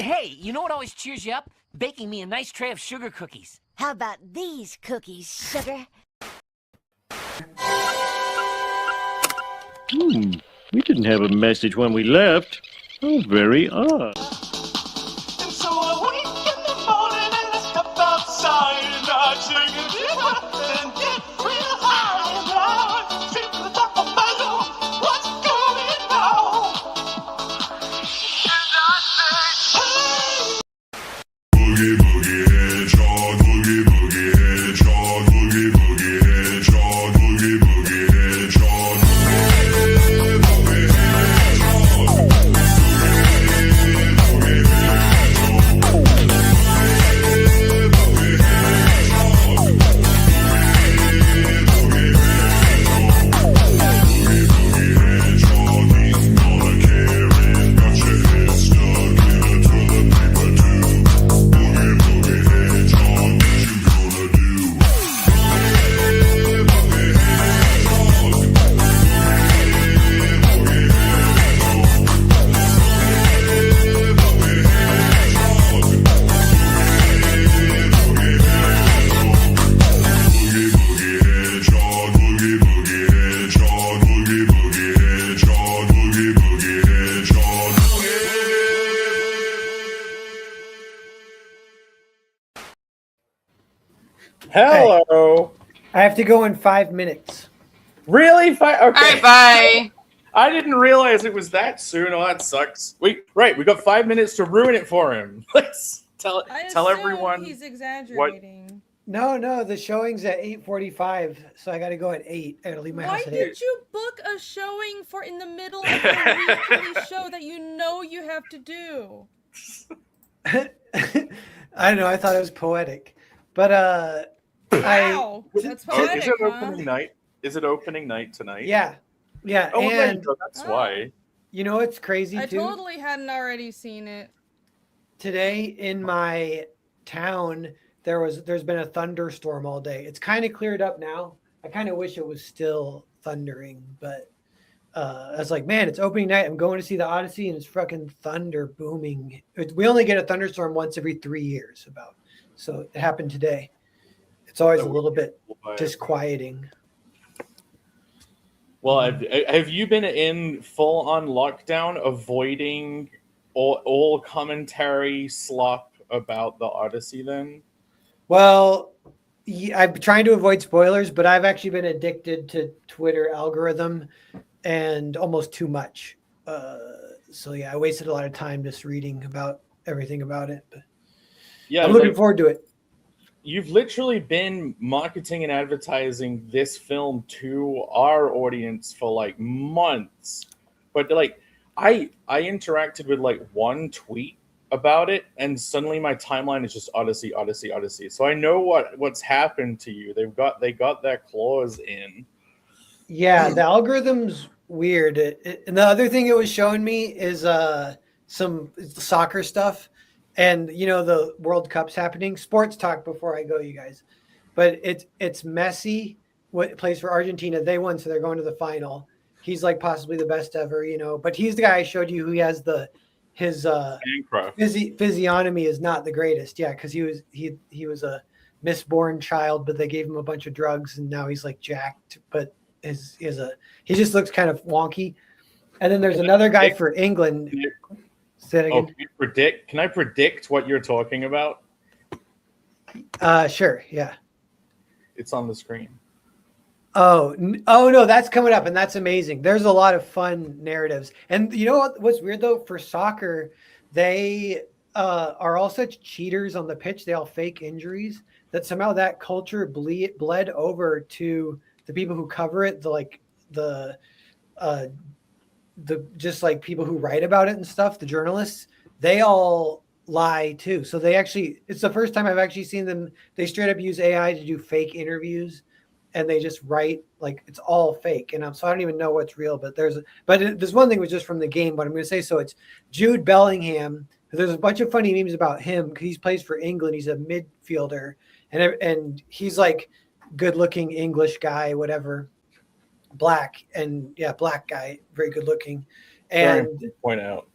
Hey, you know what always cheers you up? Baking me a nice tray of sugar cookies. How about these cookies, sugar? We didn't have a message when we left. Oh, very odd. And so I wake in the morning and I step outside and I take a deep breath and get real high and I feel the top of my lungs. What's going on? And I say, hey. Boogie boogie hedgehog, boogie boogie hedgehog, boogie boogie hedgehog, boogie boogie hedgehog. Hello. I have to go in 5 minutes. Really? Okay. All right, bye. I didn't realize it was that soon. Oh, that sucks. We got 5 minutes to ruin it for him. Let's tell everyone. He's exaggerating. No, the showing's at 8:45, so I got to go at 8. I got to leave my house Why at 8. did you book a showing for in the middle of a weekly show that you know you have to do? I don't know. I thought it was poetic, but Wow, that's poetic. Is it opening night? Is it opening night tonight? Yeah. Oh, And that's why. you know what's crazy I too? totally hadn't already seen it. Today in my town, there's been a thunderstorm all day. It's kind of cleared up now. I kind of wish it was still thundering, but I was like, man, it's opening night. I'm going to see the Odyssey, and it's fucking thunder booming. We only get a thunderstorm once every 3 years, so it happened today. It's always a little bit disquieting. Well, have you been in full-on lockdown, avoiding all commentary slop about the Odyssey then? Well, I'm trying to avoid spoilers, but I've actually been addicted to Twitter algorithm and almost too much. So yeah, I wasted a lot of time just reading about everything about it. But yeah, I'm looking forward to it. You've literally been marketing and advertising this film to our audience for like months. But like I interacted with like one tweet about it, and suddenly my timeline is just Odyssey, Odyssey, Odyssey. So I know what's happened to you. They got their claws in. Yeah, the algorithm's weird. And the other thing it was showing me is some soccer stuff. And you know the World Cup's happening. Sports talk before I go, you guys. But it's Messi, what plays for Argentina. They won, so they're going to the final. He's like possibly the best ever, you know. But he's the guy I showed you who has his physiognomy is not the greatest. Yeah, because he was a misborn child, but they gave him a bunch of drugs, and now he's like jacked. But he just looks kind of wonky. And then there's another guy for England. Oh, can I predict what you're talking about? Sure, yeah. It's on the screen. Oh no, that's coming up, and that's amazing. There's a lot of fun narratives. And you know what's weird though? For soccer, they are all such cheaters on the pitch. They all fake injuries that somehow that culture bled over to the people who cover it, the just like people who write about it and stuff, the journalists, they all lie too. So it's the first time I've actually seen them. They straight up use AI to do fake interviews, and they just write like it's all fake. And so I don't even know what's real, but there's one thing was just from the game, but I'm going to say, so it's Jude Bellingham. There's a bunch of funny memes about him because he plays for England. He's a midfielder, and he's like good looking English guy, whatever. Black guy, very good looking. And point out.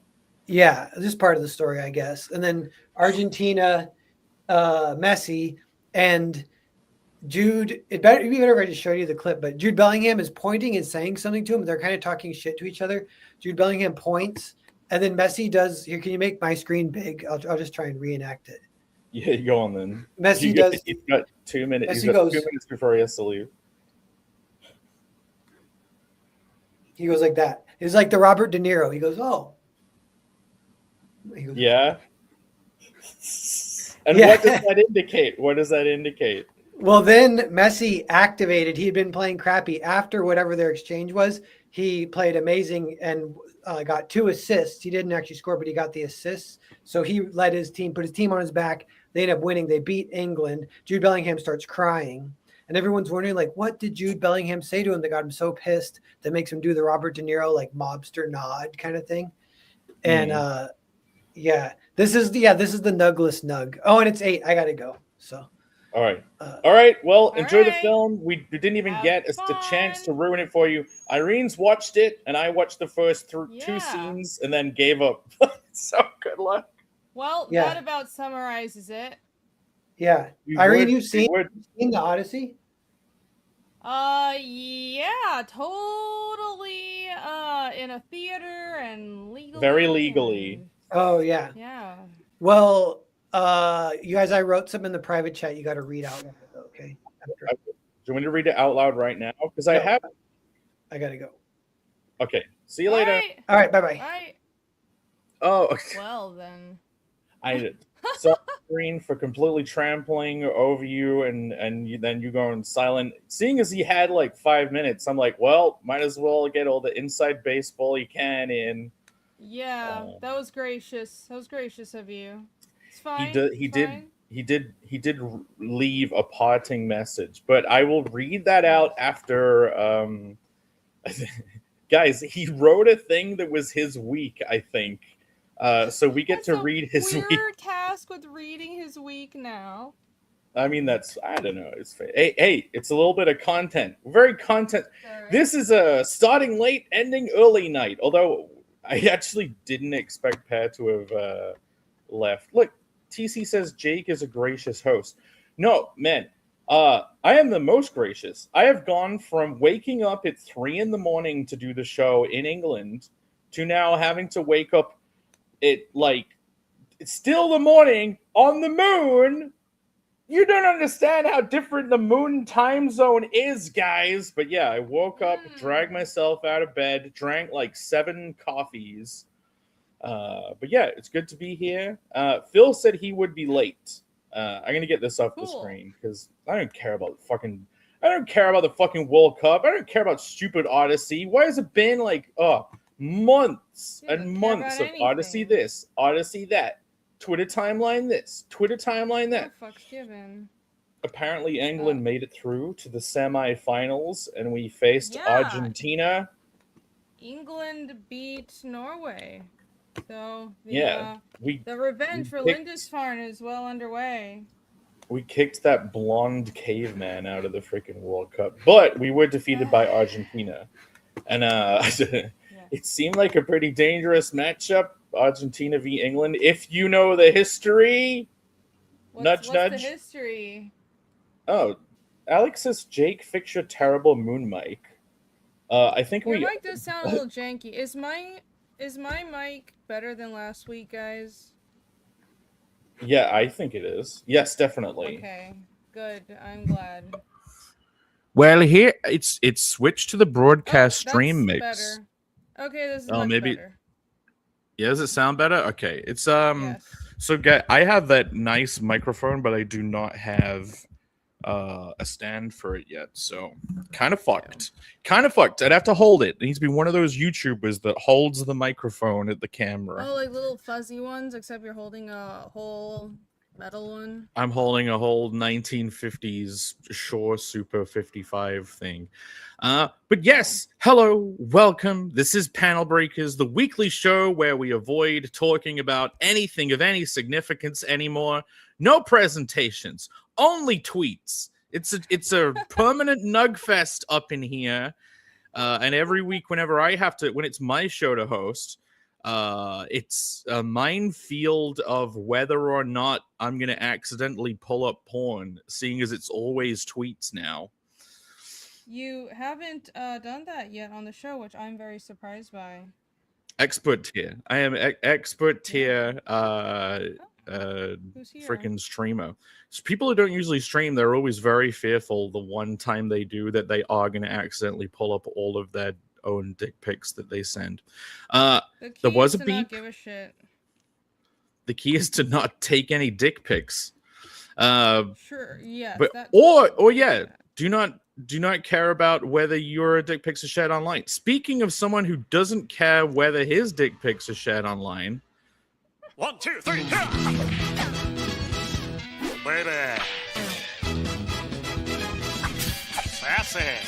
Yeah, this is part of the story, I guess. And then Argentina, Messi, and Jude. It'd be better if I just showed you the clip, but Jude Bellingham is pointing and saying something to him. They're kind of talking shit to each other. Jude Bellingham points, and then Messi does. Here, can you make my screen big? I'll just try and reenact it. Yeah, you go on then. Messi does. He's got 2 minutes. Messi He's got goes- 2 minutes before he has to leave. He goes like that. It's like the Robert De Niro. He goes, "Oh." He goes, Yeah. And Yeah. what does that indicate? What does that indicate? Well, then Messi activated. He had been playing crappy after whatever their exchange was. He played amazing and got 2 assists. He didn't actually score, but he got the assists. So he led his team, put his team on his back. They end up winning. They beat England. Jude Bellingham starts crying. And everyone's wondering, like, what did Jude Bellingham say to him that got him so pissed that makes him do the Robert De Niro, like, mobster nod kind of thing? And yeah, this is the nugless nug. Oh, and it's 8. I got to go. So. All right. All right. Well, enjoy the right. film. We didn't even Have get the chance to fun. ruin it for you. Irene's watched it, and I watched the first 2 Yeah. scenes and then gave up. So good luck. Well, Yeah. that about summarizes it. Yeah. You Irene, would- you've you seen would- the Odyssey? Yeah, totally. In a theater and legally. Very legally. and- Oh, yeah. Yeah. Well, you guys, I wrote some in the private chat. You got to read out, okay? After. Do you want me to read it out loud right now? Because I No. have. I got to go. Okay. See you later. All right. Bye All bye. right. Oh, okay. Well then. I did. Sorry, Irene, for completely trampling over you, and then you going silent. Seeing as he had like 5 minutes, I'm like, well, might as well get all the inside baseball you can in. Yeah, that was gracious. That was gracious of you. It's fine. He did. He did leave a parting message, but I will read that out after. Guys, he wrote a thing that was his week, I think. So we get to read his weird week. task with reading his week now. I mean, I don't know. It's hey, it's a little bit of content. Very content. Alright. This is a starting late, ending early night. Although I actually didn't expect Pat to have left. Look, TC says Jake is a gracious host. No, man. I am the most gracious. I have gone from waking up at 3 a.m. to do the show in England to now having to wake up at it's still the morning on the moon. You don't understand how different the moon time zone is, guys. But yeah, I woke up, dragged myself out of bed, drank like 7 coffees. But yeah, it's good to be here. Phil said he would be late. I'm gonna get this off the screen because I don't care about the fucking World Cup. I don't care about stupid Odyssey. Why has it been like months You and don't care months about of Odyssey anything. this, Odyssey that, Twitter timeline this, Twitter timeline that? No fucks given. Apparently England made it through to the semifinals and we faced Yeah. Argentina. England beat Norway. So Yeah, the revenge for picked- Lindisfarne is well underway. We kicked that blonde caveman out of the freaking World Cup, but we were defeated by Argentina. And it seemed like a pretty dangerous matchup, Argentina v England. If you know the history, What's nudge. the history? Oh, Alex says, Jake, fix your terrible moon mic. I think Your we... mic does sound a little janky. Is my mic better than last week, guys? Yeah, I think it is. Yes, definitely. Okay, good. I'm glad. Well, here it's switched to the broadcast Oh, stream that's mix. Better. Okay, this is Oh, much maybe- better. Yeah, does it sound better? Okay, it's Yes. So I have that nice microphone, but I do not have a stand for it yet. So kind of fucked. Kind of fucked. I'd have to hold it. It needs to be one of those YouTubers that holds the microphone at the camera. Oh, like little fuzzy ones, except you're holding a whole metal one. I'm holding a whole 1950s Shure Super 55 thing. But yes, hello, welcome. This is Panel Breakers, the weekly show where we avoid talking about anything of any significance anymore. No presentations, only tweets. It's a permanent nug fest up in here. And every week, when it's my show to host, It's a minefield of whether or not I'm gonna accidentally pull up porn, seeing as it's always tweets now. You haven't done that yet on the show, which I'm very surprised by. Expert tier. I am expert tier. Who's here? Freaking streamer. So people who don't usually stream, they're always very fearful the one time they do that they are going to accidentally pull up all of their own dick pics that they send. The key There was is a to not beep. give a shit. The key is to not take any dick pics. Sure, yes. But that- or yeah, do not care about whether your dick pics are shared online. Speaking of someone who doesn't care whether his dick pics are shared online. 1, 2, 3, yeah! Baby. Sassy.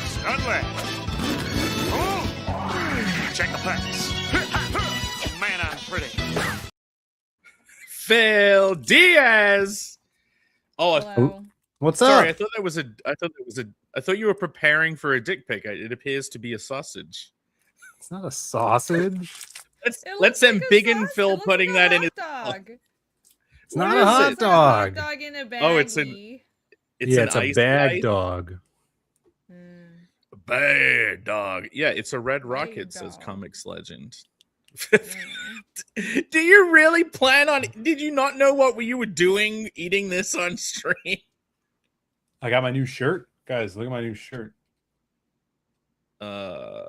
Studley. Ooh. Check the facts. Man, I'm pretty. Phil Diaz. Oh, Hello. What's sorry. up? I thought you were preparing for a dick pic. It appears to be a sausage. It's not a sausage. It Let's looks send like a Big and sausage. Phil It looks putting like that in his. dog. It's What not is a hot it? dog. Hot dog in a baggie. Oh, it's It's a ice bad ice. dog. A bad dog. Yeah, it's a red rocket, Bad says dog. Comics Legend. Do you really plan on? Did you not know what you were doing eating this on stream? I got my new shirt. Guys, look at my new shirt.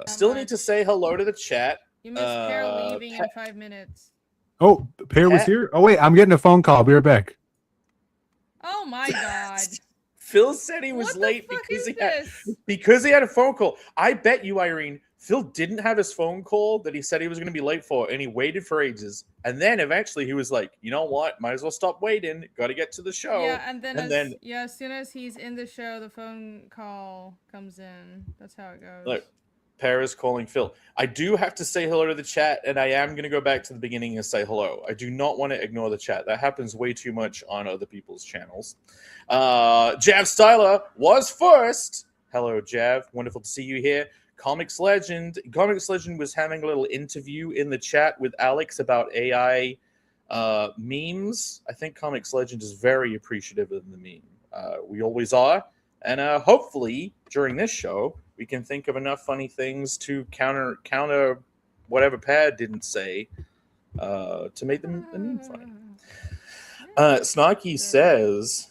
Still need to say hello to the chat. You missed Pear leaving in Pat- 5 minutes. Oh, Pear was Pat- here? Oh, wait, I'm getting a phone call. I'll be right back. Oh my god. Phil said he was What the late fuck because is because this? he had a phone call. I bet you, Irene, Phil didn't have his phone call that he said he was going to be late for, and he waited for ages. And then eventually he was like, you know what? Might as well stop waiting. Got to get to the show. Yeah, and then, and as soon as he's in the show, the phone call comes in. That's how it goes. Look, Paris calling Phil. I do have to say hello to the chat, and I am going to go back to the beginning and say hello. I do not want to ignore the chat. That happens way too much on other people's channels. Jav Styler was first. Hello, Jav. Wonderful to see you here. Comics Legend was having a little interview in the chat with Alex about AI memes. I think Comics Legend is very appreciative of the meme. We always are. And hopefully, during this show, we can think of enough funny things to counter whatever Pad didn't say to make the meme funny. Snarky says,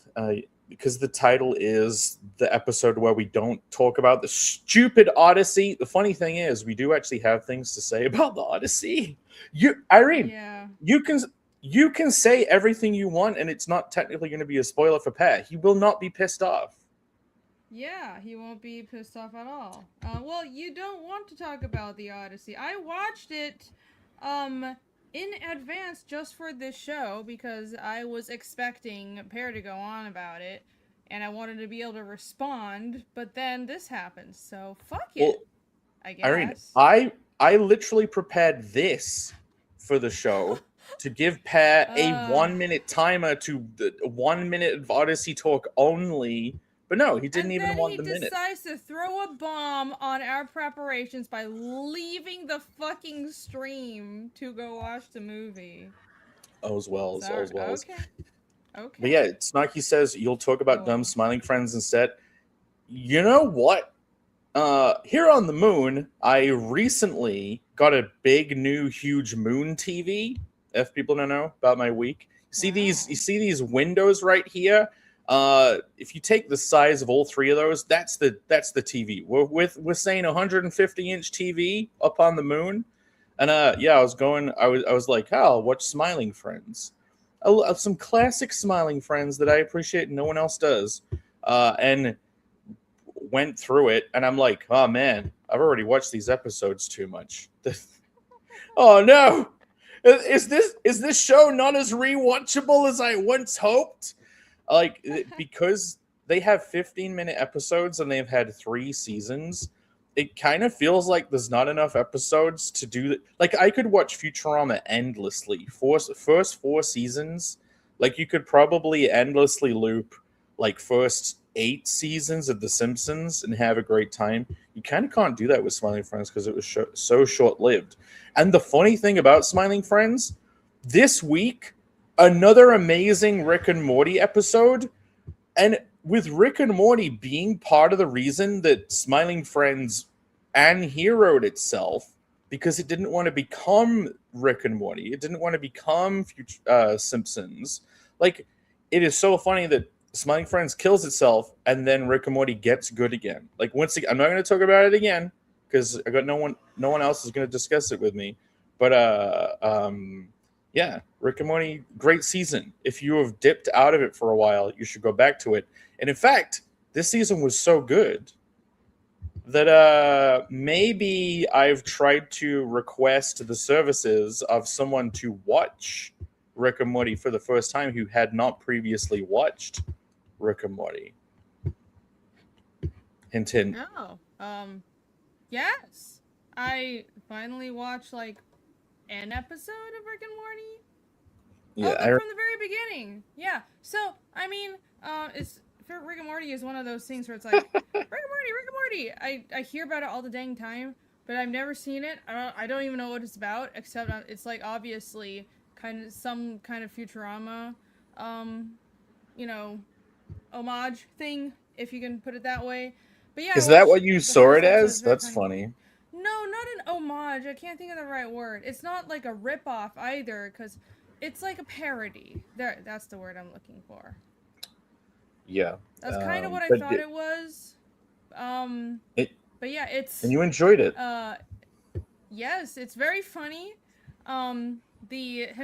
because the title is the episode where we don't talk about the stupid Odyssey. The funny thing is, we do actually have things to say about the Odyssey. Irene, Yeah. you can say everything you want, and it's not technically going to be a spoiler for Pat. He will not be pissed off. Yeah, he won't be pissed off at all. Well, you don't want to talk about the Odyssey. I watched it in advance just for this show because I was expecting Pear to go on about it and I wanted to be able to respond, but then this happened. So fuck it. Well, I guess. Irene, I literally prepared this for the show to give Pat a 1 minute timer to 1 minute of Odyssey talk only. But no, he didn't even want the minute. He decides to throw a bomb on our preparations by leaving the fucking stream to go watch the movie. All's well. Okay. But yeah, Snarky says you'll talk about dumb smiling friends instead. You know what? Here on the moon, I recently got a big new huge moon TV. If people don't know about my week, you see these windows right here. If you take the size of all three of those, that's the TV. We're saying 150-inch TV up on the moon, and I was like, oh, I'll watch Smiling Friends. Some classic Smiling Friends that I appreciate and no one else does, and went through it, and I'm like, oh man, I've already watched these episodes too much. Oh no, is this show not as rewatchable as I once hoped? Like, because they have 15-minute episodes and they've had 3 seasons, it kind of feels like there's not enough episodes to do that. Like, I could watch Futurama endlessly. First 4 seasons, like, you could probably endlessly loop, like, first 8 seasons of The Simpsons and have a great time. You kind of can't do that with Smiling Friends because it was so short-lived. And the funny thing about Smiling Friends, this week, another amazing Rick and Morty episode. And with Rick and Morty being part of the reason that Smiling Friends unheroed itself, because it didn't want to become Rick and Morty. It didn't want to become Simpsons. Like, it is so funny that Smiling Friends kills itself and then Rick and Morty gets good again. Like, once again, I'm not going to talk about it again because I got no one else is going to discuss it with me. But yeah, Rick and Morty, great season. If you have dipped out of it for a while, you should go back to it. And in fact, this season was so good that maybe I've tried to request the services of someone to watch Rick and Morty for the first time who had not previously watched Rick and Morty. Hint, hint. Oh, yes. I finally watched like an episode of Rick and Morty. Yeah, from the very beginning. Yeah. So I mean, it's Rick and Morty is one of those things where it's like Rick and Morty. I hear about it all the dang time, but I've never seen it. I don't even know what it's about, except it's like obviously some kind of Futurama, you know, homage thing, if you can put it that way. But yeah, is that what you saw it as? That's funny. No, not an homage. I can't think of the right word. It's not like a ripoff either, because it's like a parody. That's the word I'm looking for. Yeah. That's kind of what I thought it was. But yeah, it's... And you enjoyed it. Yes, it's very funny. Him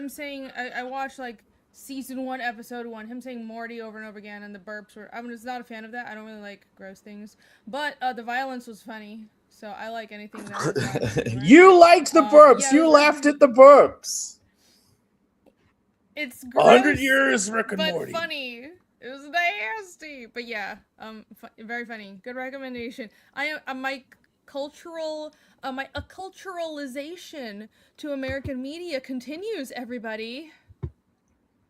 saying... I watched, like, season 1, episode 1, him saying Morty over and over again, and the burps were... I'm just not a fan of that. I don't really like gross things. But the violence was funny, so I like anything that... Right? You liked the burps! Yeah, you laughed at the burps! It's gross, 100 years, Rick and but Morty. Funny. It was nasty, but yeah, very funny. Good recommendation. My acculturalization to American media continues. Everybody.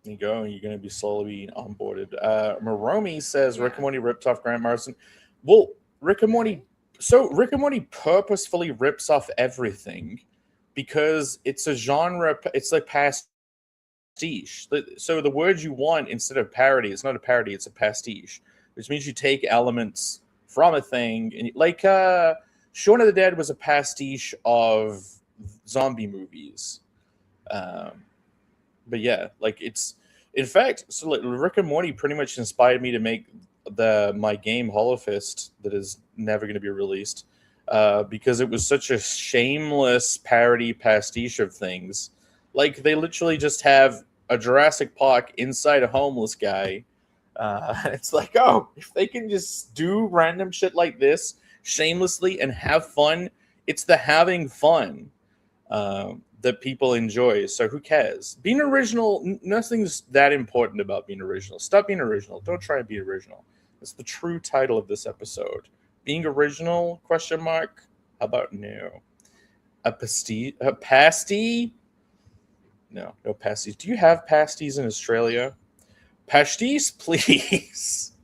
You go. You're going to be slowly being onboarded. Maromi says Rick and Morty ripped off Grant Morrison. Well, Rick and Morty. So Rick and Morty purposefully rips off everything because it's a genre. It's like pastiche. So the word you want instead of parody, it's not a parody, it's a pastiche, which means you take elements from a thing. And like Shaun of the Dead was a pastiche of zombie movies. But yeah, like it's in fact, so like Rick and Morty pretty much inspired me to make my game Holofist that is never going to be released because it was such a shameless parody pastiche of things. Like, they literally just have a Jurassic Park inside a homeless guy. It's like, oh, if they can just do random shit like this shamelessly and have fun, it's the having fun that people enjoy. So who cares? Being original, nothing's that important about being original. Stop being original. Don't try and be original. That's the true title of this episode. Being original, question mark? How about no? A pasty? No pasties. Do you have pasties in Australia? Pasties, please.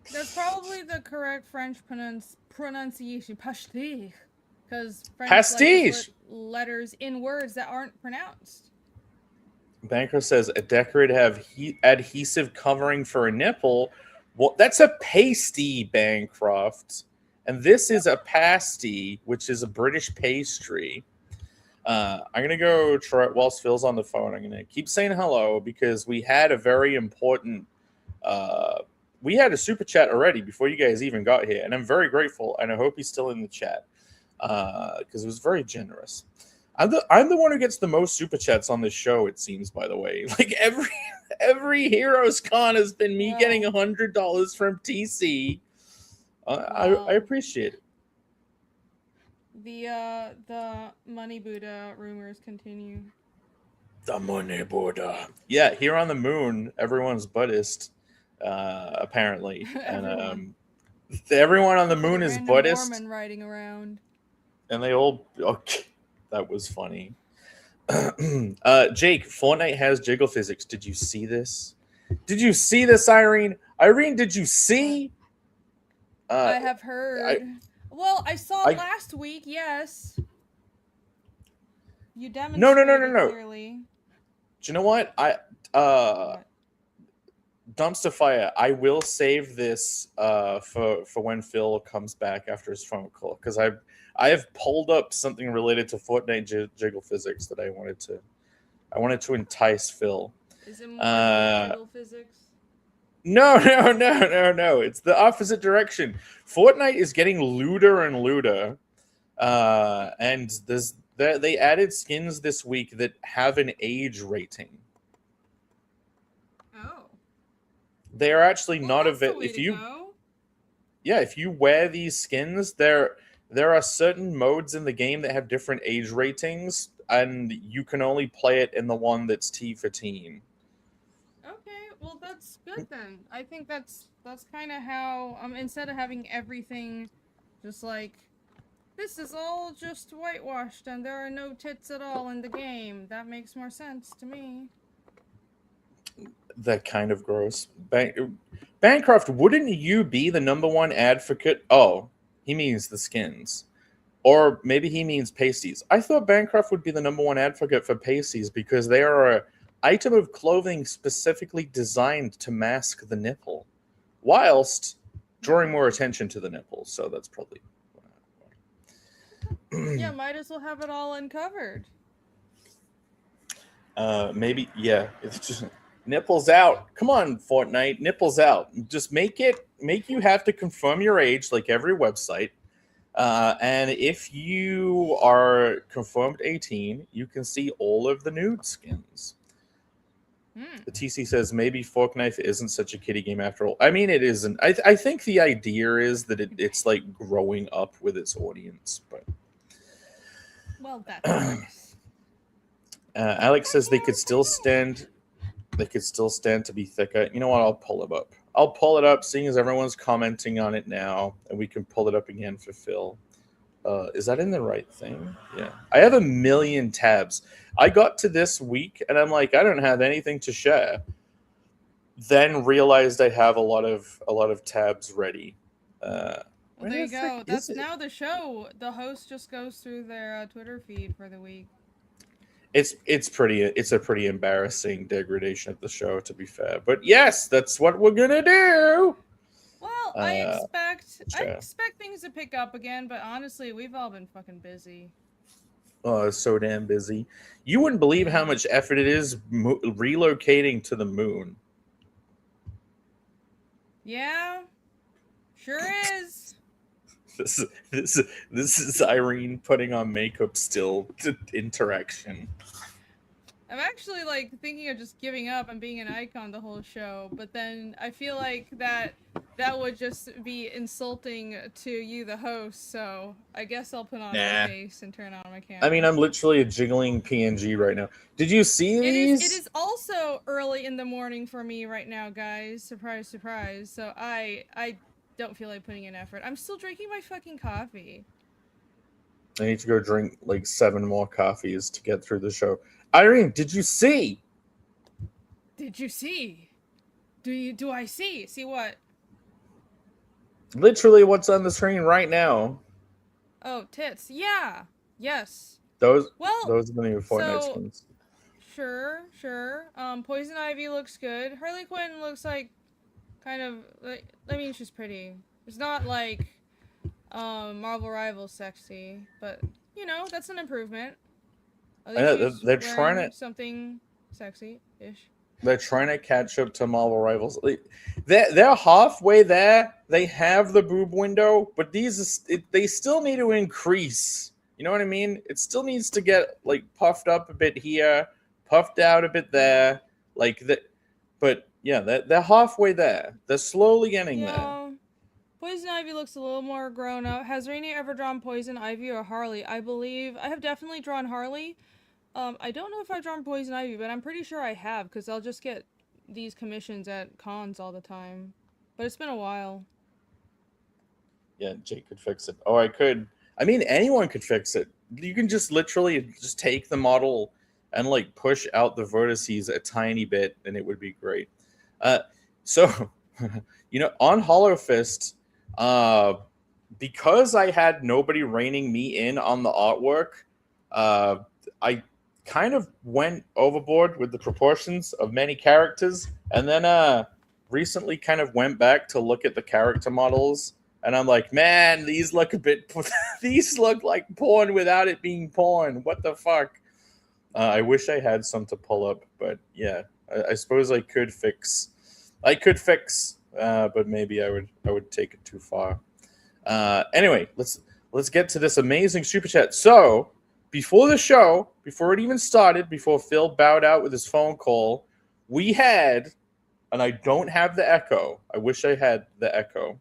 That's probably the correct French pronunciation. Pastis. Because French pastiche letters in words that aren't pronounced. Banker says a decorator have adhesive covering for a nipple. Well, that's a pasty, Bancroft. And this is a pasty, which is a British pastry. I'm going to go try, whilst Phil's on the phone, I'm going to keep saying hello because we had a very important, we had a super chat already before you guys even got here. And I'm very grateful. And I hope he's still in the chat because it was very generous. I'm the one who gets the most super chats on this show, it seems, by the way. Like every Heroes Con has been me getting $100 from TC. I appreciate it. The Money Buddha rumors continue. The Money Buddha. Yeah, here on the moon, everyone's Buddhist, apparently. And everyone on the moon is Buddhist. Mormon riding around. And they all... Okay, that was funny. Jake, Fortnite has jiggle physics. Did you see this? Did you see this, Irene? Irene, did you see? I have heard. Well, I saw it last week. Yes. You demonstrated No. clearly. Do you know what? What? Dumpster fire. I will save this for when Phil comes back after his phone call, because I have pulled up something related to Fortnite jiggle physics that I wanted to entice Phil. Is it more jiggle physics? No. It's the opposite direction. Fortnite is getting looter and looter, and they added skins this week that have an age rating. Oh. They are actually not if you wear these skins, there are certain modes in the game that have different age ratings, and you can only play it in the one that's T for teen. Okay, well that's good then. I think that's kind of how instead of having everything just like this is all just whitewashed and there are no tits at all in the game. That makes more sense to me. That kind of gross. Bancroft, wouldn't you be the #1 advocate? Oh, he means the skins. Or maybe he means pasties. I thought Bancroft would be the #1 advocate for pasties because they are an item of clothing specifically designed to mask the nipple, whilst drawing more attention to the nipple. So that's probably... Yeah, might as well have it all uncovered. Maybe, yeah. It's just... Nipples out. Come on, Fortnite. Nipples out. Just make you have to confirm your age like every website. And if you are confirmed 18, you can see all of the nude skins. The TC says maybe Fork Knife isn't such a kiddie game after all. I mean, it isn't. I think the idea is that it's like growing up with its audience. But well, that's nice. Alex says they could still stand. They could still stand to be thicker. You know what? I'll pull it up. I'll pull it up, seeing as everyone's commenting on it now, and we can pull it up again for Phil. Is that in the right thing? Yeah. I have a million tabs. I got to this week, and I'm like, I don't have anything to share. Then realized I have a lot of tabs ready. Well, there you go. That's now the show. The host just goes through their Twitter feed for the week. It's a pretty embarrassing degradation of the show, to be fair. But yes, that's what we're gonna do. Well, I expect things to pick up again, but honestly, we've all been fucking busy. Oh, so damn busy. You wouldn't believe how much effort it is relocating to the moon. Yeah, sure is. This is Irene putting on makeup still to interaction. I'm actually like thinking of just giving up and being an icon the whole show, but then I feel like that would just be insulting to you, the host. So I guess I'll put on my face and turn on my camera. I mean, I'm literally a jiggling PNG right now. Did you see these? It is also early in the morning for me right now, guys. Surprise, surprise. So I don't feel like putting in effort. I'm still drinking my fucking coffee. I need to go drink like 7 more coffees to get through the show. Irene, did you see? Did you see? Do I see? See what? Literally what's on the screen right now. Oh, tits. Yeah. Yes. Those are the new Fortnite skins. Sure. Poison Ivy looks good. Harley Quinn looks like kind of like, I mean, she's pretty. It's not like Marvel Rivals sexy, but you know, that's an improvement. I know, they're trying to something sexy-ish. They're trying to catch up to Marvel Rivals. They're halfway there. They have the boob window, but they still need to increase. You know what I mean? It still needs to get like puffed up a bit here, puffed out a bit there, like that. But yeah, they're halfway there. They're slowly getting there. Poison Ivy looks a little more grown up. Has Rainy ever drawn Poison Ivy or Harley? I believe I have definitely drawn Harley. I don't know if I've drawn Poison Ivy, but I'm pretty sure I have, because I'll just get these commissions at cons all the time. But it's been a while. Yeah, Jake could fix it. Oh, I could. I mean, anyone could fix it. You can just literally just take the model and like push out the vertices a tiny bit, and it would be great. So, you know, on Hollow Fist, Because I had nobody reining me in on the artwork, I kind of went overboard with the proportions of many characters, and then recently kind of went back to look at the character models, and I'm like, man, these look a bit, these look like porn without it being porn. What the fuck? I wish I had some to pull up, but yeah, I suppose I could fix. But maybe I would take it too far. Anyway, let's get to this amazing super chat. So before the show, before it even started, before Phil bowed out with his phone call, we had, and I don't have the echo. I wish I had the echo.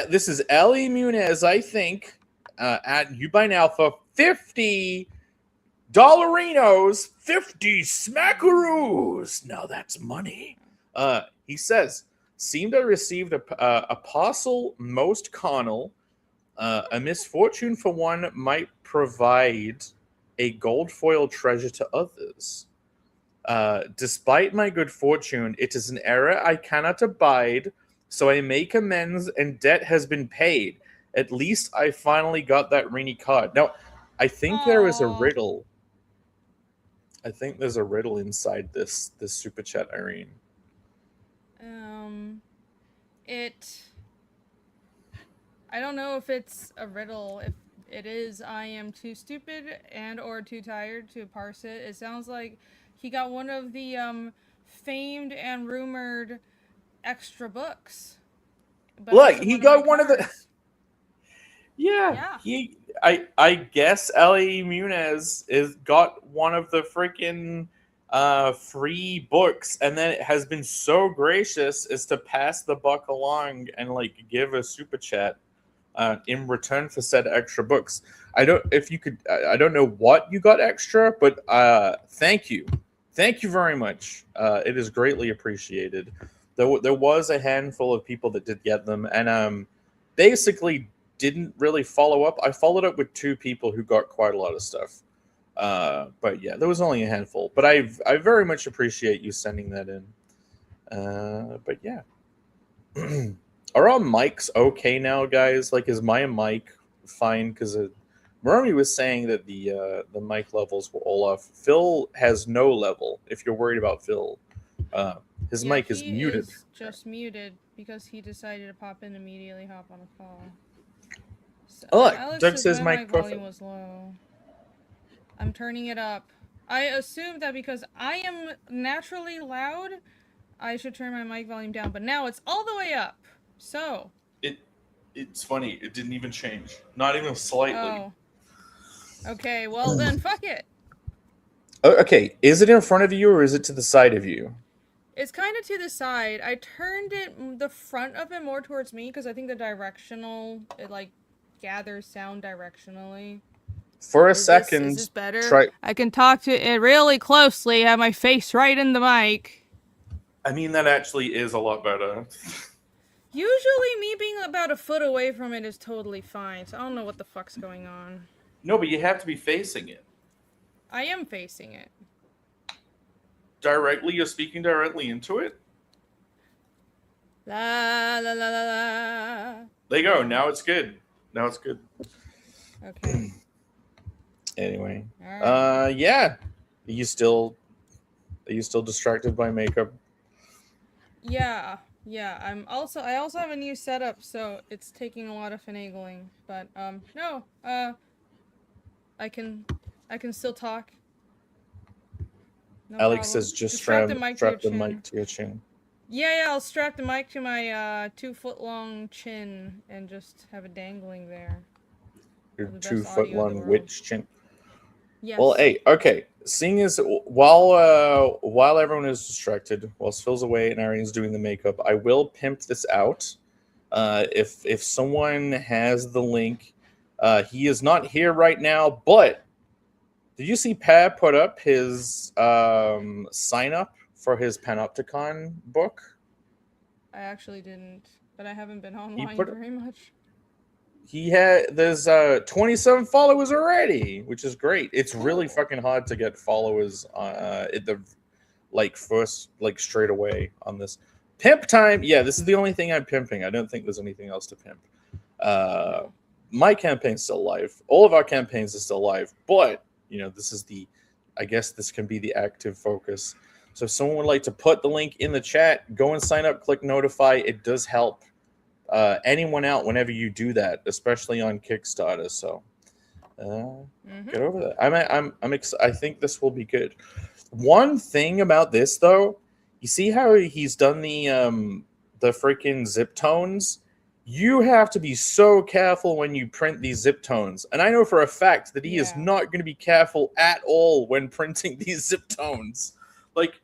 This is Ellie Munez, I think, at You By Now for $50 dollarinos, 50 smackaroos. Now that's money. He says, seemed I received a parcel most carnal. A misfortune for one might provide a gold foil treasure to others. Despite my good fortune, it is an error I cannot abide, so I make amends and debt has been paid. At least I finally got that Rini card. Now, I think there is a riddle. I think there's a riddle inside this super chat, Irene. I don't know if it's a riddle. If it is, I am too stupid and or too tired to parse it. It sounds like he got one of the famed and rumored extra books. But Look, he got one of the. Yeah. I guess Ellie Munez got one of the freaking free books, and then it has been so gracious as to pass the buck along and like give a super chat in return for said extra books. I don't know what you got extra, but thank you very much. It is greatly appreciated. There was a handful of people that did get them, and basically didn't really follow up. I followed up with 2 people who got quite a lot of stuff. But yeah, there was only a handful. But I very much appreciate you sending that in. But yeah. Are our mics okay now, guys? Like, is my mic fine? Because Murray was saying that the mic levels were all off. Phil has no level. If you're worried about Phil, his mic is muted. Is just muted because he decided to pop in immediately, hop on a call. So, oh, look, Alex Doug says my mic volume perfect. was low. I'm turning it up. I assumed that because I am naturally loud, I should turn my mic volume down, but now it's all the way up. So It's funny. It didn't even change. Not even slightly. Oh. Okay, well then fuck it. Okay, is it in front of you or is it to the side of you? It's kind of to the side. I turned the front of it more towards me because I think it like gathers sound directionally. For a second, is this better? I can talk to it really closely, have my face right in the mic. I mean, that actually is a lot better. Usually me being about a foot away from it is totally fine, so I don't know what the fuck's going on. No, but you have to be facing it. I am facing it. Directly? You're speaking directly into it? La la la la la. There you go. Now it's good. Okay. Anyway. Right. Yeah. Are you still distracted by makeup? Yeah. I also have a new setup, so it's taking a lot of finagling. But no. I can still talk. No Alex problem. says just strap the mic to your chin. Yeah, I'll strap the mic to my 2-foot-long chin and just have it dangling there. Your 2-foot-long witch chin. Yes. Well, hey, okay. Seeing as while everyone is distracted, while Phil's away and Irene's doing the makeup, I will pimp this out. If someone has the link, he is not here right now, but did you see Pat put up his sign up for his Panopticon book? I actually didn't, but I haven't been online very much. There's 27 followers already, which is great. It's really fucking hard to get followers at the first straight away on this. Pimp time. Yeah, this is the only thing I'm pimping. I don't think there's anything else to pimp. My campaign's still live. All of our campaigns are still live. But, this is I guess this can be the active focus. So if someone would like to put the link in the chat, go and sign up, click notify. It does help anyone out whenever you do that, especially on Kickstarter. So get over that. I think this will be good. One thing about this, though, you see how he's done the freaking zip tones? You have to be so careful when you print these zip tones. And I know for a fact that he is not going to be careful at all when printing these zip tones. Like,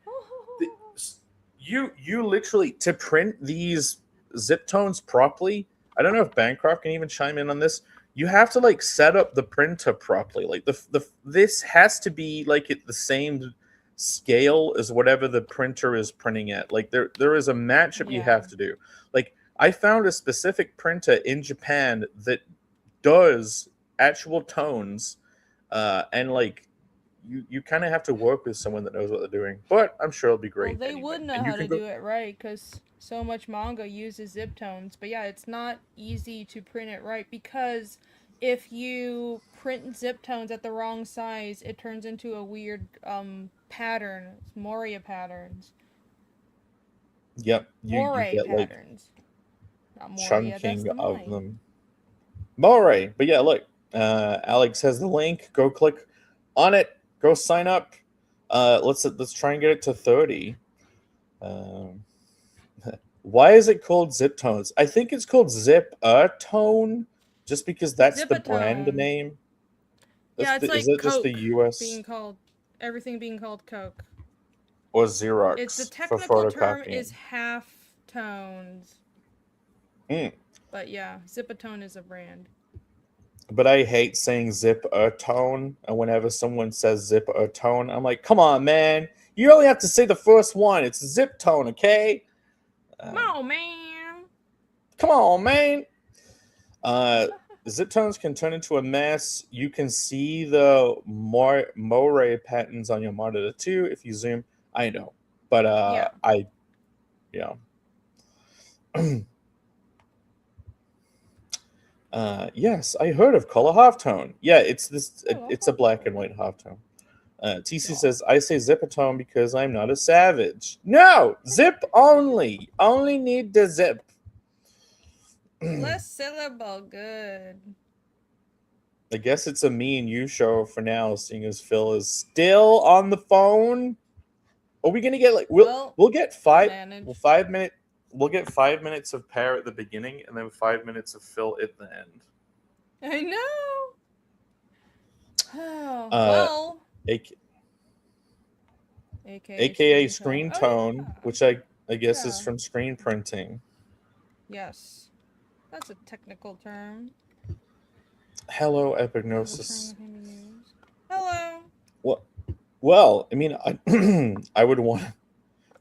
you literally, to print these zip tones properly, I don't know if Bancroft can even chime in on this. You have to, like, set up the printer properly. Like, this has to be, like, at the same scale as whatever the printer is printing at. Like, there is a matchup you have to do. Like, I found a specific printer in Japan that does actual tones, and like you kind of have to work with someone that knows what they're doing. But I'm sure it'll be great. Well, they would know how to do it right because so much manga uses zip tones. But yeah, it's not easy to print it right because if you print zip tones at the wrong size, it turns into a weird pattern. It's Moria patterns. Yep, Moray you get patterns. Like chunking of them. Moray, but yeah, look, Alex has the link. Go click on it. Go sign up. Let's try and get it to 30. Why is it called Zip Tones? I think it's called Zip Tone, just because that's the brand name. Yeah, it's like is it Coke just the US being called everything being called Coke. Or Xerox. It's the technical term is half tones. But yeah, Zipatone is a brand. But I hate saying zip a tone, and whenever someone says zip a tone, I'm like, come on, man. You only have to say the first one. It's zip tone, okay? Come on, man. Come on, man. Zip tones can turn into a mess. You can see the moray patterns on your monitor too if you zoom. I know, but yes, I heard of color halftone. Yeah, it's this. It's a black and white halftone. TC says, I say zipatone because I'm not a savage. No, zip only. Only need the zip. Less syllable, good. I guess it's a me and you show for now, seeing as Phil is still on the phone. Are we gonna get like we'll get 5 minutes. We'll get 5 minutes of Pear at the beginning and then 5 minutes of Phil at the end. I know. Oh, well. AKA screen tone, which I guess is from screen printing. Yes. That's a technical term. Hello, Epignosis. Hello. Well, I mean, I would want.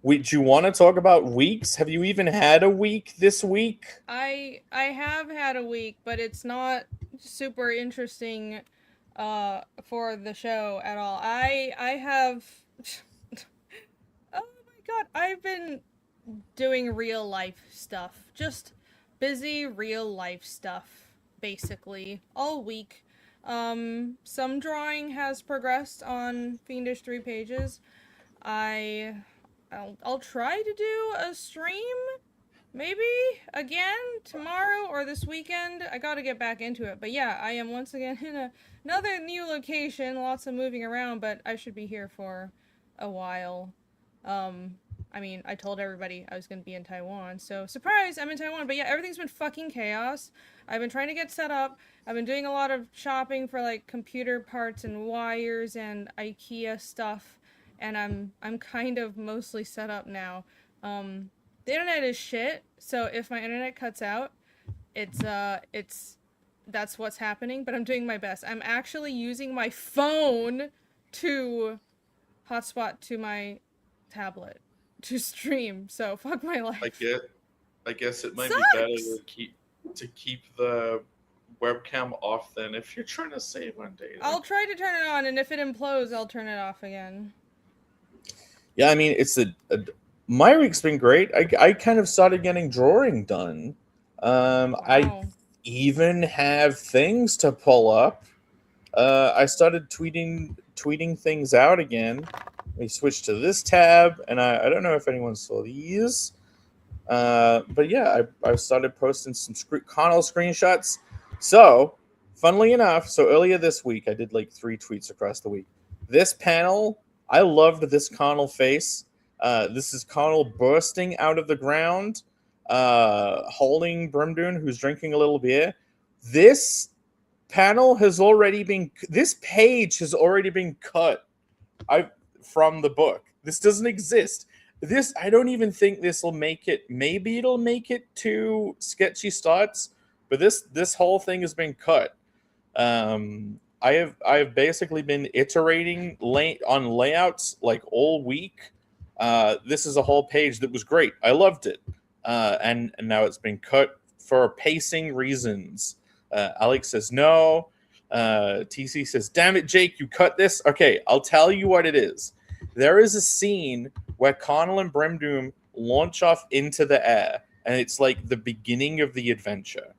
Do you want to talk about weeks? Have you even had a week this week? I have had a week, but it's not super interesting for the show at all. I have oh my god, I've been doing real life stuff. Just busy real life stuff basically all week. Some drawing has progressed on Fiendish 3 pages. I'll try to do a stream, maybe, again, tomorrow or this weekend. I gotta get back into it. But yeah, I am once again in another new location, lots of moving around, but I should be here for a while. I mean, I told everybody I was gonna be in Taiwan, so surprise, I'm in Taiwan. But yeah, everything's been fucking chaos. I've been trying to get set up. I've been doing a lot of shopping for, like, computer parts and wires and IKEA stuff. And I'm kind of mostly set up now. The internet is shit, so if my internet cuts out, that's what's happening, but I'm doing my best. I'm actually using my phone to hotspot to my tablet to stream, so fuck my life. I guess it might be better to keep the webcam off then if you're trying to save on data. I'll try to turn it on, and if it implodes, I'll turn it off again. Yeah, I mean, it's My week's been great. I kind of started getting drawing done. I Wow. even have things to pull up. I started tweeting things out again. We switched to this tab, and I don't know if anyone saw these. But yeah, I started posting some Connell screenshots. So, funnily enough, so earlier this week, I did like 3 tweets across the week. This panel, I loved this Connell face. This is Connell bursting out of the ground, holding Brimdoon, who's drinking a little beer. This this page has already been cut from the book. This doesn't exist. This, I don't even think this will make it. Maybe it'll make it to Sketchy Starts, but this whole thing has been cut. I have basically been iterating on layouts like all week. This is a whole page that was great. I loved it, and now it's been cut for pacing reasons. Alex says no. TC says, "Damn it, Jake, you cut this." Okay, I'll tell you what it is. There is a scene where Connell and Brimdoom launch off into the air, and it's like the beginning of the adventure.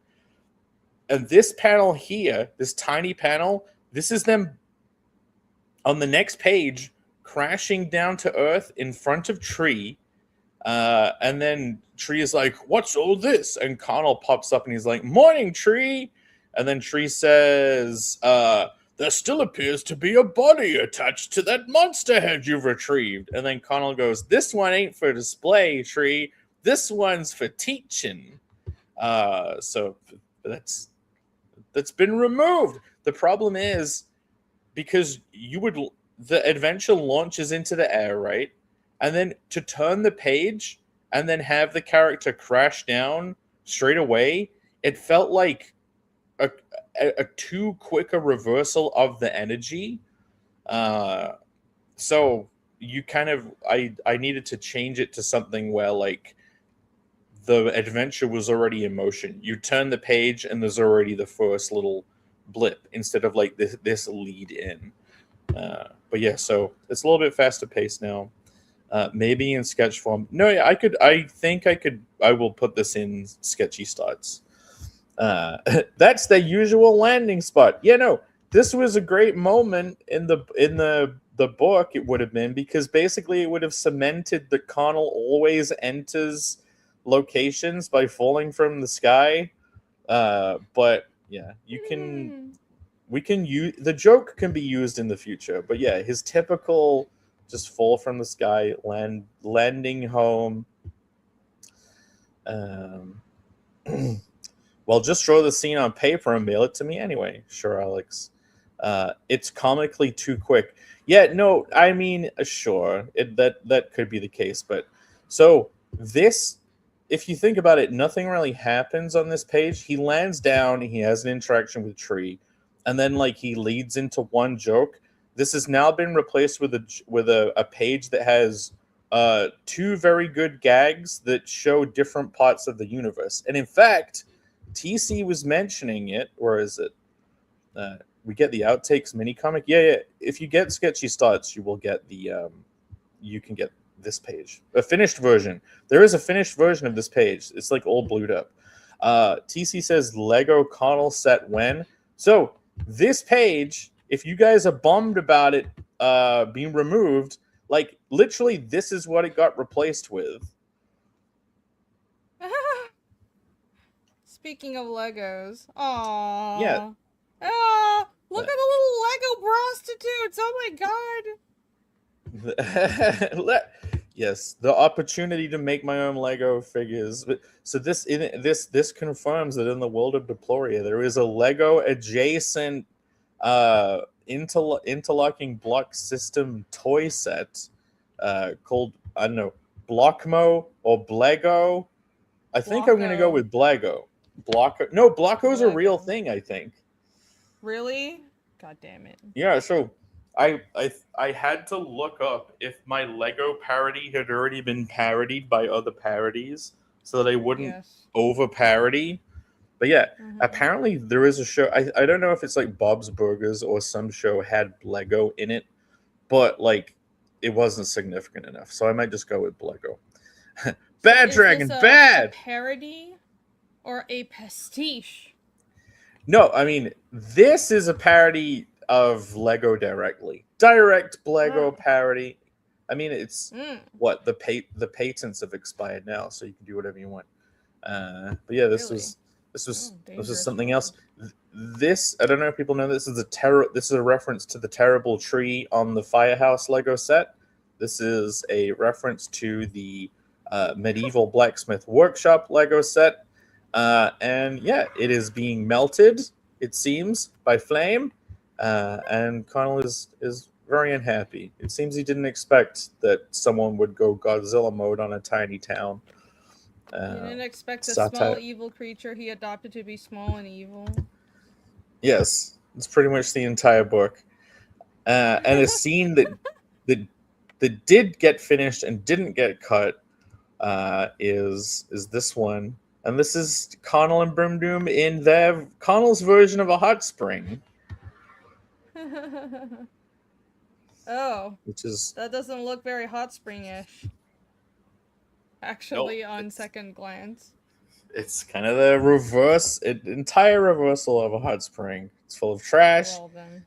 And this panel here, this tiny panel, this is them on the next page crashing down to Earth in front of Tree. And then Tree is like, "What's all this?" And Connell pops up and he's like, "Morning, Tree." And then Tree says, "There still appears to be a body attached to that monster head you've retrieved." And then Connell goes, "This one ain't for display, Tree. This one's for teaching." So that's been removed. The problem is, because the adventure launches into the air, right? And then to turn the page and then have the character crash down straight away, it felt like a too quick a reversal of the energy. So you kind of, I needed to change it to something where like the adventure was already in motion. You turn the page and there's already the first little blip instead of like this lead in. But yeah, so it's a little bit faster paced now. Maybe in sketch form. No, yeah, I will put this in Sketchy Starts. That's the usual landing spot. Yeah, no, this was a great moment in the book. It would have been, because basically it would have cemented that Connell always enters locations by falling from the sky. But yeah, we can use the joke can be used in the future. But yeah, his typical just fall from the sky, landing home. Well, just draw the scene on paper and mail it to me anyway. Sure, Alex. It's comically too quick. Yeah, no, I mean, sure, that could be the case. But so this, if you think about it, nothing really happens on this page. He lands down, he has an interaction with Tree, and then like he leads into one joke. This has now been replaced with a page that has 2 very good gags that show different parts of the universe. And in fact, TC was mentioning it, or is it? We get the outtakes mini comic. Yeah. If you get Sketchy Starts, you will get the. You can get this page, a finished version. There is a finished version of this page. It's like all blued up. TC says Lego Connell set when. So this page, if you guys are bummed about it being removed, like literally, this is what it got replaced with. Speaking of Legos, aww. Yeah. Look at the little Lego prostitutes! Oh my god! Yes, the opportunity to make my own Lego figures. So this confirms that in the world of Deploria, there is a Lego adjacent interlocking block system toy set called, I don't know, Blockmo or Blego. I think I'm going to go with Blego. Blocko's a real thing, I think. Really? God damn it. Yeah, so I had to look up if my Lego parody had already been parodied by other parodies so that I wouldn't over parody. But yeah, apparently there is a show. I don't know if it's like Bob's Burgers or some show had Lego in it, but like it wasn't significant enough. So I might just go with Lego. Bad is Dragon, this a bad. parody or a pastiche? No, I mean this is a parody of Lego directly. Direct Lego parody. I mean, it's what the patents have expired now, so you can do whatever you want. But yeah, this Really? was Dangerous something world. else. This, I don't know if people know, this is a reference to the terrible tree on the Firehouse Lego set. This is a reference to the medieval blacksmith workshop Lego set. And yeah, it is being melted, it seems, by flame. And Connell is very unhappy. It seems he didn't expect that someone would go Godzilla mode on a tiny town. He didn't expect the satire. small evil creature he adopted to be small and evil. Yes, it's pretty much the entire book. And a scene that did get finished and didn't get cut is this one, and this is Connell and Brimdoom in their Connell's version of a hot spring, Oh, which is that doesn't look very hot spring-ish. Actually, on second glance. it's kind of the reverse, entire reversal of a hot spring. It's full of trash Well then.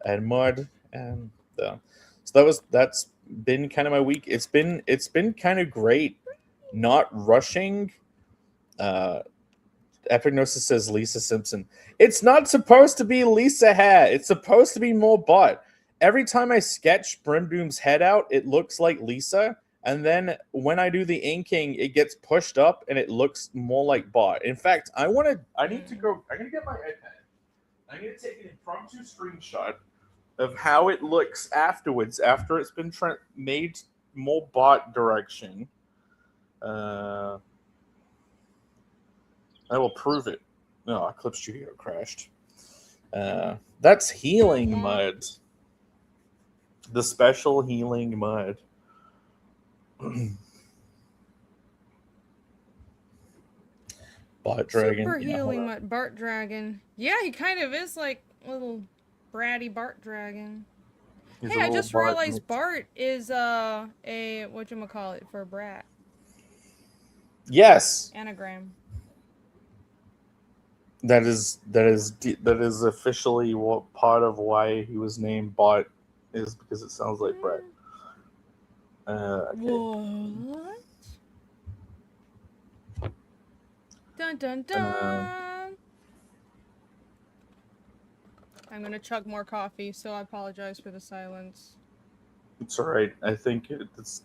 and mud, and so that's been kind of my week. It's been kind of great, not rushing. Epignosis says Lisa Simpson. It's not supposed to be Lisa Hat. It's supposed to be more Bot. Every time I sketch Brimdoom's head out, it looks like Lisa. And then when I do the inking, it gets pushed up and it looks more like Bot. In fact, I need to go. I'm going to get my iPad. I'm going to take an impromptu screenshot of how it looks afterwards, after it's been made more Bot direction. I will prove it. No, Eclipse Studio crashed. That's healing mud. The special healing mud. Bot Dragon. Super healing mud. Bart Dragon. Yeah, he kind of is like a little bratty Bart Dragon. Hey, I just realized Bart is a whatchamacallit for brat. Yes. Anagram. That is officially what part of why he was named Bot is, because it sounds like Brat. Okay. What? Dun dun dun. I'm gonna chug more coffee, so I apologize for the silence. It's alright. I think it's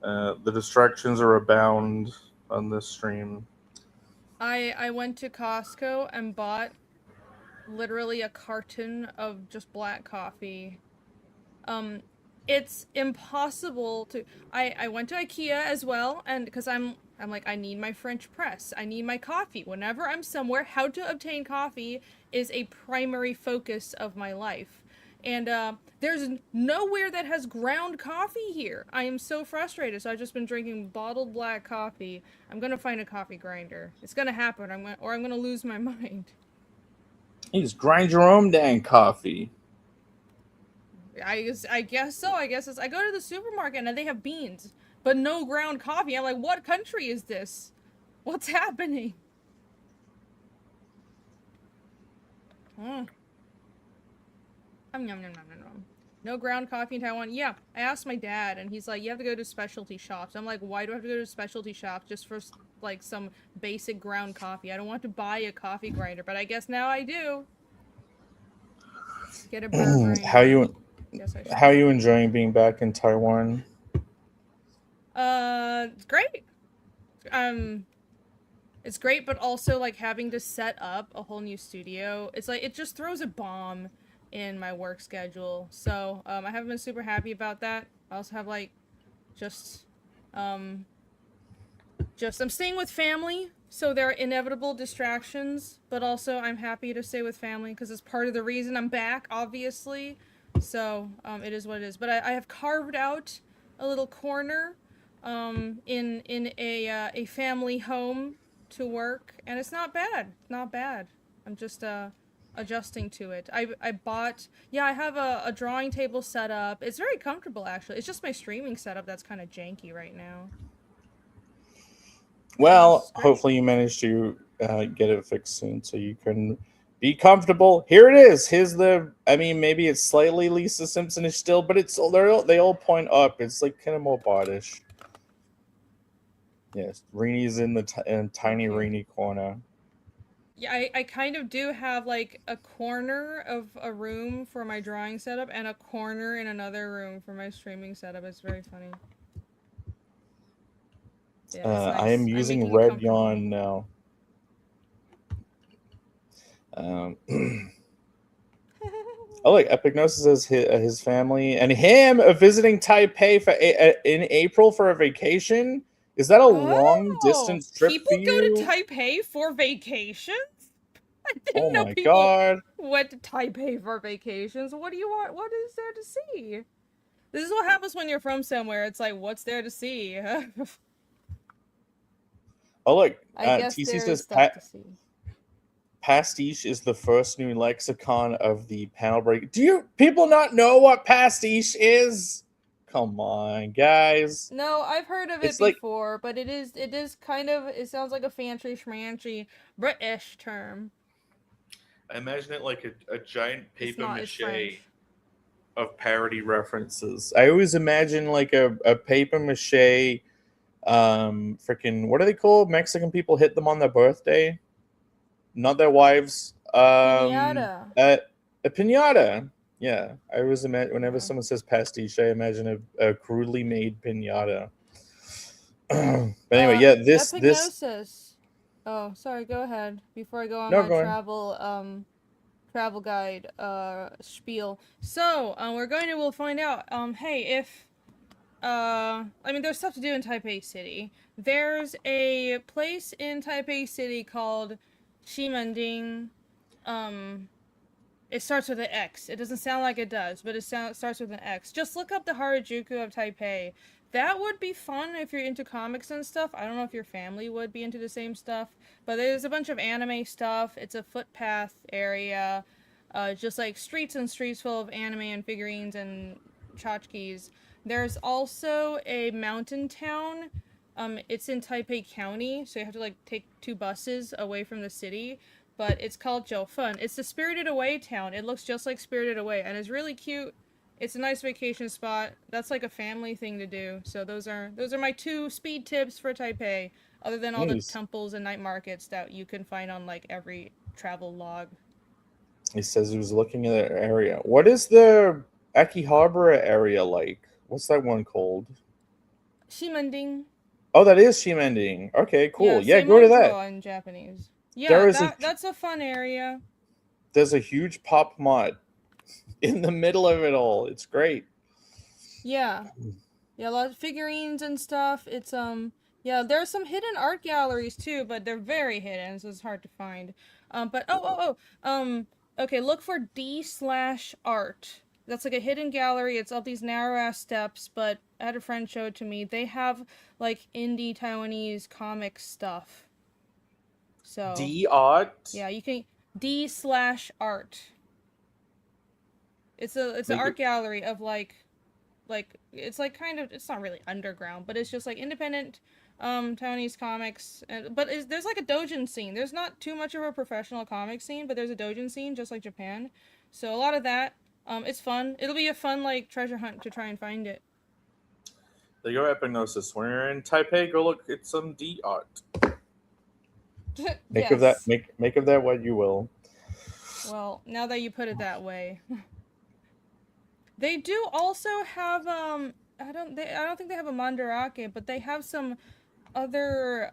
the distractions are abound on this stream. I went to Costco and bought literally a carton of just black coffee. It's impossible to. I went to IKEA as well, and because I'm like, I need my French press, I need my coffee. Whenever I'm somewhere, how to obtain coffee is a primary focus of my life. And there's nowhere that has ground coffee here. I am so frustrated. So I've just been drinking bottled black coffee. I'm gonna find a coffee grinder. It's gonna happen. I'm gonna lose my mind. You just grind your own dang coffee. I guess so. I guess I go to the supermarket and they have beans, but no ground coffee. I'm like, what country is this? What's happening? No ground coffee in Taiwan. Yeah, I asked my dad, and he's like, you have to go to specialty shops. I'm like, why do I have to go to specialty shops just for like some basic ground coffee? I don't want to buy a coffee grinder, but I guess now I do. Get a burger. How you enjoying being back in Taiwan? It's great. It's great, but also like having to set up a whole new studio. It's like it just throws a bomb in my work schedule. So I haven't been super happy about that. I also have like just I'm staying with family, so there are inevitable distractions, but also I'm happy to stay with family because it's part of the reason I'm back, obviously. So it is what it is. But I have carved out a little corner in a family home to work, and it's not bad. It's not bad. I'm just adjusting to it. I bought, yeah, I have a drawing table set up. It's very comfortable, actually. It's just my streaming setup that's kind of janky right now. Well, It's great. hopefully you manage to get it fixed soon so you can be comfortable. Here it is. Here's the. I mean, maybe it's slightly Lisa Simpson-ish still, but it's they all point up. It's like kind of more Bartish. Yes, Reenie's in the tiny Okay. Reenie corner. Yeah, I kind of do have like a corner of a room for my drawing setup and a corner in another room for my streaming setup. It's very funny. Yeah, it's nice. I am I'm using making it Red comfortable. Yarn now. Oh, like Epignosis says his family and him are visiting Taipei for in April for a vacation. Is that a long distance trip People for go to you? Taipei for vacations? I Oh didn't know my people god! went to Taipei for vacations. What do you want? What is there to see? This is what happens when you're from somewhere. It's like, what's there to see? Oh look, I guess TC there is says stuff to see. pastiche is the first new lexicon of the panel break. Do you people not know what pastiche is? Come on, guys. No, I've heard of it It's like before, but it is kind of, it sounds like a fancy schmancy British term. I imagine it like a giant It's paper not, it's mache French. of parody references. I always imagine like a paper mache freaking what are they called? Mexican people hit them on their birthday, not their wives. Piñata. A piñata. Yeah, I always imagine whenever Yeah. someone says pastiche, I imagine a crudely made piñata. But anyway, yeah, this Epignosis. Oh, sorry, go ahead. Before I go on no, my go on. travel guide spiel. So, we'll find out hey, if I mean, there's stuff to do in Taipei City. There's a place in Taipei City called Ximending. It starts with an X. It doesn't sound like it does, but it starts with an X. Just look up the Harajuku of Taipei. That would be fun if you're into comics and stuff. I don't know if your family would be into the same stuff, but there's a bunch of anime stuff. It's a footpath area, just like streets and streets full of anime and figurines and tchotchkes. There's also a mountain town. It's in Taipei County, so you have to like take 2 buses away from the city. But it's called Jiufen. It's the Spirited Away town. It looks just like Spirited Away, and it's really cute. It's a nice vacation spot. That's like a family thing to do. So those are my 2 speed tips for Taipei. Other than all the Nice. temples and night markets that you can find on like every travel log. He says he was looking at the area. What is the Akihabara area like? What's that one called? Ximending. Oh, that is Shimending. Okay, cool. Yeah, Same go to Seimondro that. in Japanese. Yeah, There is that's a fun area. there's a huge pop mart in the middle of it all. It's great. Yeah. Yeah, a lot of figurines and stuff. It's yeah, there's some hidden art galleries too, but they're very hidden, so it's hard to find. But okay, look for D/art. That's like a hidden gallery. It's up these narrow ass steps, but I had a friend show it to me. They have like indie Taiwanese comic stuff. So D art. yeah, you can D/art. It's an Make art it- gallery of like it's like kind of, it's not really underground, but it's just like independent Taiwanese comics. But there's like a doujin scene. There's not too much of a professional comic scene, but there's a doujin scene just like Japan. So a lot of that. It's fun. It'll be a fun like treasure hunt to try and find it. There you go, Epignosis. When you're in Taipei, go look at some D art. Make of that Yes. make of that what you will. Well, now that you put it that way. They do also have I don't think they have a mandarake, but they have some other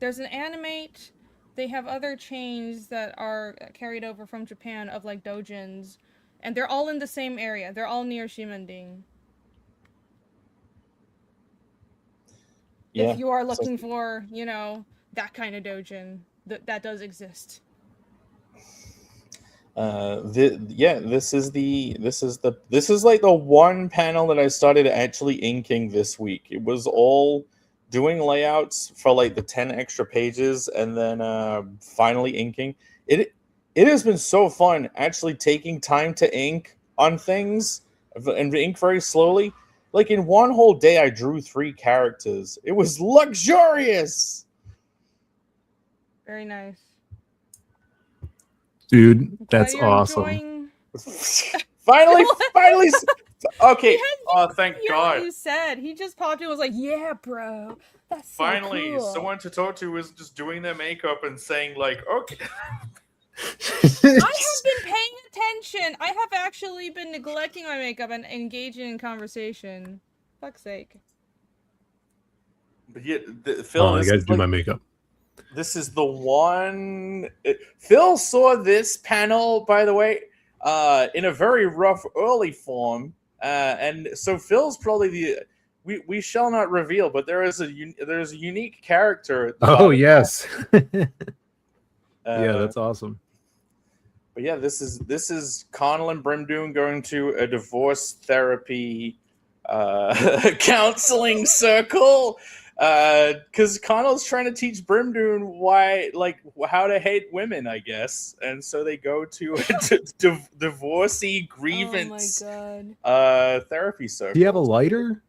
there's an animate. They have other chains that are carried over from Japan of like dojins, and they're all in the same area. They're all near Shimending. Yeah. If you are so- looking for, you know, that kind of dojin, that does exist. This is like the one panel that I started actually inking this week. It was all doing layouts for like the 10 extra pages and then finally inking it. It has been so fun actually taking time to ink on things and ink very slowly. Like in one whole day, I drew 3 characters. It was luxurious. Very nice. Dude, I'm glad that's you're awesome. enjoying- finally. Okay. He Oh, thank hear God. what you said. He just popped in and was like, yeah, bro. That's so Finally, cool. someone to talk to is just doing their makeup and saying like, okay. I have been paying attention. I have actually been neglecting my makeup and engaging in conversation. Fuck's sake. But yeah, Phil, Oh, I this gotta is do like- my makeup. This is the one. Phil saw this panel, by the way, in a very rough early form, and so Phil's probably the. We shall not reveal, but there's a unique character. At the Oh bottom. yes. Yeah, Uh, that's awesome. But yeah, this is Connell and Brimdoon going to a divorce therapy counseling circle. Because Connell's trying to teach Brimdoon how to hate women, I guess, and so they go to a divorcee grievance Oh my god. therapy circle. Do you have a lighter?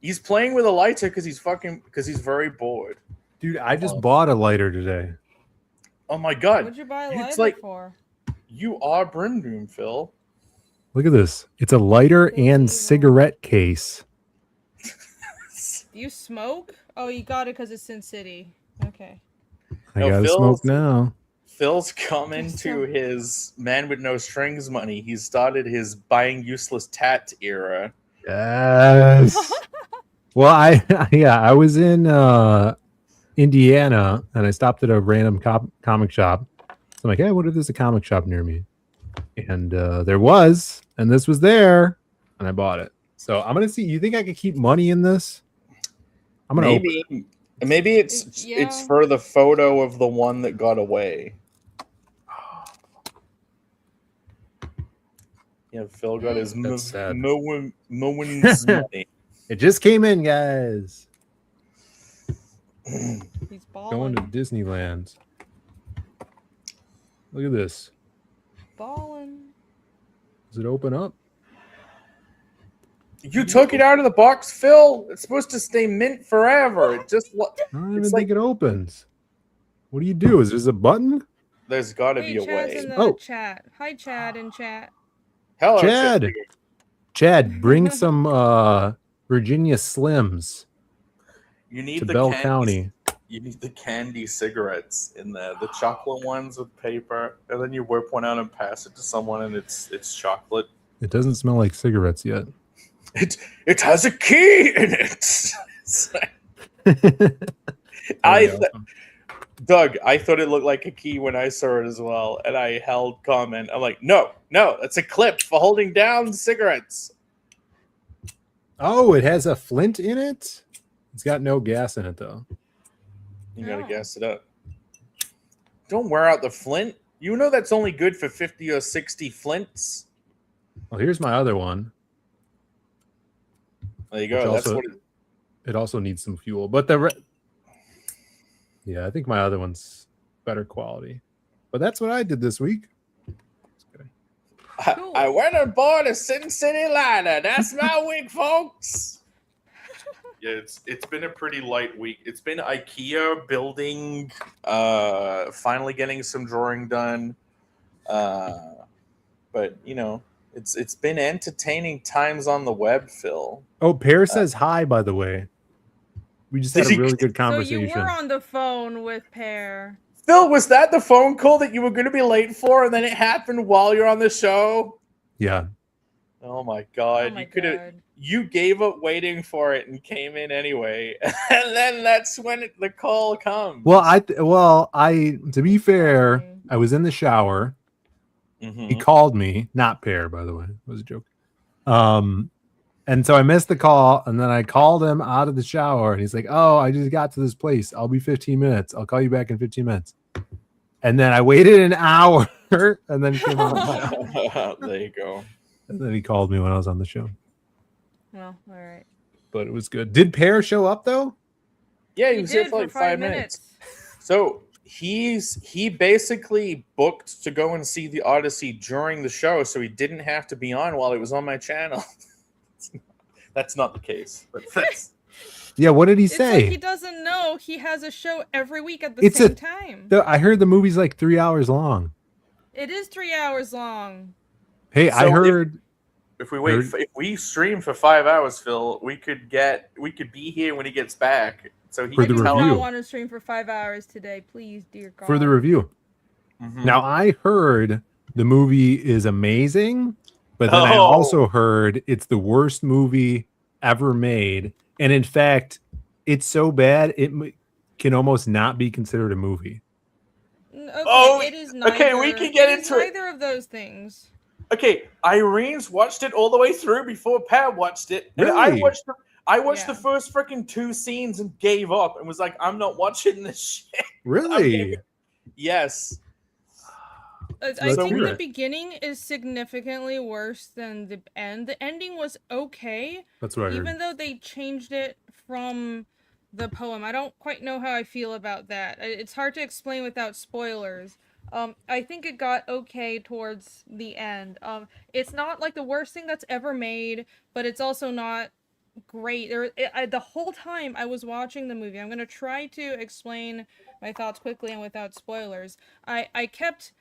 He's playing with a lighter because he's very bored. Dude, I just bought a lighter today. Oh my god! What'd you buy a It's lighter like- for? You are Brimdoon, Phil. Look at this. It's a lighter and cigarette case. Do you smoke? Oh, you got it because it's Sin City. Okay. I No, gotta Phil's- smoke now. Phil's come into his man with no strings money. He's started his buying useless tat era. Yes. Well, I was in Indiana and I stopped at a random comic shop. So I'm like, hey, what if there's a comic shop near me? And there was, and this was there, and I bought it. So I'm gonna see. You think I could keep money in this? I'm gonna open Maybe it's Yeah. for the photo of the one that got away. Yeah, Phil got his That's sad. Moen's money. It just came in, guys. He's balling. Going to Disneyland. Look at this. Balling. Does it open up? You took it out of the box, Phil. It's supposed to stay mint forever. It just I don't even It's think it opens. What do you do? Is there a button? there's got to Hey, be a Chad's way. in the Oh. chat. Hi, Chad in chat. Hello, Chad. Chad. Chad, bring some Virginia Slims You need to the Bell candy- County. You need the candy cigarettes in there, the chocolate ones with paper, and then you whip one out and pass it to someone, and it's chocolate. It doesn't smell like cigarettes yet. It has a key in it. Doug, I thought it looked like a key when I saw it as well, and I held comment. I'm like, no, it's a clip for holding down cigarettes. Oh, it has a flint in it? It's got no gas in it, though. You gotta Oh. gas it up. Don't wear out the flint. You know that's only good for 50 or 60 flints. Well, here's my other one. There you Which go. That's also- what It also needs some fuel, but yeah, I think my other one's better quality. But that's what I did this week. I went and bought a Sin City lighter. That's my week, folks. Yeah, it's been a pretty light week. It's been IKEA building, finally getting some drawing done. But you know, it's been entertaining times on the web, Phil. Oh, Pear says hi, by the way. We just had Did a he- really good So conversation. you were on the phone with Pear. Phil, was that the phone call that you were going to be late for, and then it happened while you're on the show? Yeah. Oh my god! Oh my you could have. God. You gave up waiting for it and came in anyway, and then that's when the call comes. Well, I to be fair, I was in the shower. Mhm. He called me, not Pear, by the way. It was a joke. And so I missed the call, and then I called him out of the shower, and he's like, "Oh, I just got to this place. I'll be 15 minutes. I'll call you back in 15 minutes." And then I waited an hour, and then came on. There you go. And then he called me when I was on the show. Well, all right. But it was good. Did Pear show up though? Yeah, he You was here did for like 5 minutes. So he basically booked to go and see the Odyssey during the show, so he didn't have to be on while it was on my channel. That's not the case, but that's Yeah, what did he It's like say? he doesn't know he has a show every week at the same time. I heard the movie's like 3 hours long. It is 3 hours long. Hey, So I heard. if we stream for 5 hours, Phil, we could be here when he gets back, so he For can the tell I review. want to stream for 5 hours today, please, dear God. For the review. Mhm. Now, I heard the movie is amazing, but then I also heard it's the worst movie ever made. And in fact, it's so bad, can almost not be considered a movie. Okay, it is neither. Okay, we can get into it. Neither of those things. Okay, Irene's watched it all the way through before Pat watched it, and Really? I watched the first freaking 2 scenes and gave up and was like, I'm not watching this shit. Really? Yes. I think the beginning is significantly worse than the end. The ending was okay. That's what I heard. Even though they changed it from the poem. I don't quite know how I feel about that. It's hard to explain without spoilers. I think it got okay towards the end. It's not like the worst thing that's ever made, but it's also not great. The whole time I was watching the movie, I'm going to try to explain my thoughts quickly and without spoilers. I kept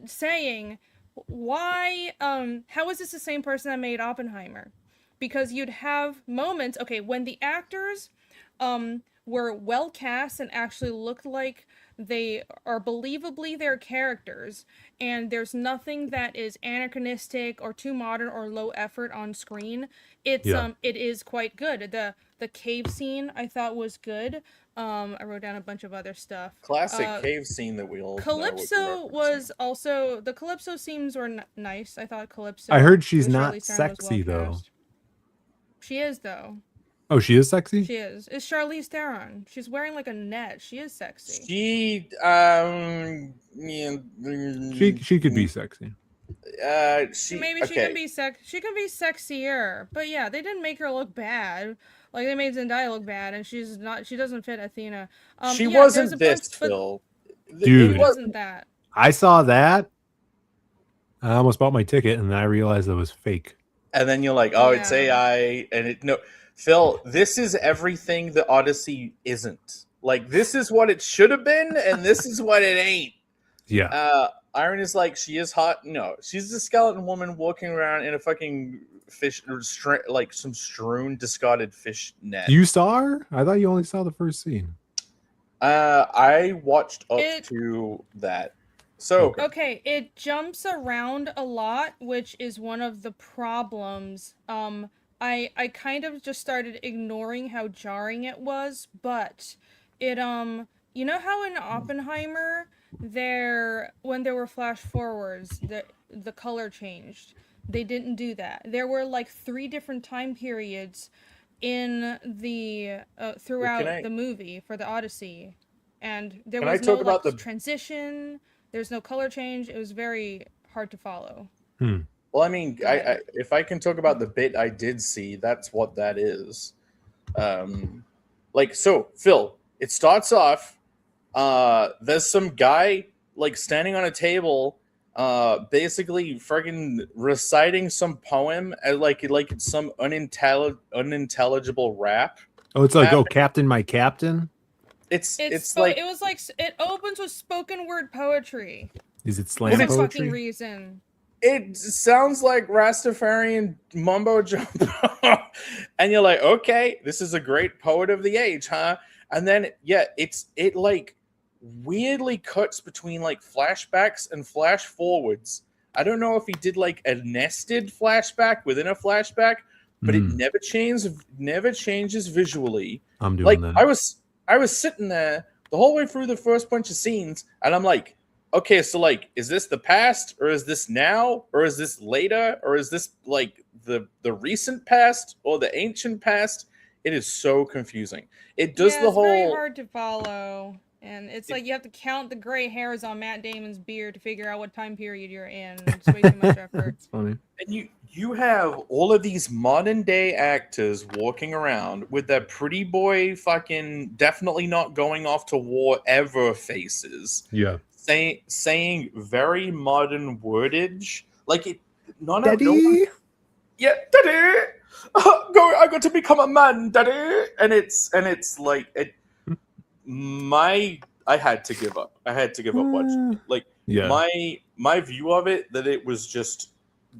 saying, why, how is this the same person that made Oppenheimer? Because you'd have moments, okay, when the actors were well cast and actually looked like they are believably their characters, and there's nothing that is anachronistic or too modern or low effort on screen. It is quite good. The cave scene I thought was good. I wrote down a bunch of other stuff. Classic cave scene that we all Calypso was also, the Calypso scenes were nice. I thought Calypso. I heard she's with not Charlize Theron was sexy though. well-cast. She is though. Oh, she is sexy? She is. It's Charlize Theron. She's wearing like a net. She is sexy. She She could be sexy. She can be she can be sexier. But yeah, they didn't make her look bad. Like they made Zendaya look bad, and she doesn't fit Athena. She wasn't this, Phil. Dude, it wasn't that. I saw that. I almost bought my ticket, and then I realized it was fake. And then you're like, oh, it's AI, and no, Phil, this is everything the Odyssey isn't. Like, this is what it should have been, and this is what it ain't. Yeah. Irene is like, she is hot. No, she's a skeleton woman walking around in a fucking fish, like some strewn, discarded fish net. You saw her? I thought you only saw the first scene. I watched up to that. So okay, it jumps around a lot, which is one of the problems. I kind of just started ignoring how jarring it was, but it you know how in Oppenheimer when there were flash forwards, the color changed. They didn't do that. There were like 3 different time periods in the throughout the movie for the Odyssey, and there was no like transition. There's no color change. It was very hard to follow. Well, I mean, I if I can talk about the bit I did see, that's what that is. Like, so, Phil, it starts off, there's some guy, like, standing on a table, basically friggin' reciting some poem, like it's some unintelligible rap. Oh, it's like, oh, Captain, my Captain? It's like... It was like, it opens with spoken word poetry. Is it slam poetry? For some fucking reason. It sounds like Rastafarian mumbo jumbo. And you're like, okay, this is a great poet of the age, huh? And then, yeah, it like weirdly cuts between like flashbacks and flash forwards. I don't know if he did like a nested flashback within a flashback, but it never changes visually. I'm doing like, that. I was sitting there the whole way through the first bunch of scenes, and I'm like, okay, so like, is this the past, or is this now, or is this later, or is this like the recent past or the ancient past? It is so confusing. It does the whole. It's very hard to follow. And it's like you have to count the gray hairs on Matt Damon's beard to figure out what time period you're in. It's way too much effort. It's funny. And you have all of these modern day actors walking around with their pretty boy fucking definitely not going off to war ever faces. Yeah. Saying very modern wordage. Like it Daddy. yeah, daddy. I got to become a man, daddy. And it's like I had to give up. I had to give up watching it. Like my view of it, that it was just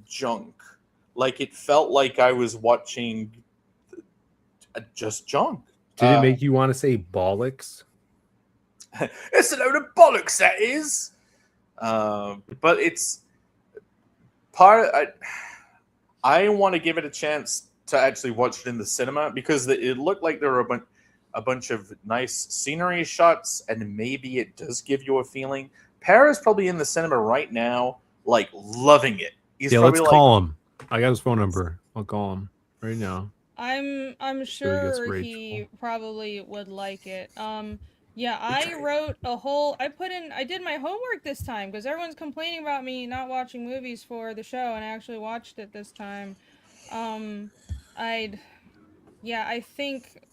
junk. Like it felt like I was watching just junk. Did it make you want to say bollocks? It's a load of bollocks, that is. But it's I want to give it a chance to actually watch it in the cinema, because it looked like there were a bunch of nice scenery shots, and maybe it does give you a feeling. Para's probably in the cinema right now, like loving it. Let's call him. I got his phone number. I'll call him right now. I'm sure he probably would like it. Yeah, I wrote I did my homework this time, because everyone's complaining about me not watching movies for the show, and I actually watched it this time. I think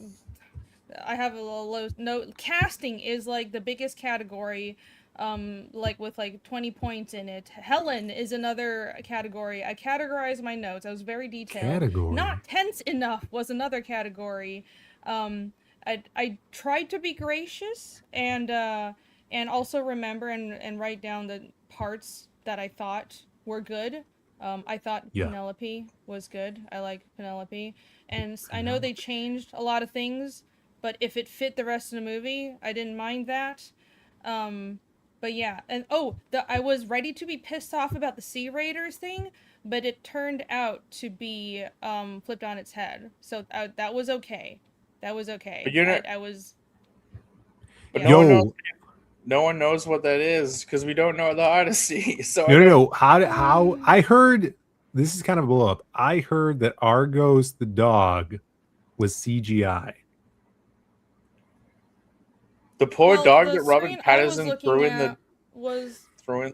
I have a low note. Casting is like the biggest category, like with like 20 points in it. Helen is another category. I categorized my notes. I was very detailed. Not tense enough was another category. I tried to be gracious and also remember and write down the parts that I thought were good. I thought Penelope was good. I like Penelope. And I know they changed a lot of things, but if it fit the rest of the movie, I didn't mind that. But yeah, and I was ready to be pissed off about the Sea Raiders thing, but it turned out to be flipped on its head. So that was okay. That was okay. But you're not, I was. But no one knows what that is, because we don't know the Odyssey. So No. How I heard, this is kind of a blow up. I heard that Argos the dog was CGI. The poor dog that Robert Pattinson threw in the was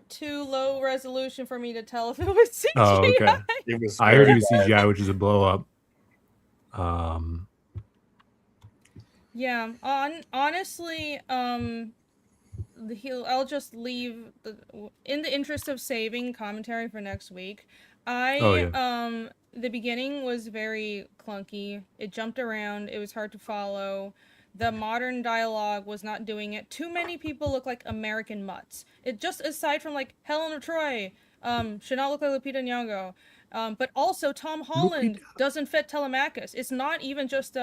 too low resolution for me to tell if it was CGI. Oh, okay. I heard it was CGI, which is a blow up. Yeah. Honestly, I'll just leave in the interest of saving commentary for next week. The beginning was very clunky. It jumped around. It was hard to follow. The modern dialogue was not doing it. Too many people look like American mutts. It just, aside from like Helen of Troy, should not look like Lupita Nyong'o. But also Tom Holland doesn't fit Telemachus. It's not even just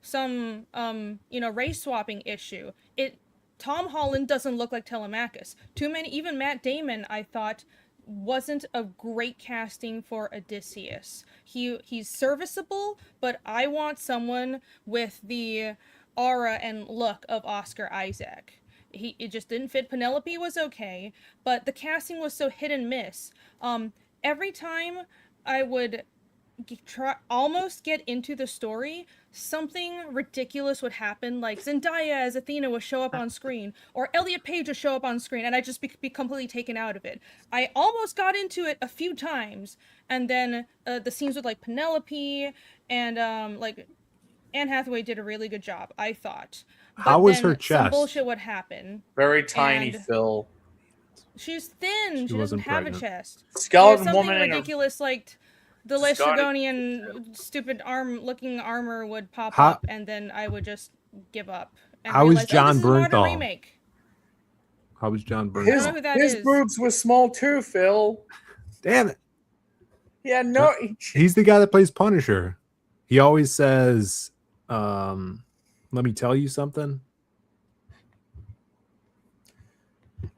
some race swapping issue. Tom Holland doesn't look like Telemachus. Too many, even Matt Damon, I thought, wasn't a great casting for Odysseus. He's serviceable, but I want someone with the aura and look of Oscar Isaac. It just didn't fit. Penelope was okay, but the casting was so hit and miss. Every time I would almost get into the story, something ridiculous would happen, like Zendaya as Athena would show up on screen, or Elliot Page would show up on screen, and I'd just be completely taken out of it. I almost got into it a few times, and then the scenes with like Penelope and like Anne Hathaway did a really good job, I thought. But how was her chest? Some bullshit would happen. Very tiny, Phil. She's thin. She doesn't have a chest. Skeleton woman. Ridiculous, like the Laestrygonian stupid looking armor would pop up, and then I would just give up. And how realize, is John Bernthal? Remake. How was John Bernthal? His boobs were small too, Phil. Damn it. Yeah, no. He's the guy that plays Punisher. He always says, let me tell you something.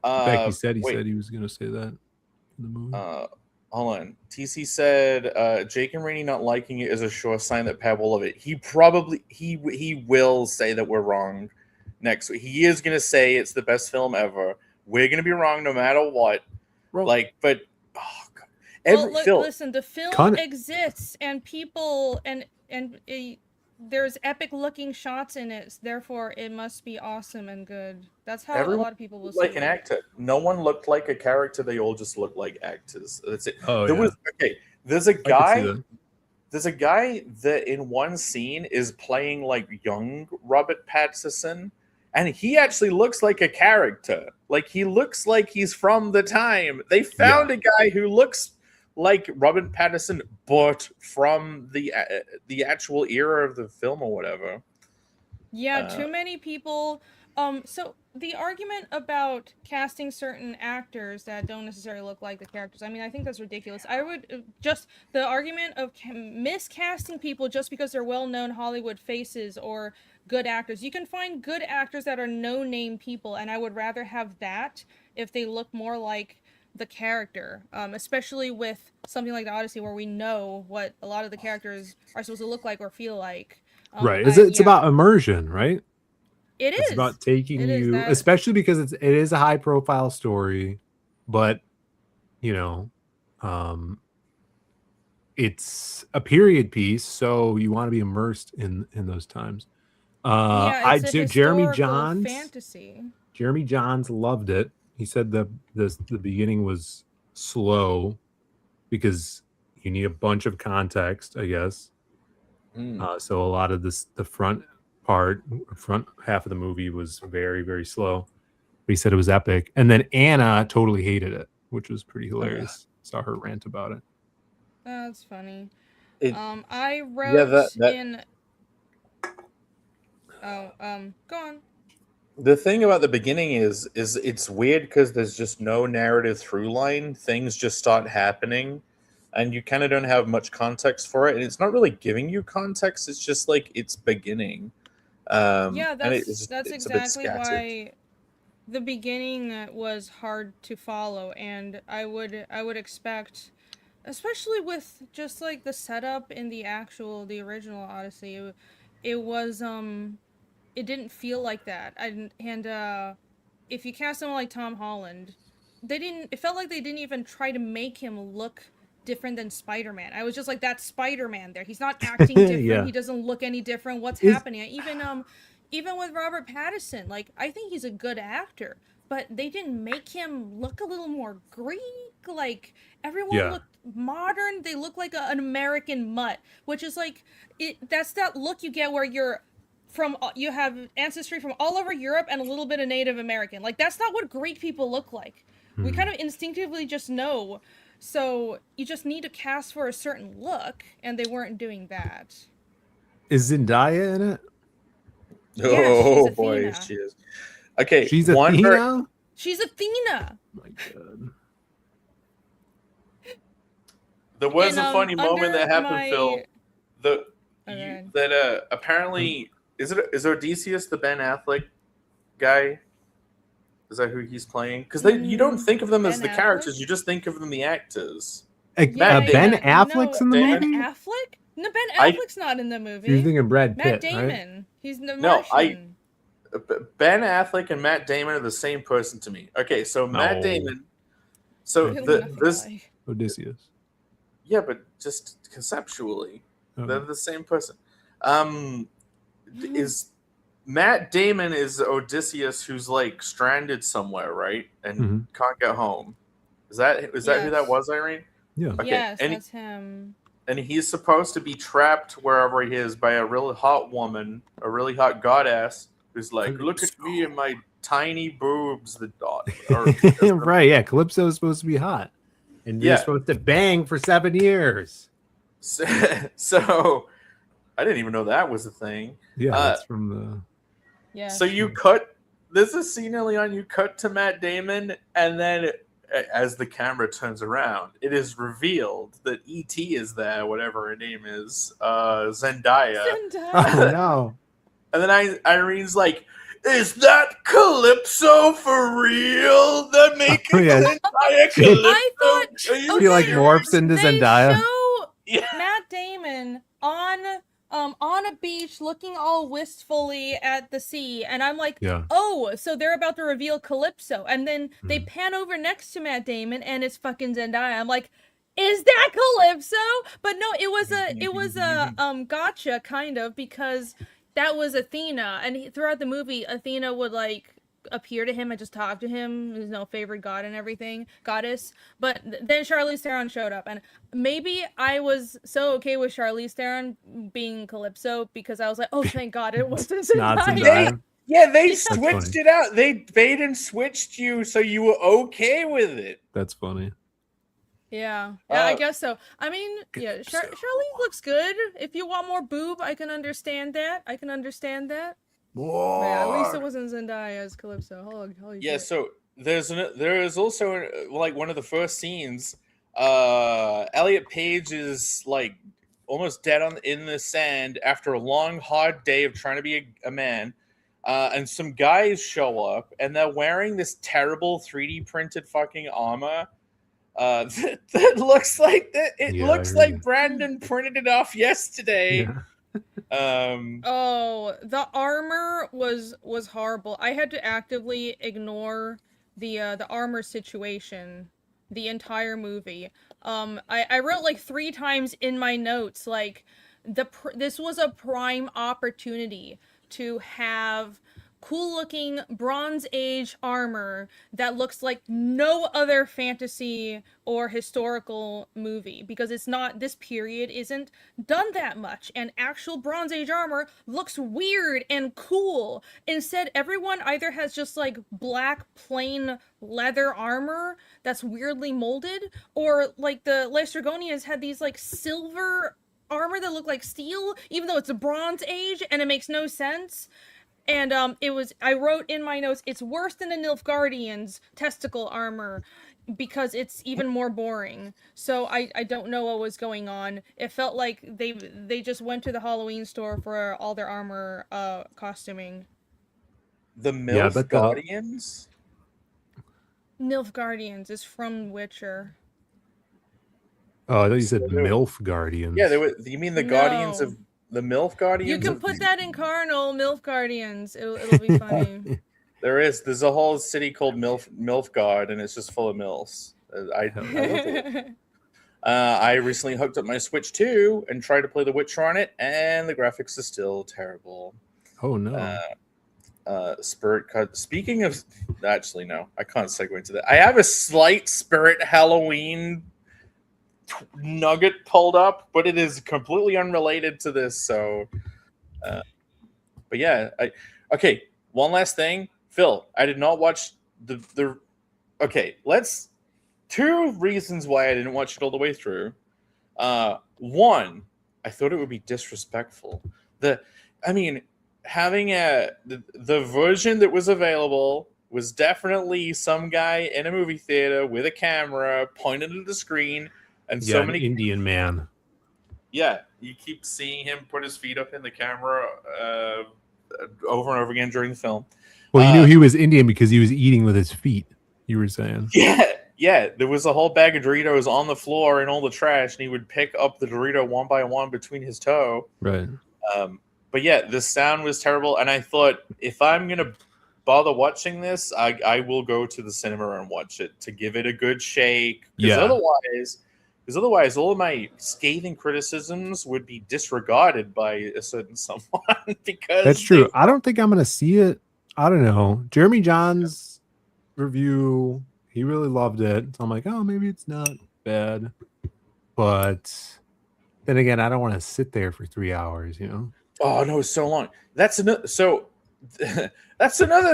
In fact, he said he was going to say that in the movie. Hold on. TC said Jake and Rainey not liking it is a sure sign that Pat will love it. He will say that we're wrong next week. He is going to say it's the best film ever. We're going to be wrong no matter what. But Listen, the film exists, and people and there's epic looking shots in it, therefore it must be awesome and good. That's how a Everyone lot of people will looked see like an it. actor. No one looked like a character. They all just looked like actors. That's it. Oh, there yeah. was okay. There's a I could see guy. that. There's a guy that in one scene is playing like young Robert Pattinson, and he actually looks like a character. Like he looks like he's from the time. They found a guy who looks like Robert Pattinson, but from the actual era of the film or whatever. Yeah, too many people. So the argument about casting certain actors that don't necessarily look like the characters, I mean, I think that's ridiculous. I would just the argument of miscasting people just because they're well-known Hollywood faces or good actors. You can find good actors that are no-name people, and I would rather have that if they look more like the character, especially with something like the Odyssey, where we know what a lot of the characters are supposed to look like or feel like. Right. It's Yeah. about immersion, right? It is. It's about taking It is you, that- especially because it is a high profile story, but you know, it's a period piece, so you want to be immersed in those times. Yeah, it's a Jeremy historical Johns fantasy. Jeremy Johns loved it. He said the beginning was slow because you need a bunch of context, I guess. So a lot of the front half of the movie was very, very slow. But he said it was epic. And then Anna totally hated it, which was pretty hilarious. Saw her rant about it. That's funny. It- I wrote that- in. Go on. The thing about the beginning is it's weird because there's just no narrative through line. Things just start happening, and you kind of don't have much context for it. And it's not really giving you context. It's just like it's beginning. Yeah, and that's it's a bit exactly scattered. why the beginning was hard to follow, and I would expect, especially with just like the setup in the original Odyssey, it was it didn't feel like that. If you cast someone like Tom Holland, it felt like they didn't even try to make him look different than Spider-Man. I was just like, that's Spider-Man there. He's not acting different. Yeah. He doesn't look any different. What's happening? Even with Robert Pattinson, like, I think he's a good actor, but they didn't make him look a little more Greek. Like, everyone looked modern. They look like an American mutt, which is like, that's that look you get where you have ancestry from all over Europe and a little bit of Native American. Like, that's not what Greek people look like. We kind of instinctively just know. So you just need to cast for a certain look, and they weren't doing that. Is Zendaya in it? Oh she's boy, Athena. she is. Okay, She's one Athena? She's Athena. Oh my God. There was And, a funny moment that happened, my- Phil. Okay. That apparently is Odysseus the Ben Affleck guy? Is that who he's playing? Because you don't think of them as Ben the Affleck? characters; you just think of them the actors. Ben Damon. Affleck's in the Damon. movie? Ben Affleck? No, Ben I- Affleck's not in the movie. You're thinking Brad Pitt, Matt Damon. right? He's the No, Martian. Ben Affleck and Matt Damon are the same person to me. Okay, so Matt No. Damon. So They look nothing this, alike. Odysseus. yeah, but just conceptually, Oh. they're the same person. Is Matt Damon is Odysseus who's like stranded somewhere, right, and Mhm. can't get home? Is that who that Yes. was, Irene? Yeah. Okay, Yes, and that's him. and he's supposed to be trapped wherever he is by a really hot woman, a really hot goddess, who's like, "Look at me and my tiny boobs." The dot, Right, yeah. Calypso is supposed to be hot. And you're Yeah. supposed to bang for 7 years. So I didn't even know that was a thing. Yeah, that's from the Yeah. So you cut. There's a scene early on. You cut to Matt Damon, and then as the camera turns around, it is revealed that E.T. is there, whatever her name is, Zendaya. Oh no. And then Irene's like, "Is that Calypso for real? That making Oh, yeah. Zendaya Calypso?" I thought Are you He like serious?" morphs into they Zendaya. show Yeah. Matt Damon on a beach looking all wistfully at the sea, and I'm like, Yeah. oh, so they're about to reveal Calypso, and then they pan over next to Matt Damon and it's fucking Zendaya. I'm like, is that Calypso? But no, it was a gotcha kind of, because that was Athena, and throughout the movie, Athena would like appear to him and just talk to him, his favorite god and everything, goddess. But then Charlize Theron showed up, and maybe I was so okay with Charlize Theron being Calypso because I was like, oh, thank God it wasn't Not Zendaya. Zendaya. They That's switched funny. it out. They bait and switched you so you were okay with it. That's funny. Yeah, I Uh, guess so. I mean, yeah, Charlize looks good. If you want more boob, I can understand that. But yeah, at least it wasn't Zendaya as Calypso. Holy Yeah, shit. so there is also like one of the first scenes. Elliot Page is like almost dead in the sand after a long, hard day of trying to be a man. And some guys show up, and they're wearing this terrible 3D printed fucking armor. That looks like it Yeah, I looks heard like you. Brandon printed it off yesterday. Yeah. Oh, the armor was horrible. I had to actively ignore the armor situation the entire movie. I wrote like 3 times in my notes like this was a prime opportunity to have cool looking Bronze Age armor that looks like no other fantasy or historical movie, because this period isn't done that much, and actual Bronze Age armor looks weird and cool. Instead, everyone either has just like black plain leather armor that's weirdly molded, or like the Laestrygonians had these like silver armor that looked like steel, even though it's a Bronze Age, and it makes no sense. And I wrote in my notes, it's worse than the Nilfgaardians testicle armor because it's even more boring. So I don't know what was going on. It felt like they just went to the Halloween store for all their armor costuming. The Yeah, MILF but Guardians. Nilfgaardians is from Witcher. Oh, I thought you said So there- MILF Guardians. Yeah, you mean the Guardians No. of the MILF Guardians? You can of put that in Cardinal, Nilfgaardians. It'll be funny. There's a whole city called Milfgard, and it's just full of milfs. I love it. I recently hooked up my Switch 2 and tried to play The Witcher on it, and the graphics are still terrible. Oh no. Spirit cut. Speaking of, actually, no, I can't segue into that. I have a slight Spirit Halloween nugget pulled up, but it is completely unrelated to this. So, but yeah, okay. One last thing, Phil. I did not watch the. Okay, let's. 2 reasons why I didn't watch it all the way through. One, I thought it would be disrespectful. Having the version that was available was definitely some guy in a movie theater with a camera pointed at the screen, and Yeah, so an many Indian man. Yeah, you keep seeing him put his feet up in the camera over and over again during the film. Well, you knew he was Indian because he was eating with his feet. You were saying. Yeah, there was a whole bag of Doritos on the floor and all the trash, and he would pick up the Dorito one by one between his toe. Right. But yeah, the sound was terrible, and I thought, if I'm gonna bother watching this, I will go to the cinema and watch it to give it a good shake. Because otherwise, all of my scathing criticisms would be disregarded by a certain someone. Because That's true. I don't think I'm gonna see it. I don't know. Jeremy John's review, he really loved it. So I'm like, oh, maybe it's not bad. But then again, I don't want to sit there for 3 hours, you know? Oh no, it's so long. That's another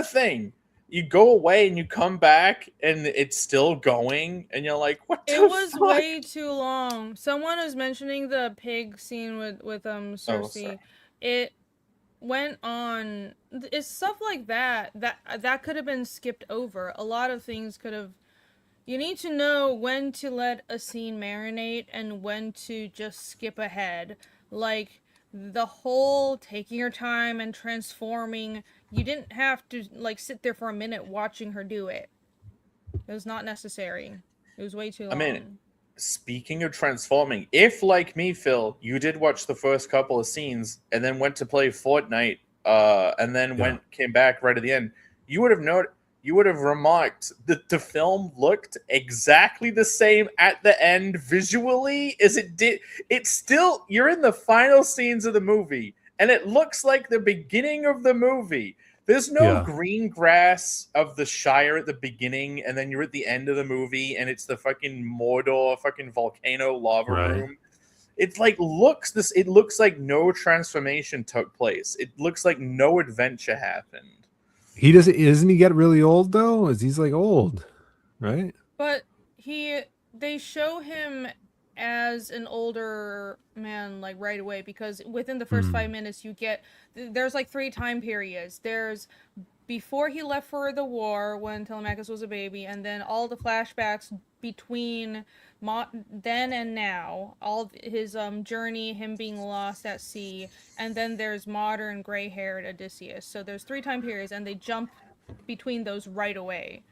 thing. You go away and you come back and it's still going, and you're like, what the It was fuck? way too long. Someone was mentioning the pig scene with Cersei. sorry. It went on. It's stuff like that could have been skipped over. A lot of things could have. You need to know when to let a scene marinate and when to just skip ahead. Like the whole taking your time and transforming. You didn't have to like sit there for a minute watching her do it. It was not necessary. It was way too long. I mean, speaking of transforming, if like me, Phil, you did watch the first couple of scenes and then went to play Fortnite, and then came back right at the end, you would have you would have remarked that the film looked exactly the same at the end visually as it did. It's still, you're in the final scenes of the movie, and it looks like the beginning of the movie. There's no Yeah. green grass of the Shire at the beginning, and then you're at the end of the movie, and it's the fucking Mordor fucking volcano lava Right. room. It like looks this. It looks like no transformation took place. It looks like no adventure happened. He doesn't. Isn't he get really old though? Is he's like old, right? But they show him as an older man like right away, because within the first 5 minutes you get there's like 3 time periods. There's before he left for the war when Telemachus was a baby, and then all the flashbacks between then and now, all his journey, him being lost at sea, and then there's modern gray-haired Odysseus. So there's 3 time periods, and they jump between those right away.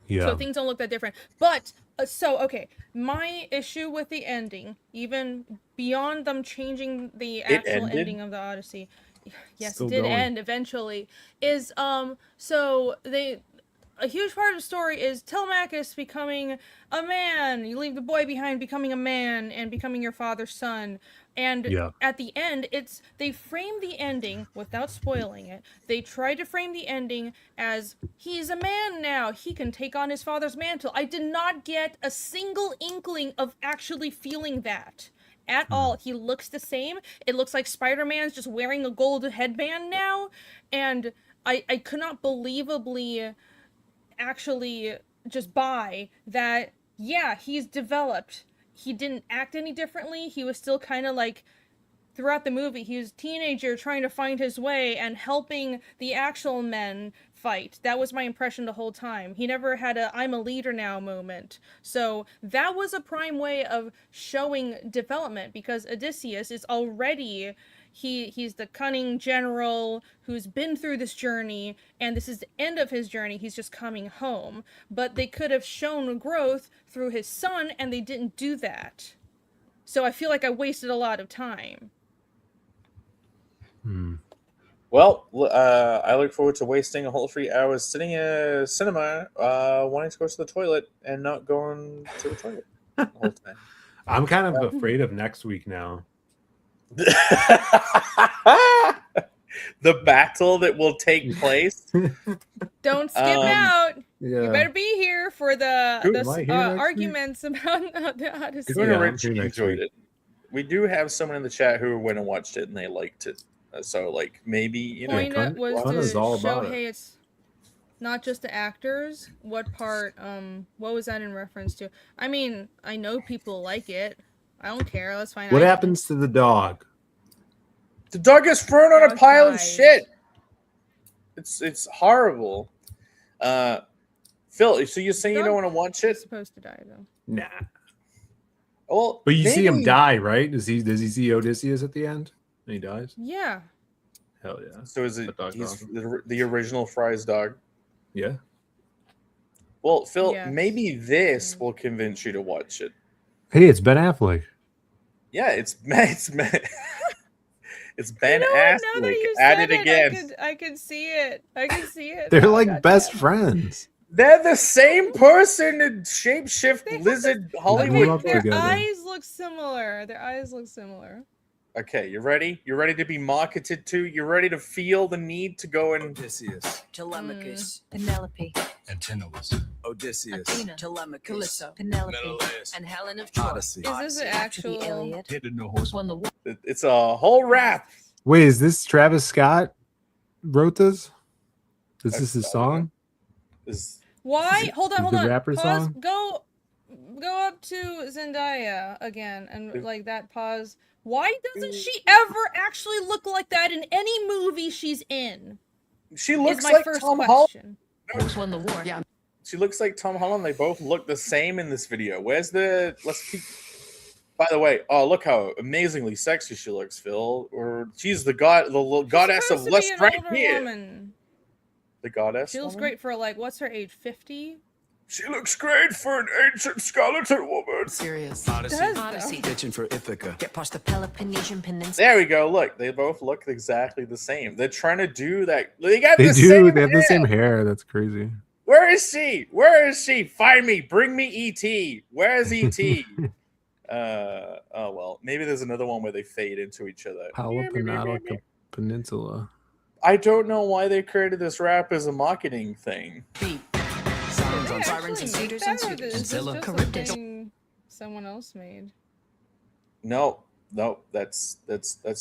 Yeah. So things don't look that different. But okay, my issue with the ending, even beyond them changing the actual ended? ending of the Odyssey, yes, Still it did going. end eventually. Is so a huge part of the story is Telemachus becoming a man. You leave the boy behind, becoming a man and becoming your father's son. And Yeah. at the end, they frame the ending without spoiling it. They try to frame the ending as he's a man now. He can take on his father's mantle. I did not get a single inkling of actually feeling that at all. He looks the same. It looks like Spider-Man's just wearing a gold headband now. And I could not believably actually just buy that, yeah, he's developed. He didn't act any differently. He was still kind of like, throughout the movie, he was a teenager trying to find his way and helping the actual men fight. That was my impression the whole time. He never had a I'm a leader now moment. So that was a prime way of showing development, because Odysseus is already, he's the cunning general who's been through this journey, and this is the end of his journey. He's just coming home. But they could have shown growth through his son, and they didn't do that. So I feel like I wasted a lot of time. Well, I look forward to wasting a whole 3 hours sitting in a cinema, wanting to go to the toilet and not going to the toilet the whole time. I'm kind of afraid of next week now. The battle that will take place. Don't skip out. Yeah. You better be here for the Am I here next arguments about the Odyssey. Good Yeah, I'm Rich here next enjoyed week. it. We do have someone in the chat who went and watched it and they liked it. So, like, maybe, you know. Point was Connor's to all show, about it. hey, it's not just the actors. What part? What was that in reference to? I mean, I know people like it. I don't care. Let's find out. What happens to the dog? The dog is thrown on a Dog pile of dies. shit. It's horrible. Phil, so you're saying you don't want to watch It's it? supposed to die though. Nah. Well, But you see him maybe- die, right? Does he see Odysseus at the end? And he dies? Yeah. Hell yeah. So is it That dog's he's awesome. the original Fry's dog? Yeah. Well, Phil, Yes. maybe this will convince you to watch it. Hey, it's Ben Affleck. Yeah, it's Ben You know what? Now that Affleck you at said it again. I could see it. I can see it. They're now. like Goddamn. best friends. They're the same person in shapeshift They have lizard grew Hollywood. up Their together. eyes look similar. Their eyes look similar. Okay, you ready? You ready to be marketed to? You ready to feel the need to go and Odysseus, Telemachus, Penelope, Antinous, Odysseus, Athena, Telemachus, Calypso, Penelope, Menelaus, and Helen of Troy. Odyssey. Is this an After the actual? Iliad, hidden the horse. won the war. it's a whole rap. Wait, is this Travis Scott wrote this? Is this his song? Is Why? Hold on, hold the on. rapper Pause. song? Go up to Zendaya again, and like that. Pause. Why doesn't she ever actually look like that in any movie she's in? she Is looks my like first Tom Holland. question. Horse won the war. Yeah. She looks like Tom Holland. They both look the same in this video. Where's the? Let's keep. By the way, oh look how amazingly sexy she looks, Phil. Or she's the goddess of Supposed to be less an right older here. woman. The goddess. She looks woman? great for like what's her age? 50? She looks great for an ancient skeleton woman. Serious. Does Odyssey. though. Bitching for Ithaca. Get past the Peloponnesian Peninsula. There we go. Look, they both look exactly the same. They're trying to do that. They got They the do. same They have the hair. same hair. That's crazy. Where is she? Where is she? Find me. Bring me E.T. Where's E.T.? Oh well, maybe there's another one where they fade into each other. Peloponnesian Peninsula. I don't know why they created this rap as a marketing thing. Beat. Did Sounds they on sirens actually and make suitors that, and or suitors. is this Zilla. just Charybdis. something someone else made? No, that's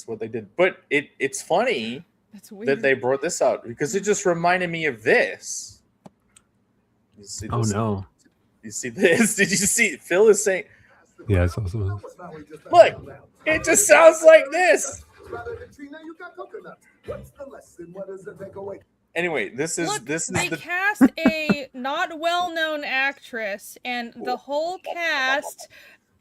what they did. But it's funny That's weird. that they brought this out because it just reminded me of this. You see this? Oh no. You see this? Did you see? Phil is saying, Yeah, I saw some. "Look, it just sounds like this." Anyway, this is Look, this is they the cast a not well-known actress, and the whole cast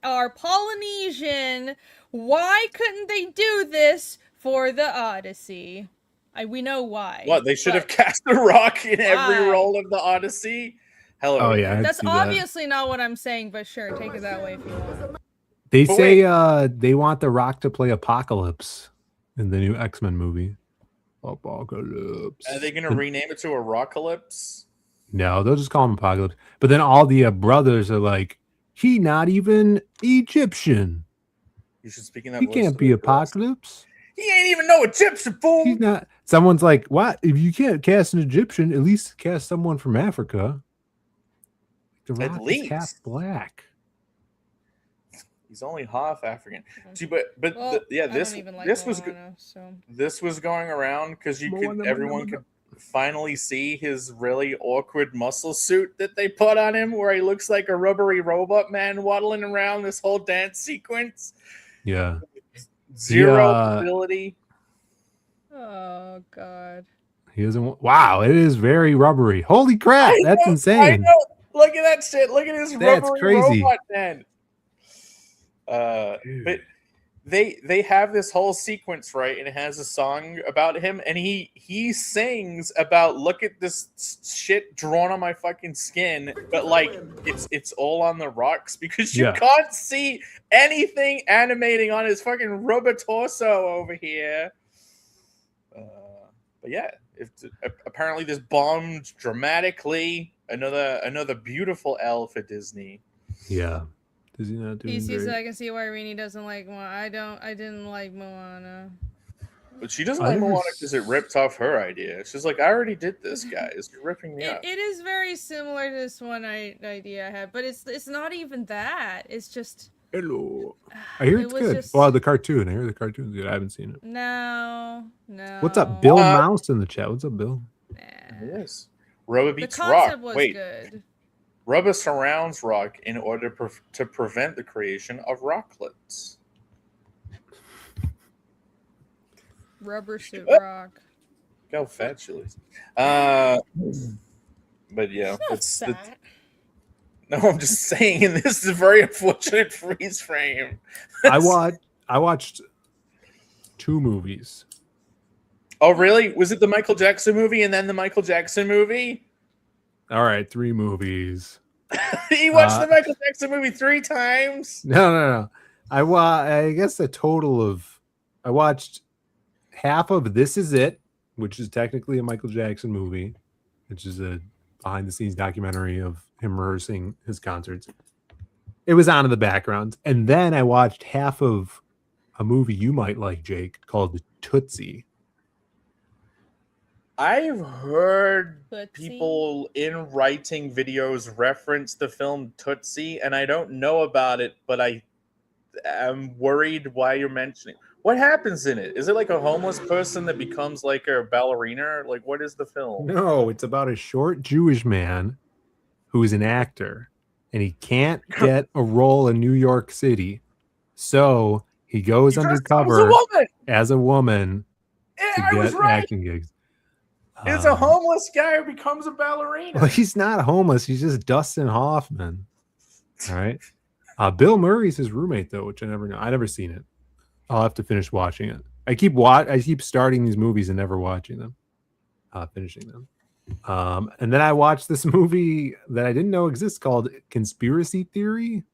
are Polynesian. Why couldn't they do this for the Odyssey? We know why. what they should have but cast The Rock in every why? role of the Odyssey. Hello. Oh yeah, I'd That's see that. obviously not what I'm saying, but sure, take it that way if you want. They But say they want The Rock to play Apocalypse in the new X-Men movie. Apocalypse. Are they going to rename it to Arocalypse? No, they'll just call him Apocalypse. But then all the brothers are like, he not even Egyptian. You should speak in that He voice. can't be Apocalypse. He ain't even no Egyptian fool. He's not. Someone's like, what? If you can't cast an Egyptian, at least cast someone from Africa. The At Rock is least. half black. He's only half African. See, but Well, yeah, I this don't even like this was Moana, so this was going around because everyone could finally see his really awkward muscle suit that they put on him, where he looks like a rubbery robot man waddling around this whole dance sequence. Yeah. Zero Yeah. ability. oh god. He doesn't. Wow, it is very rubbery. Holy crap, I that's know, I insane. know. Look at that shit. Look at his That's rubbery crazy. robot man. But they have this whole sequence, right, and it has a song about him, and he sings about, look at this shit drawn on my fucking skin, but like it's all on the rocks because you Yeah. can't see anything animating on his fucking rubber torso over here. But yeah, apparently this bombed dramatically. Another beautiful L for Disney. Yeah. Is he not doing He great? said I can see why Rini doesn't like Moana. I didn't like Moana. But she doesn't I like never Moana because it ripped off her idea. She's like, I already did this, guys. You're ripping me off. It is very similar to this one idea I had, but it's not even that. It's just Hello. I hear It it's was good. just- Well, the cartoon. I hear the cartoon's good. I haven't seen it. no. What's up, Bill Uh, Mouse in the chat? What's up, Bill? Nah. Yes. Rubber The beats concept rock. was Wait, good. rubber surrounds rock in order to prevent the creation of rocklets. Rubber suit Oh. rock. Go fat chilies. But yeah, it's no. I'm just saying, and this is a very unfortunate freeze frame. I watched 2 movies. Oh, really? Was it the Michael Jackson movie and then the Michael Jackson movie? All right, 3 movies. He watched the Michael Jackson movie 3 times. No. I guess a total of I watched half of This Is It, which is technically a Michael Jackson movie, which is a behind the scenes documentary of him rehearsing his concerts. It was on in the background. And then I watched half of a movie you might like, Jake, called Tootsie. I've heard Tootsie? people in writing videos reference the film Tootsie, and I don't know about it, but I'm worried why you're mentioning. What happens in it? Is it like a homeless person that becomes like a ballerina? Like, what is the film? No, it's about a short Jewish man who is an actor, and he can't get a role in New York City. So he goes He dressed up undercover as a woman. to I was get right. acting gigs. It's a homeless guy who becomes a ballerina. Well, he's not homeless. He's just Dustin Hoffman. All right. Bill Murray's his roommate, though, which I never know. I never seen it. I'll have to finish watching it. I keep starting these movies and never watching them. Finishing them. And then I watched this movie that I didn't know exists called Conspiracy Theory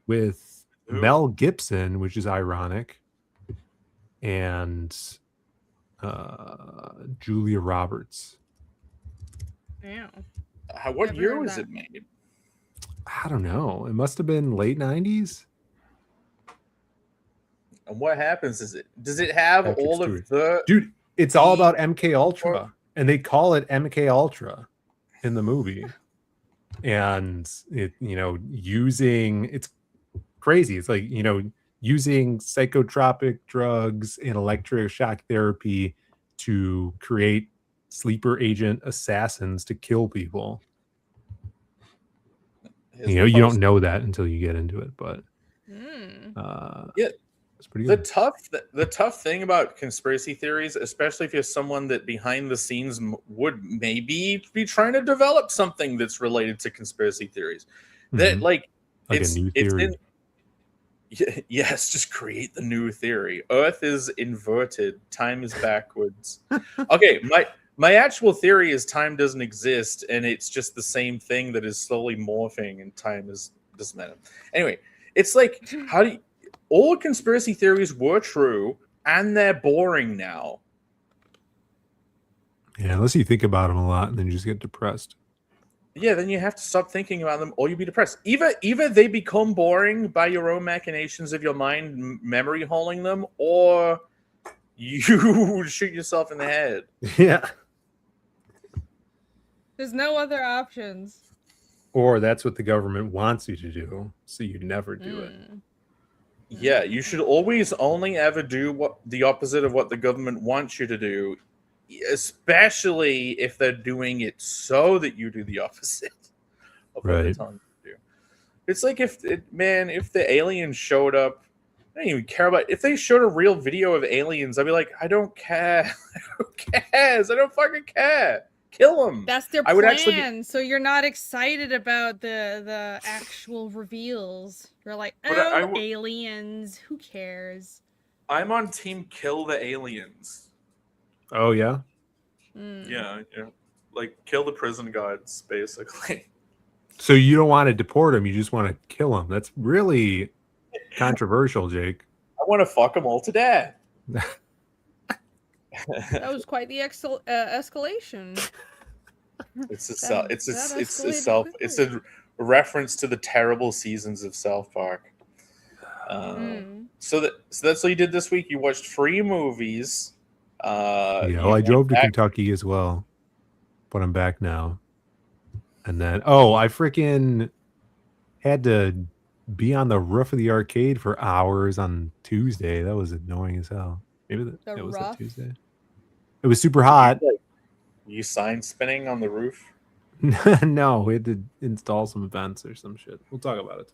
with Mel Gibson, which is ironic, and Julia Roberts. Yeah. What Never year heard was that. it made? I don't know. It must have been late 90s. And what happens is does it have Patrick all Stewart. of the Dude, it's all about MK Ultra, and they call it MK Ultra in the movie. And it, it's crazy. It's like, using psychotropic drugs and electric shock therapy to create sleeper agent assassins to kill people. You don't know that until you get into it, but yeah, it's pretty good. The tough thing about conspiracy theories, especially if you're someone that behind the scenes would maybe be trying to develop something that's related to conspiracy theories, that Like it's a new theory. Yes, just create the new theory. Earth is inverted, time is backwards. Okay, my actual theory is time doesn't exist, and it's just the same thing that is slowly morphing, and time is doesn't matter. Anyway, it's like all conspiracy theories were true, and they're boring now. Yeah, unless you think about them a lot, and then you just get depressed. Yeah, then you have to stop thinking about them, or you'll be depressed. Either they become boring by your own machinations of your mind, memory holing them, or you shoot yourself in the head. Yeah. There's no other options. Or that's what the government wants you to do, so you never do it. Yeah, you should always only ever do the opposite of what the government wants you to do, especially if they're doing it so that you do the opposite of what they're telling you to do. It's like if the aliens showed up, I don't even care about if they showed a real video of aliens. I'd be like, I don't care. Who cares? I don't fucking care. Kill them. That's their I plan. would actually so you're not excited about the actual reveals. You're like, But aliens. Who cares? I'm on team kill the aliens. Oh yeah. Yeah. Like kill the prison guards, basically. So you don't want to deport them, you just want to kill them. That's really controversial, Jake. I want to fuck them all to death. That was quite the escalation. It's a reference to the terrible seasons of South Park. So that's what you did this week. You watched 3 movies. I drove to Kentucky as well, but I'm back now. And then I freaking had to be on the roof of the arcade for hours on Tuesday. That was annoying as hell. Maybe that was a Tuesday. It was super hot. You sign spinning on the roof? No, we had to install some vents or some shit. We'll talk about it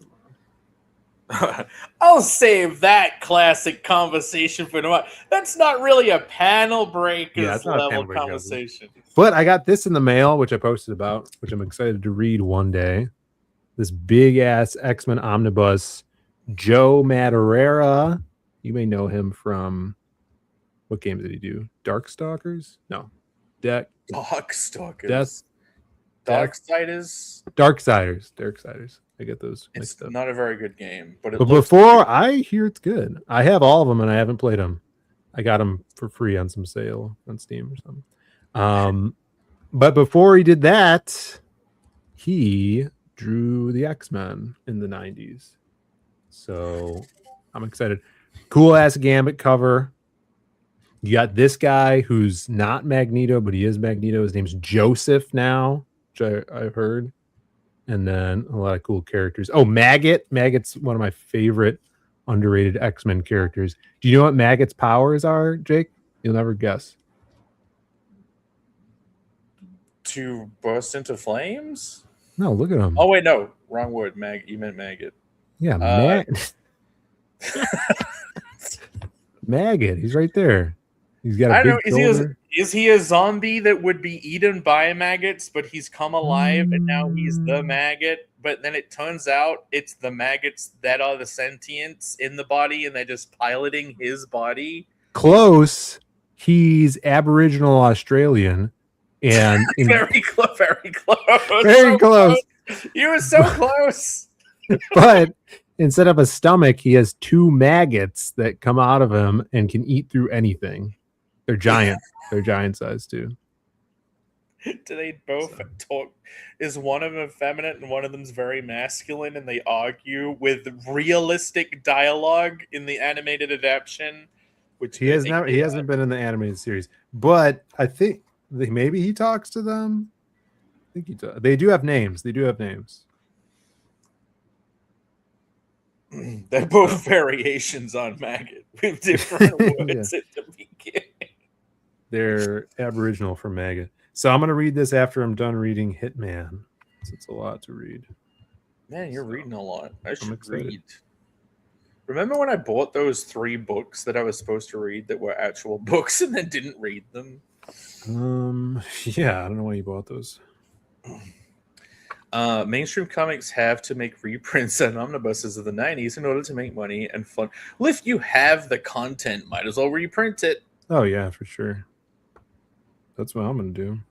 tomorrow. I'll save that classic conversation for tomorrow. That's not really a panel breakers level conversation. But I got this in the mail, which I posted about, which I'm excited to read one day. This big ass X-Men omnibus. Joe Madureira. You may know him from what games did he do? Darkstalkers? No. Darkstalkers. Darksiders. I get those mixed up. Not a very good game, but before I hear it's good. I have all of them and I haven't played them. I got them for free on some sale on Steam or something. But before he did that, he drew the X-Men in the 90s. So I'm excited. Cool ass Gambit cover. You got this guy who's not Magneto, but he is Magneto. His name's Joseph now, which I've heard. And then a lot of cool characters. Oh, Maggot. Maggot's one of my favorite underrated X-Men characters. Do you know what Maggot's powers are, Jake? You'll never guess. To burst into flames? No, look at him. Oh, wait, no. Wrong word. You meant Maggot. Yeah, Maggot. He's right there. He's got a big shoulder. Is he a zombie that would be eaten by maggots, but he's come alive and now he's the maggot? But then it turns out it's the maggots that are the sentients in the body and they're just piloting his body? Close. He's Aboriginal Australian And Very close. Very close. very So close. You were so close. But instead of a stomach, he has 2 maggots that come out of him and can eat through anything. They're giant. They're giant size too. Do they both talk? Is one of them effeminate and one of them's very masculine, and they argue with realistic dialogue in the animated adaptation? Which He hasn't been in the animated series, but I think maybe he talks to them. I think he does. They do have names. They're both variations on maggot with different words at the beginning. They're Aboriginal from maggot. So I'm going to read this after I'm done reading Hitman. It's a lot to read. Man, you're reading a lot. I should excited. read. Remember when I bought those 3 books that I was supposed to read that were actual books and then didn't read them? Yeah, I don't know why you bought those. Mainstream comics have to make reprints and omnibuses of the 90s in order to make money and fun. Well, if you have the content, might as well reprint it. Oh, yeah, for sure. That's what I'm going to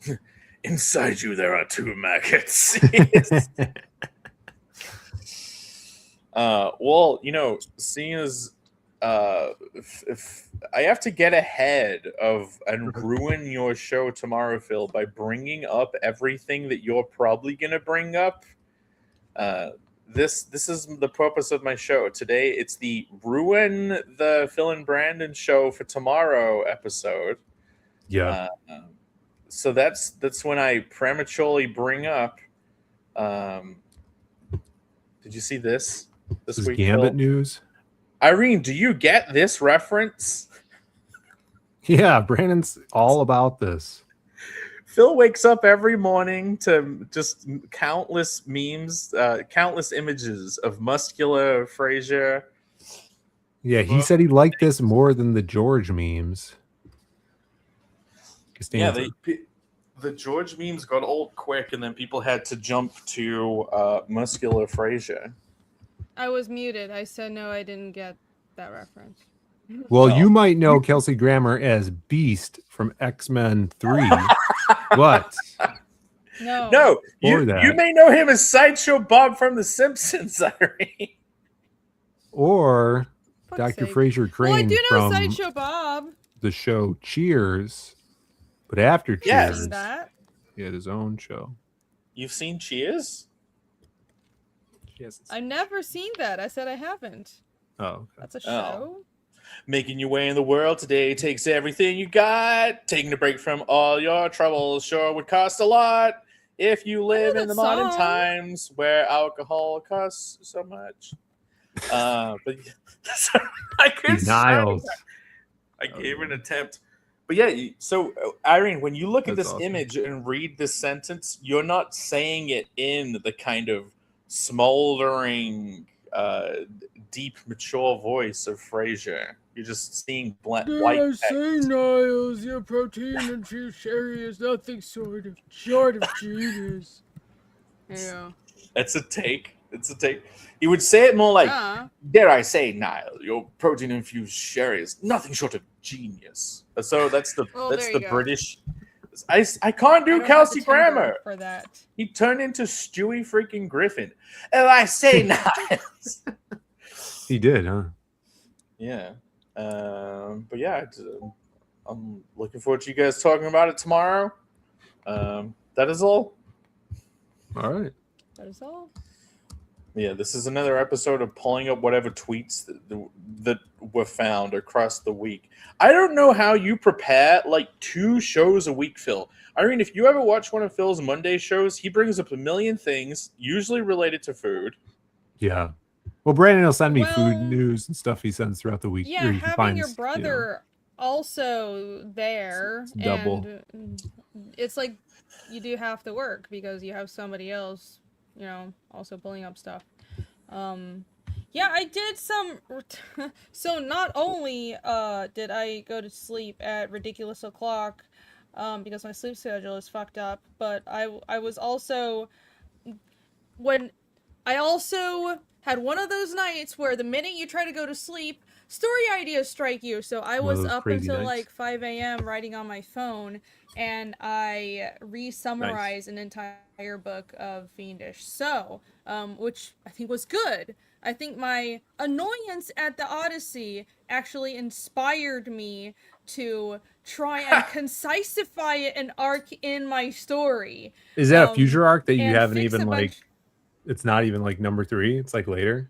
do. Inside you, there are 2 maggots. Well, seeing as if I have to get ahead of and ruin your show tomorrow, Phil, by bringing up everything that you're probably going to bring up. This is the purpose of my show today. It's the ruin the Phil and Brandon show for tomorrow episode. Yeah. So that's when I prematurely bring up. Did you see this week? Gambit Phil? news. Irene, do you get this reference? Yeah, Brandon's all about this. Phil wakes up every morning to just countless memes, countless images of muscular Frazier. Yeah, he said he liked this more than the George memes. Yeah, the George memes got old quick, and then people had to jump to muscular Frazier. I was muted. I said no, I didn't get that reference. Well, you might know Kelsey Grammer as Beast from X-Men 3. What? No. You may know him as Sideshow Bob from The Simpsons, Irene. Or Fuck's Dr. sake. Fraser Crane Well, I do know from Sideshow Bob. the show Cheers. But after Yes. Cheers, That. he had his own show. You've seen Cheers? Yes. I've never seen that. I said I haven't. Oh, okay. That's a show. Making your way in the world today takes everything you got. Taking a break from all your troubles sure would cost a lot. If you live in the modern times where alcohol costs so much. But I couldn't Niles. I gave an attempt. But yeah, so Irene, when you look at That's this awesome. image and read this sentence, you're not saying it in the kind of smoldering, deep, mature voice of Frasier. You're just seeing white text. Niles, your protein infused sherry is nothing short of genius. Yeah. It's a take. You would say it more like, dare I say, Niall, your protein-infused sherry is nothing short of genius. So that's the British. I can't do Kelsey Grammer for that. He turned into Stewie freaking Griffin. And I say, Niles. He did, huh? Yeah. But yeah, I'm looking forward to you guys talking about it tomorrow. That is all. All right. That is all. Yeah, this is another episode of pulling up whatever tweets that were found across the week. I don't know how you prepare like 2 shows a week, Phil. Irene, if you ever watch one of Phil's Monday shows, he brings up a million things, usually related to food. Yeah. Well, Brandon will send me food news and stuff he sends throughout the week. Yeah, or he having finds, your brother also there, It's double. and it's like you do have to work because you have somebody else, also pulling up stuff. Yeah, I did some. So not only did I go to sleep at ridiculous o'clock, because my sleep schedule is fucked up, but I was also had one of those nights where the minute you try to go to sleep, story ideas strike you. So I was those up crazy until nights. like 5 a.m. writing on my phone, and I re-summarized an entire book of Fiendish. So, which I think was good. I think my annoyance at the Odyssey actually inspired me to try and concisify an arc in my story. Is that a future arc that you and haven't fix even a bunch- like? It's not even like number 3. It's like later.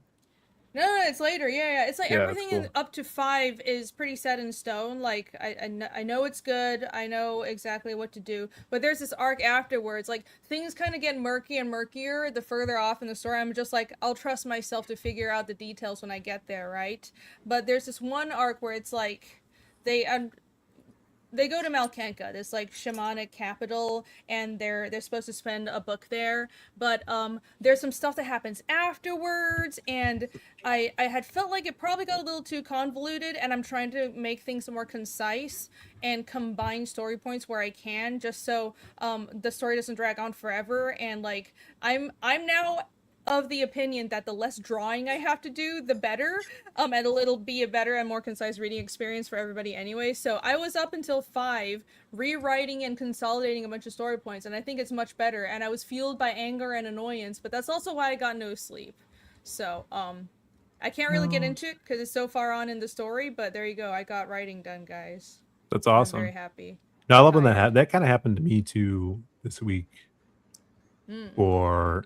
No, it's later. Yeah. It's like Yeah, everything that's cool. up to 5 is pretty set in stone. Like I know it's good. I know exactly what to do. But there's this arc afterwards. Like things kind of get murky and murkier the further off in the story. I'm just like, I'll trust myself to figure out the details when I get there, right? But there's this one arc where it's like they go to Malkenka, this like shamanic capital, and they're supposed to spend a book there. But there's some stuff that happens afterwards, and I had felt like it probably got a little too convoluted, and I'm trying to make things more concise and combine story points where I can, just so the story doesn't drag on forever. And like I'm now of the opinion that the less drawing I have to do, the better. And it'll be a better and more concise reading experience for everybody anyway. So I was up until 5, rewriting and consolidating a bunch of story points, and I think it's much better. And I was fueled by anger and annoyance, but that's also why I got no sleep. So, I can't really get into it because it's so far on in the story, but there you go. I got writing done, guys. That's I'm awesome. very happy. No, I love when that kind of happened to me too this week for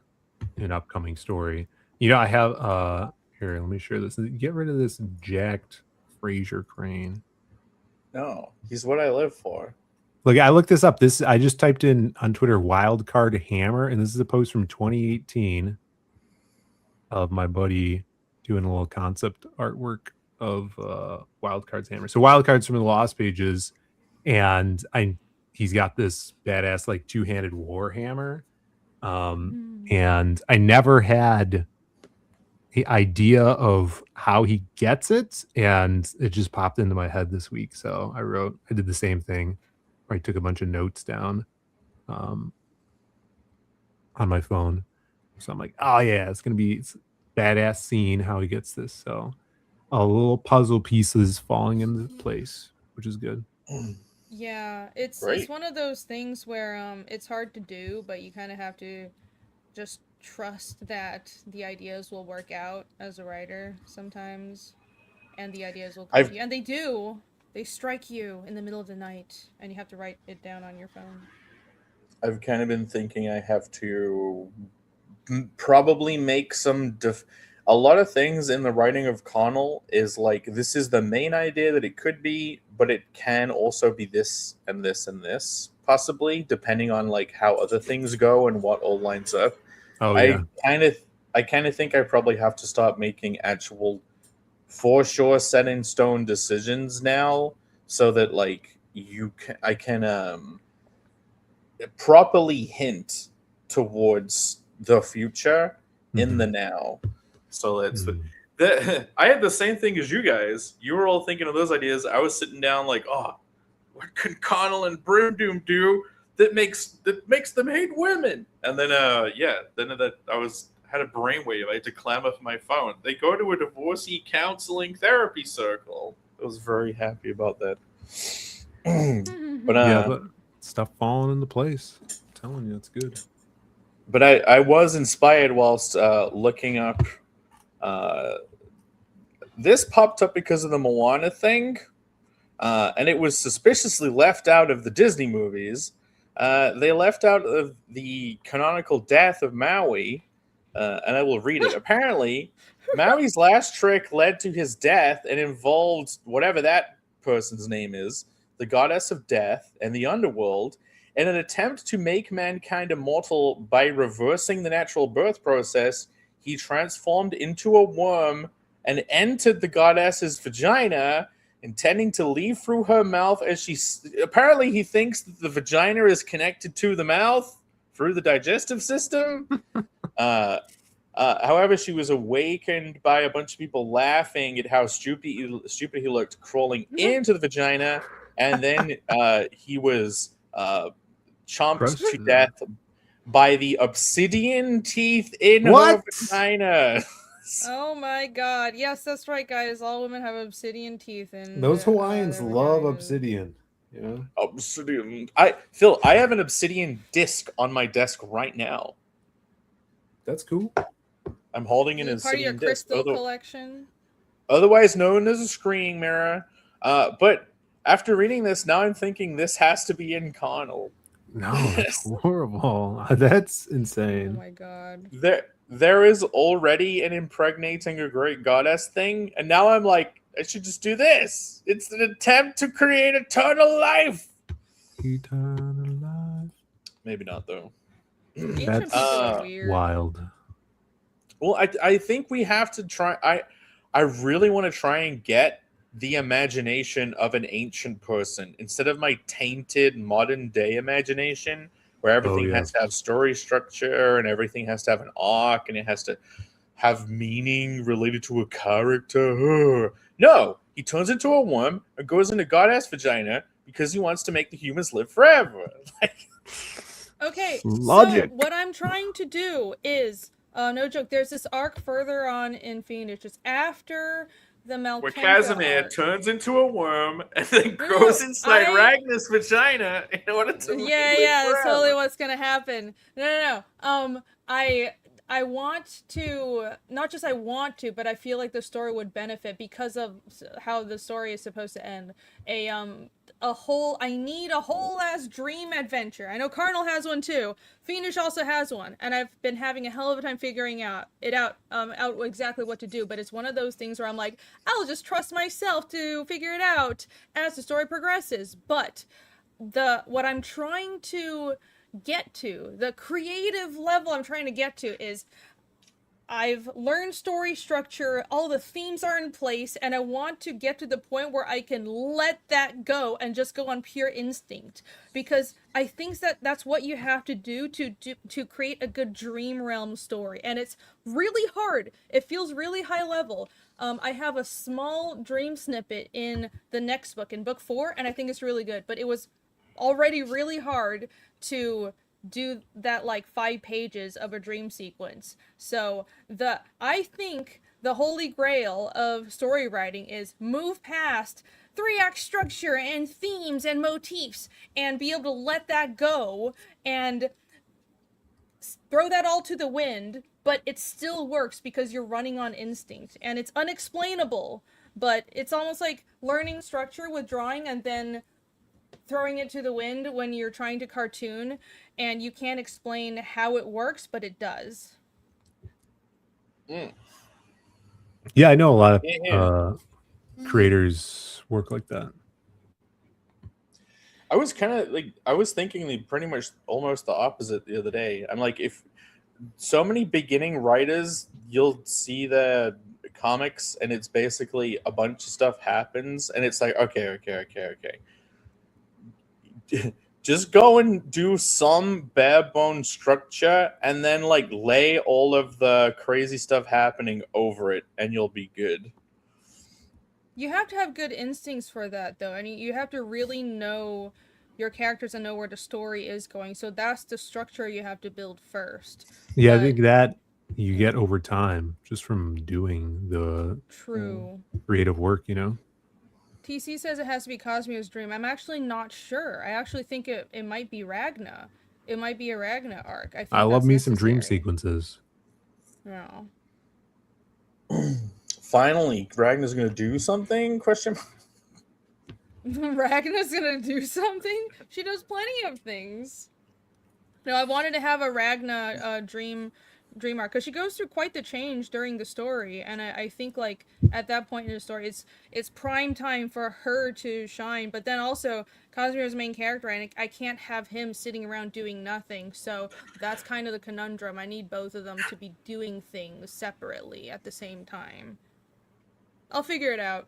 an upcoming story. You know, I have here, let me share this. Get rid of this jacked Fraser crane. No, he's what I live for. Look, I looked this up. I just typed in on Twitter wildcard hammer, and this is a post from 2018 of my buddy doing a little concept artwork of wildcards hammer. So wildcards from the Lost Pages, and he's got this badass like 2-handed war hammer. And I never had the idea of how he gets it, and it just popped into my head this week. So I did the same thing. I took a bunch of notes down on my phone. So I'm like, oh yeah, it's badass scene how he gets this. So a little puzzle pieces falling into place, which is good. Yeah, it's one of those things where it's hard to do, but you kind of have to just trust that the ideas will work out as a writer sometimes, and the ideas will come to you, and they do. They strike you in the middle of the night, and you have to write it down on your phone. I've kind of been thinking I have to probably make a lot of things in the writing of Connell is like, this is the main idea that it could be, but it can also be this and this and this, possibly, depending on like how other things go and what all lines up. Oh yeah. I kind of think I probably have to start making actual for sure set in stone decisions now, so that like I can properly hint towards the future in the now. So that's I had the same thing as you guys. You were all thinking of those ideas. I was sitting down like, oh, what could Connell and Brimdoom do that makes them hate women? And then I had a brainwave. I had to climb up my phone. They go to a divorcee counseling therapy circle. I was very happy about that. But stuff falling into place. I'm telling you, it's good. But I was inspired whilst looking up. This popped up because of the Moana thing, and it was suspiciously left out of the Disney movies. They left out of the canonical death of Maui, and I will read it. Apparently, Maui's last trick led to his death and involved whatever that person's name is, the goddess of death and the underworld, in an attempt to make mankind immortal by reversing the natural birth process. He transformed into a worm and entered the goddess's vagina, intending to leave through her mouth as she... Apparently, he thinks that the vagina is connected to the mouth through the digestive system. However, she was awakened by a bunch of people laughing at how stupid he looked crawling into the vagina, and then he was chomped to death by the obsidian teeth in her vagina. Oh my god. Yes, that's right, guys. All women have obsidian teeth and Those Hawaiians their love vaginas. obsidian. You know? Obsidian. Phil, I have an obsidian disc on my desk right now. That's cool. I'm holding an Is it part of your obsidian disc. crystal collection? Otherwise known as a screening mirror. But after reading this, now I'm thinking this has to be in Connell. No, that's horrible. That's Oh insane. my god. There is already an impregnating a great goddess thing, and now I'm like, I should just do this. It's an attempt to create eternal life. Eternal life. Maybe not though. Ancient That's people are weird. wild. Well, I think we have to try. I really want to try and get the imagination of an ancient person instead of my tainted modern day imagination, where everything has to have story structure and everything has to have an arc and it has to have meaning related to a character. No, he turns into a worm and goes into goddess vagina because he wants to make the humans live forever. Okay, Logic. so what I'm trying to do is, no joke, there's this arc further on in Phoenix, just after the Where Malkenka Casimir arc. turns into a worm and then No, goes inside I- Ragnar's vagina in order to live Yeah, that's forever. totally what's gonna happen. No. I want to, not just I want to, but I feel like the story would benefit because of how the story is supposed to end. I need a whole ass dream adventure. I know Cardinal has one too. Phoenix also has one, and I've been having a hell of a time figuring out exactly what to do. But it's one of those things where I'm like, I'll just trust myself to figure it out as the story progresses. But what I'm trying to get to, the creative level I'm trying to get to is I've learned story structure, all the themes are in place, and I want to get to the point where I can let that go and just go on pure instinct. Because I think that's what you have to do to create a good dream realm story. And it's really hard. It feels really high level. I have a small dream snippet in the next book, in book 4, and I think it's really good. But it was already really hard to do that, like 5 pages of a dream sequence. So I think the holy grail of story writing is move past 3-act structure and themes and motifs and be able to let that go and throw that all to the wind, but it still works because you're running on instinct and it's unexplainable, but it's almost like learning structure with drawing and then throwing it to the wind when you're trying to cartoon and you can't explain how it works, but it does. Yeah, I know a lot of creators work like that. I was thinking pretty much almost the opposite the other day. I'm like, if so many beginning writers, you'll see the comics and it's basically a bunch of stuff happens and it's like, okay. Just go and do some bare bone structure and then like lay all of the crazy stuff happening over it and you'll be good. You have to have good instincts for that, though. I mean, you have to really know your characters and know where the story is going. So that's the structure you have to build first. Yeah, I think that you get over time just from doing the True creative work, you know? TC says it has to be Cosmo's dream. I'm actually not sure. I actually think it might be Ragna. It might be a Ragna arc. I love me some dream sequences. No. Finally, Ragna's gonna do something? Question mark. Ragna's gonna do something? She does plenty of things. No, I wanted to have a Ragna dream arc because she goes through quite the change during the story, and I think like at that point in the story it's prime time for her to shine, but then also Cosmo's the main character and I can't have him sitting around doing nothing, so that's kind of the conundrum. I need both of them to be doing things separately at the same time. I'll figure it out.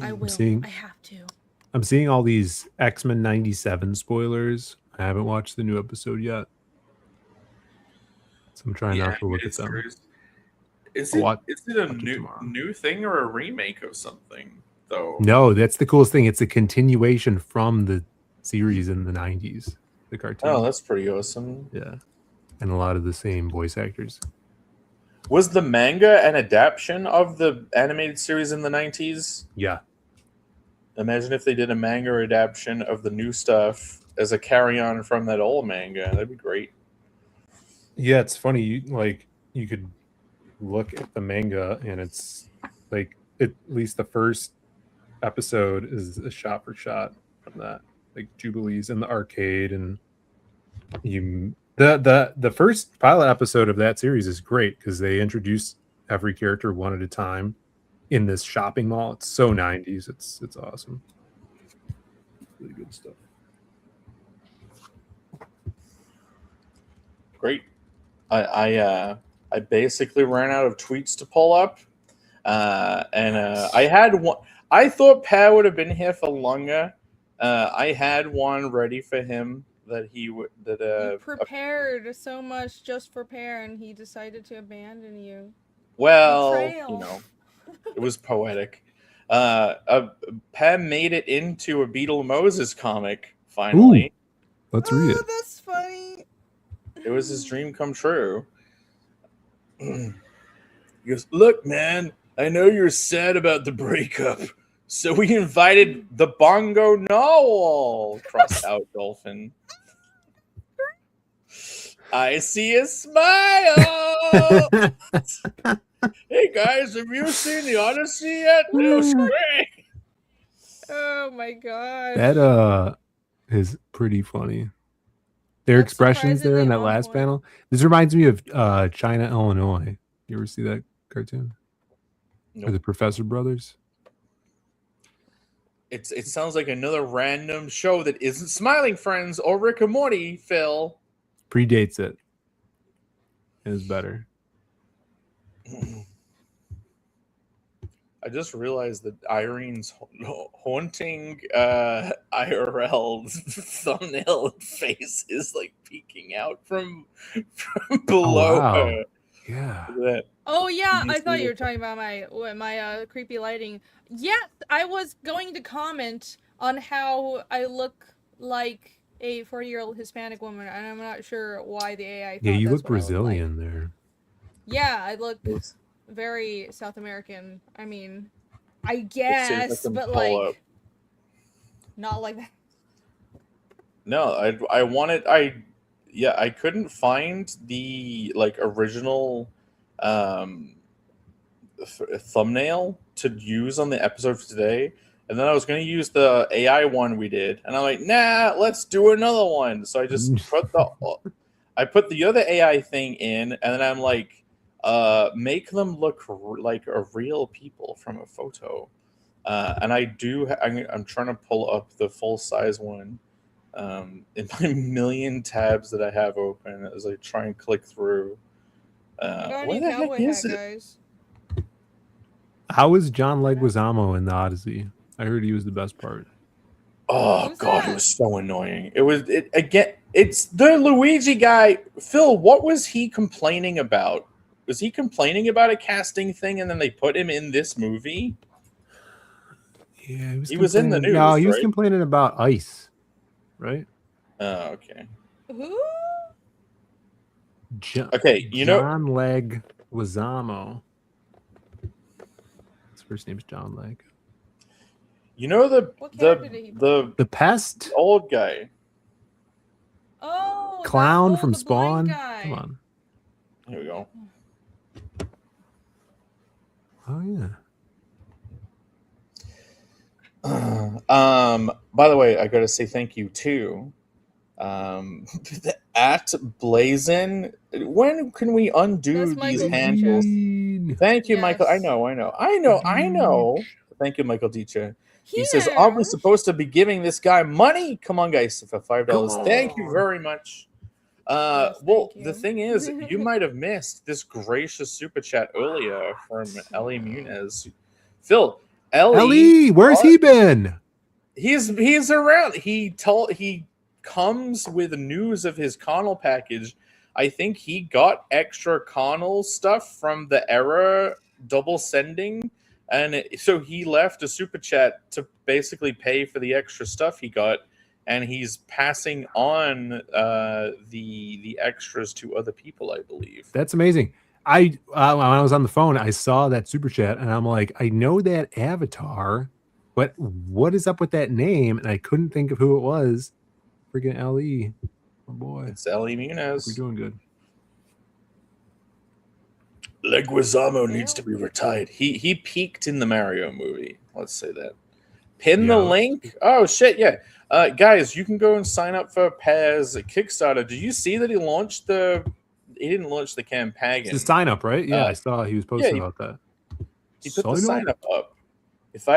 I will. I have to. I'm seeing all these X-Men 97 spoilers. I haven't watched the new episode yet. So I'm trying not to look at them. Is it a new thing or a remake of something, though? No, that's the coolest thing. It's a continuation from the series in the 90s, the cartoon. Oh, that's pretty awesome. Yeah. And a lot of the same voice actors. Was the manga an adaptation of the animated series in the 90s? Yeah. Imagine if they did a manga adaptation of the new stuff as a carry-on from that old manga. That'd be great. Yeah, it's funny. You could look at the manga, and it's like at least the first episode is a shot for shot from that. Like Jubilee's in the arcade, and the first pilot episode of that series is great because they introduce every character one at a time in this shopping mall. It's so 90s. It's awesome. Really good stuff. Great. I basically ran out of tweets to pull up, and I had one. I thought Pat would have been here for longer. I had one ready for him that he would You prepared so much just for Pear, and he decided to abandon you. Well, Betrayal. you know, it was poetic. Pam made it into a Beetle Moses comic finally. Ooh, let's read it. That's funny. It was his dream come true. He goes, "Look, man, I know you're sad about the breakup, so we invited the Bongo Noel." Crossed out Dolphin. I see a smile. Hey guys, have you seen the Odyssey yet? It was great. Oh my god. That is pretty funny. Their That's expressions there in surprisingly that on last point. panel. This reminds me of China, Illinois. You ever see that cartoon? Or the Nope. Professor Brothers? It sounds like another random show that isn't Smiling Friends or Rick and Morty, Phil. Predates it. It is better. I just realized that Irene's haunting IRL thumbnail face is like peeking out from below wow. her. Yeah. That Oh yeah, You I see thought you the- were talking about my creepy lighting. Yes, I was going to comment on how I look like a 40-year-old Hispanic woman, and I'm not sure why the AI thought Yeah, you that's look what I look like. Brazilian there. Yeah, I look Let's- very South American. I mean, I let's see if I guess, can but pull like up. not like that. No, I wanted I couldn't find the like original thumbnail to use on the episode for today, and then I was going to use the AI one we did, and I'm like, nah, let's do another one. So I just put the other AI thing in, and then I'm like, make them look like a real people from a photo. And I'm trying to pull up the full size one in my million tabs that I have open as I try and click through. I got a Where new the heck cowboy hat, is it? guys. How is John Leguizamo in the Odyssey? I heard he was the best part. Oh Who's god, that? it was so annoying. It's the Luigi guy. Phil, what was he complaining about? Was he complaining about a casting thing and then they put him in this movie? Yeah, He was in the complaining- No, news, he was right? complaining about ice, right? Oh, okay. Who? Okay, you know- John Leguizamo. His first name's John Leg. You know What character did he play? The Pest? old guy. Oh, Clown that- from the blind Spawn? guy. Come on. Here we go. Oh yeah. By the way, I gotta say thank you too. At Blazin. When can we undo That's these Michael handles? Thank you, Michael. I Yes. know. Thank you, Michael Dicha. He says, Here. "Are we supposed to be giving this guy money? Come on, guys, for $5. Come Thank you on. very much." Yes, Well, thank the you. thing is, you might have missed this gracious super chat earlier from Ellie Munez. Phil, Ellie, where's he been? He's around. He comes with news of his Connell package. I think he got extra Connell stuff from the Era double sending, and so he left a super chat to basically pay for the extra stuff he got, and he's passing on the extras to other people, I believe. That's amazing. when I was on the phone, I saw that super chat, and I'm like, I know that avatar, but what is up with that name? And I couldn't think of who it was. Freaking Le, oh boy, It's Ellie we're Muniz. doing good. Leguizamo needs to be retired. He peaked in the Mario movie. Let's say that. Pin the Yeah. link. Oh shit, yeah. Guys, you can go and sign up for Paz Kickstarter. Did you see that he launched the? He didn't launch the campaign. It's a sign up, right? Yeah, I saw he was posting about that. He put the sign up. If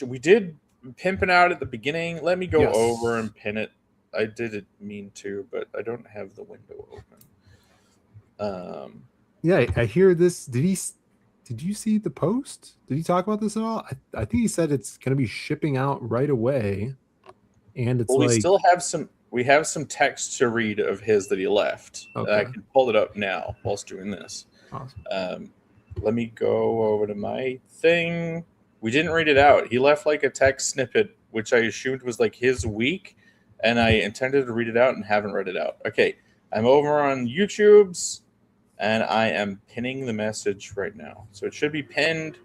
we did pimping out at the beginning. Let me go over and pin it. I didn't mean to, but I don't have the window open. Yeah, I hear this. Did you see the post? Did he talk about this at all? I think he said it's going to be shipping out right away, and it's we still have some. We have some text to read of his that he left. Okay. I can pull it up now whilst doing this. Awesome. Let me go over to my thing. We didn't read it out. He left like a text snippet, which I assumed was like his week, and I intended to read it out and haven't read it out. Okay, I'm over on YouTube's, and I am pinning the message right now. So it should be pinned.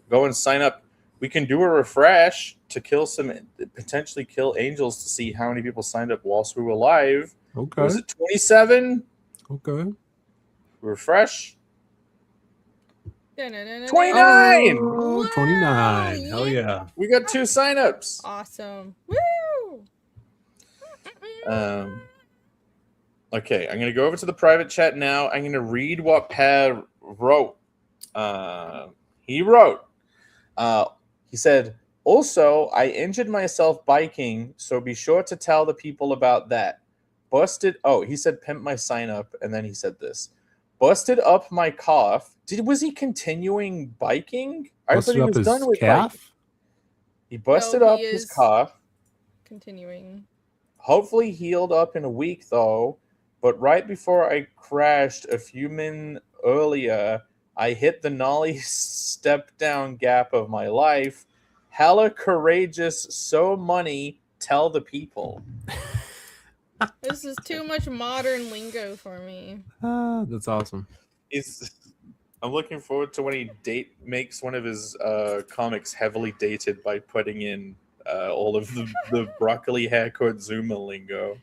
Go and sign up. We can do a refresh to potentially kill angels to see how many people signed up whilst we were live. Okay. Was it 27? Okay. Refresh. 29! Oh, 29. Hell yeah. We got 2 signups. Awesome. Woo! Okay, I'm going to go over to the private chat now. I'm going to read what Pat wrote. He wrote, he said, also, I injured myself biking, so be sure to tell the people about that. He said pimp my sign up, and then he said this. Busted up my calf. Was he continuing biking? I thought he was done with biking. He busted up his calf. Continuing. Hopefully healed up in a week, though. But right before I crashed a few minutes earlier, I hit the nollie step down gap of my life. Hella courageous, so money, tell the people. This is too much modern lingo for me. That's awesome. I'm looking forward to when he makes one of his comics heavily dated by putting in all of the broccoli haircut Zuma lingo.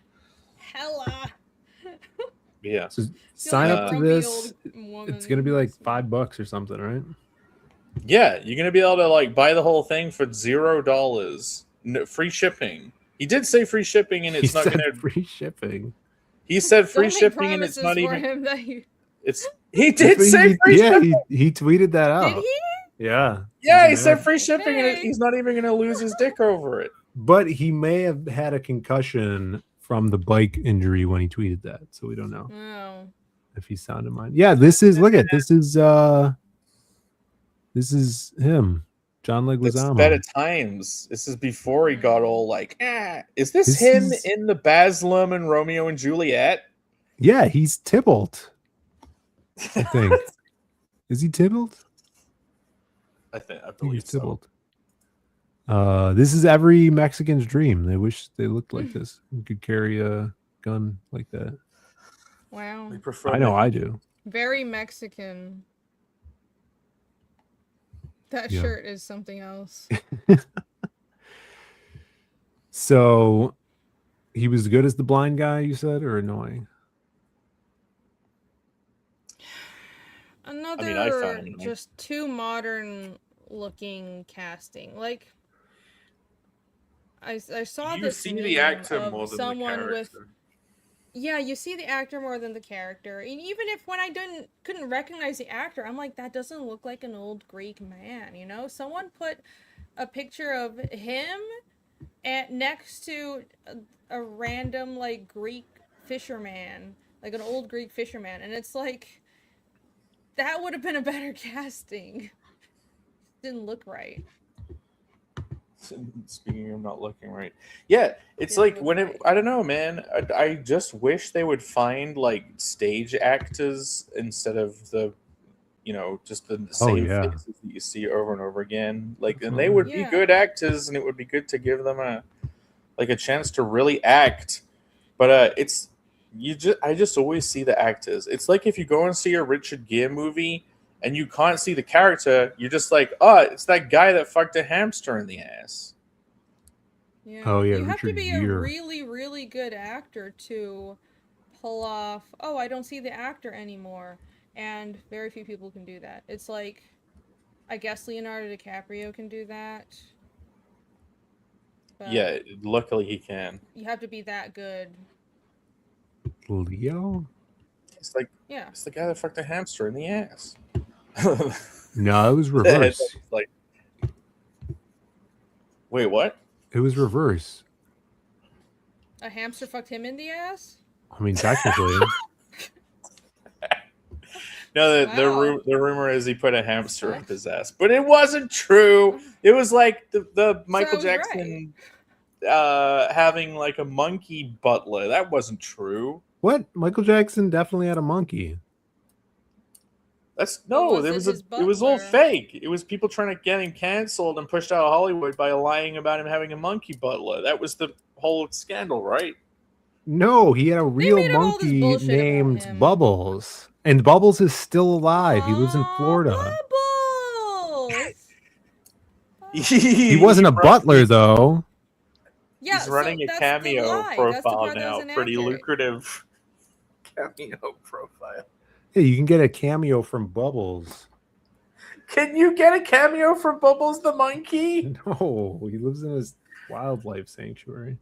Hella. Yeah. So sign up to this. It's gonna be like $5 or something, right? Yeah, you're gonna be able to like buy the whole thing for $0. No, free shipping. He did say free shipping, and it's not gonna free shipping. He said free Don't make shipping, and it's not promises for even. him that you... He did say free shipping. He tweeted that out. Did he? Yeah. Yeah, he said free shipping, and he's not even gonna lose his dick over it. But he may have had a concussion from the bike injury when he tweeted that, so we don't know if he sounded mind. Yeah, this is this is him, John Leguizamo. Better times. This is before he got all like, Is this him in the Baz Luhrmann Romeo and Juliet? Yeah, he's Tybalt. I think. Is he Tybalt? I believe he's Tybalt. This is every Mexican's dream. They wish they looked like this and could carry a gun like that. Wow. I know I do. Very Mexican. That shirt is something else. So he was good as the blind guy, you said, or annoying? Another I found him just too modern looking casting. Like I saw you this see meme the actor of more than someone the with character. Yeah, you see the actor more than the character. And even if when I couldn't recognize the actor, I'm like, that doesn't look like an old Greek man, you know? Someone put a picture of him next to a random like Greek fisherman, like an old Greek fisherman, and it's like that would have been a better casting. Didn't look right. Speaking of not looking right, yeah, it's like I don't know, man. I just wish they would find like stage actors instead of the, just the same faces that you see over and over again. Like, and they would be good actors, and it would be good to give them a chance to really act. But it's I just always see the actors. It's like if you go and see a Richard Gere movie and you can't see the character, you're just like, oh, it's that guy that fucked a hamster in the ass. Yeah. Oh, yeah, You have to Richard be Gere. a really, really good actor to pull off, oh, I don't see the actor anymore. And very few people can do that. It's like, I guess Leonardo DiCaprio can do that. But Yeah, luckily he can. you have to be that good. Leo? It's like, Yeah. it's the guy that fucked a hamster in the ass. No, it was The head reverse. was like, wait, what? It was reverse. A hamster fucked him in the ass? I mean, technically. No, Wow. the rumor is he put a hamster up his ass, but it wasn't true. It was like the Michael was Jackson having like a monkey butler. That wasn't true. What? Michael Jackson definitely had a monkey. That's But no. was There it was his it was all butler? fake. It was people trying to get him canceled and pushed out of Hollywood by lying about him having a monkey butler. That was the whole scandal, right? No, he had a real made up all this monkey bullshit about named him. Bubbles. And Bubbles is still alive. He lives in Florida. Bubbles! He wasn't a butler, though. Yeah, He's running so a that's cameo the lie. That's the profile part that now. was Pretty inaccurate. lucrative cameo profile. Yeah, you can get a cameo from Bubbles. Can you get a cameo from Bubbles the monkey? No, he lives in his wildlife sanctuary.